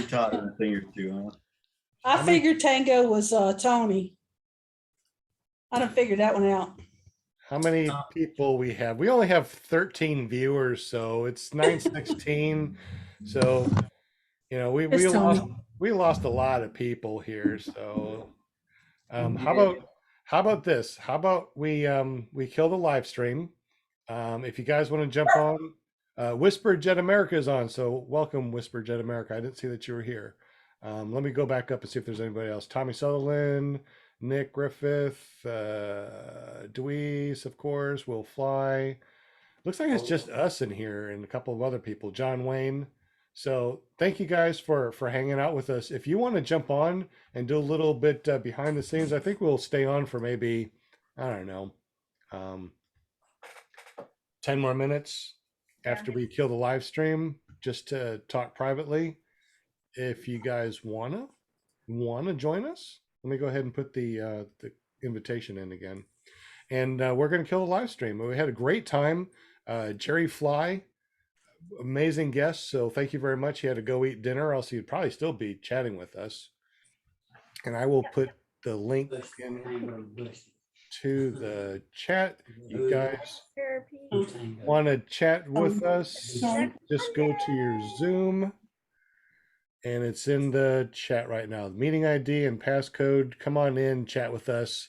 taught her a thing or two, huh? I figured Tango was Tony. I done figured that one out. How many people we have? We only have 13 viewers, so it's 9:16. So, we lost a lot of people here. So, how about this? How about we kill the live stream? If you guys want to jump on, Whisper Jet America is on. So welcome, Whisper Jet America. I didn't see that you were here. Let me go back up and see if there's anybody else. Tommy Sutherland, Nick Griffith, Deweese, of course, Will Fly. Looks like it's just us in here and a couple of other people. John Wayne. So thank you guys for hanging out with us. If you want to jump on and do a little bit behind the scenes, I think we'll stay on for maybe, I don't know, 10 more minutes after we kill the live stream, just to talk privately. If you guys wanna join us, let me go ahead and put the invitation in again, and we're gonna kill the live stream. We had a great time. Jerry Fly, amazing guest. So thank you very much. He had to go eat dinner, else he'd probably still be chatting with us. And I will put the link in to the chat. You guys want to chat with us, just go to your Zoom, and it's in the chat right now. The meeting ID and passcode. Come on in, chat with us.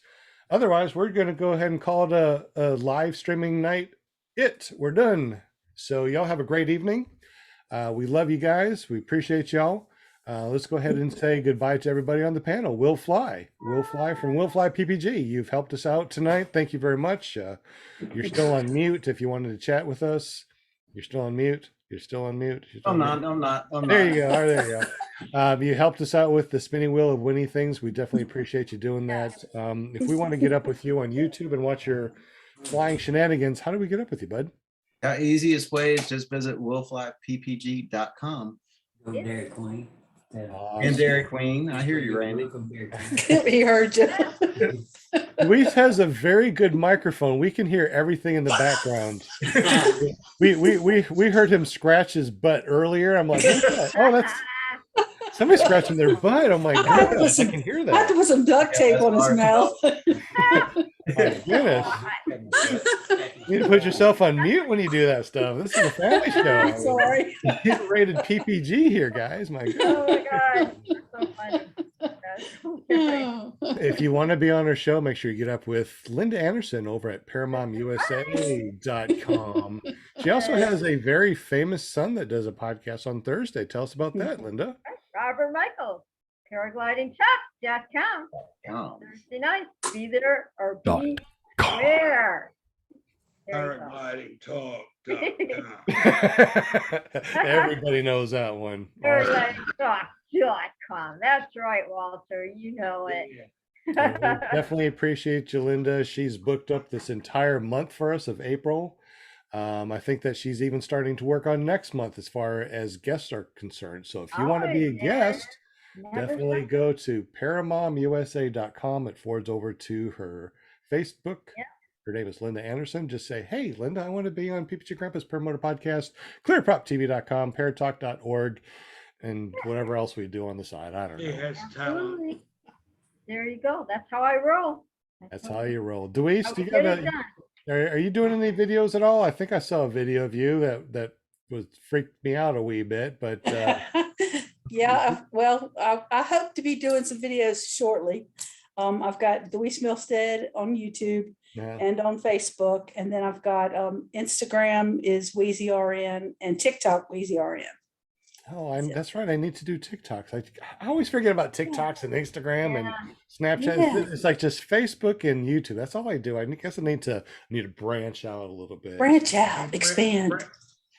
Otherwise, we're going to go ahead and call it a live streaming night. We're done. So y'all have a great evening. We love you guys. We appreciate y'all. Let's go ahead and say goodbye to everybody on the panel. Will Fly from Will Fly PPG. You've helped us out tonight. Thank you very much. You're still on mute if you wanted to chat with us. You're still on mute. I'm not. There you go. There you go. You helped us out with the spinning wheel of winning things. We definitely appreciate you doing that. If we want to get up with you on YouTube and watch your flying shenanigans, how do we get up with you, bud? The easiest way is just visit willflyppg.com. Dairy Queen. And Dairy Queen. I hear you, Randy. He heard you. Luis has a very good microphone. We can hear everything in the background. We heard him scratch his butt earlier. I'm like, oh, that's somebody scratching their butt. Oh my god, I can hear that. I have to put some duct tape on his mouth. My goodness. You need to put yourself on mute when you do that stuff. This is a family show. I'm sorry. Hit rated PPG here, guys. My god. Oh my god, so funny. If you want to be on our show, make sure you get up with Linda Anderson over at ParamontUSA.com. She also has a very famous son that does a podcast on Thursday. Tell us about that, Linda. Robert Michael, paraglidingtalk.com. Oh. Thursday night, be there or Dot be com. where. There you go. Paragliding talk. Everybody knows that one. Awesome. Paraglidingtalk.com. That's right, Walter. You know it. Well, we definitely appreciate you, Linda. She's booked up this entire month for us of April. I think that she's even starting to work on next month as far as guests are concerned. So if you want to be a guest, definitely go to paramomusa.com. It forwards over to her Facebook. Yeah. Her name is Linda Anderson. Just say, hey, Linda, I want to be on PPG Grandpa's Paramotor Podcast, clearproptv.com, paratalk.org, and whatever else we do on the side. I don't He know. has talent. Absolutely. There you go. That's how I roll. That's how you roll. Deweese, I do you will got get it a, done. are you doing any videos at all? I think I saw a video of you that was freaked me out a wee bit, but Yeah, well, I hope to be doing some videos shortly. I've got Deweese Milstead on YouTube yeah. and on Facebook, and then I've got Instagram is WheezyRN and TikTok WheezyRN. Oh, that's right. I need to do TikToks. I always forget about TikToks and Instagram and Snapchat. Yeah. It's like just Facebook and YouTube. That's all I do. I guess I need to branch out a little bit. Branch out, expand.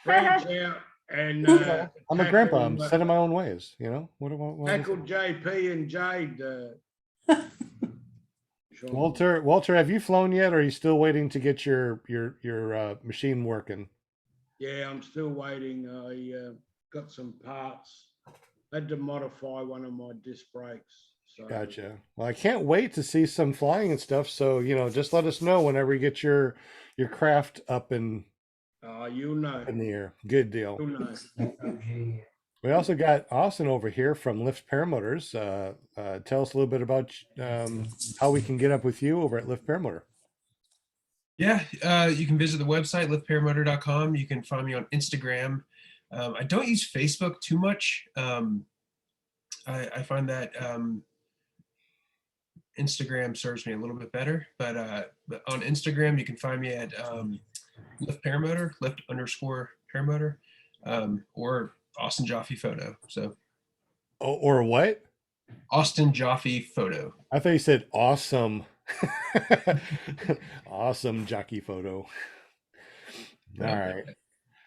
Branch out and I'm a grandpa. I'm tackle, set in my own ways. You know what? What tackle JP and Jade. Sean. Walter, have you flown yet, or are you still waiting to get your machine working? Yeah, I'm still waiting. I got some parts. Had to modify one of my disc brakes. So. Gotcha. Well, I can't wait to see some flying and stuff. So, just let us know whenever you get your craft up and you'll know. in the air. Good deal. You'll know. We also got Austin over here from Lift Paramotors. Tell us a little bit about how we can get up with you over at Lift Paramotor. Yeah, you can visit the website, liftparamotor.com. You can find me on Instagram. I don't use Facebook too much. I find that Instagram serves me a little bit better, but on Instagram, you can find me at Lift Paramotor, Lift_Paramotor, or Austin Jaffe Photo. So, or what? Austin Jaffe Photo. I thought you said awesome. Awesome jockey photo. All right.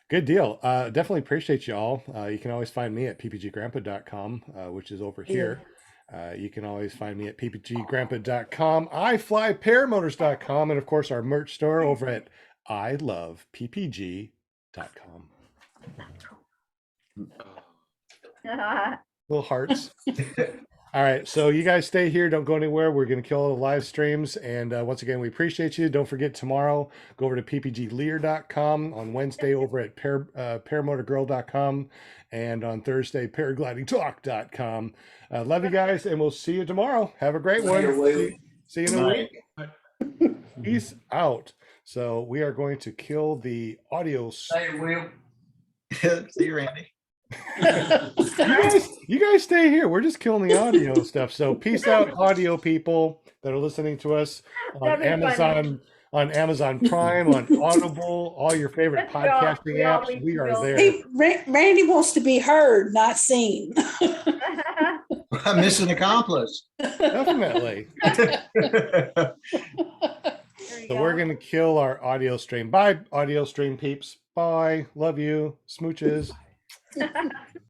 Good deal. Definitely appreciate you all. You can always find me at ppggrandpa.com, which is over here. You can always find me at ppggrandpa.com, iflyparamotors.com, and of course our merch store over at iloveppg.com. Little hearts. All right, so you guys stay here. Don't go anywhere. We're going to kill all the live streams. And once again, we appreciate you. Don't forget, tomorrow, go over to ppglear.com. On Wednesday, over at paramotorgirl.com. And on Thursday, paraglidingtalk.com. Love you guys, and we'll see you tomorrow. Have a great one. See you in a week. Peace out. So we are going to kill the audio. Say, Will. See you, Randy. You guys stay here. We're just killing the audio stuff. So peace out, audio people that are listening to us on Amazon, on Amazon Prime, on Audible, all your favorite podcasting apps. We are there. Hey, Randy wants to be heard, not seen. Mission accomplished. Definitely. So we're going to kill our audio stream. Bye, audio stream peeps. Bye. Love you. Smooches.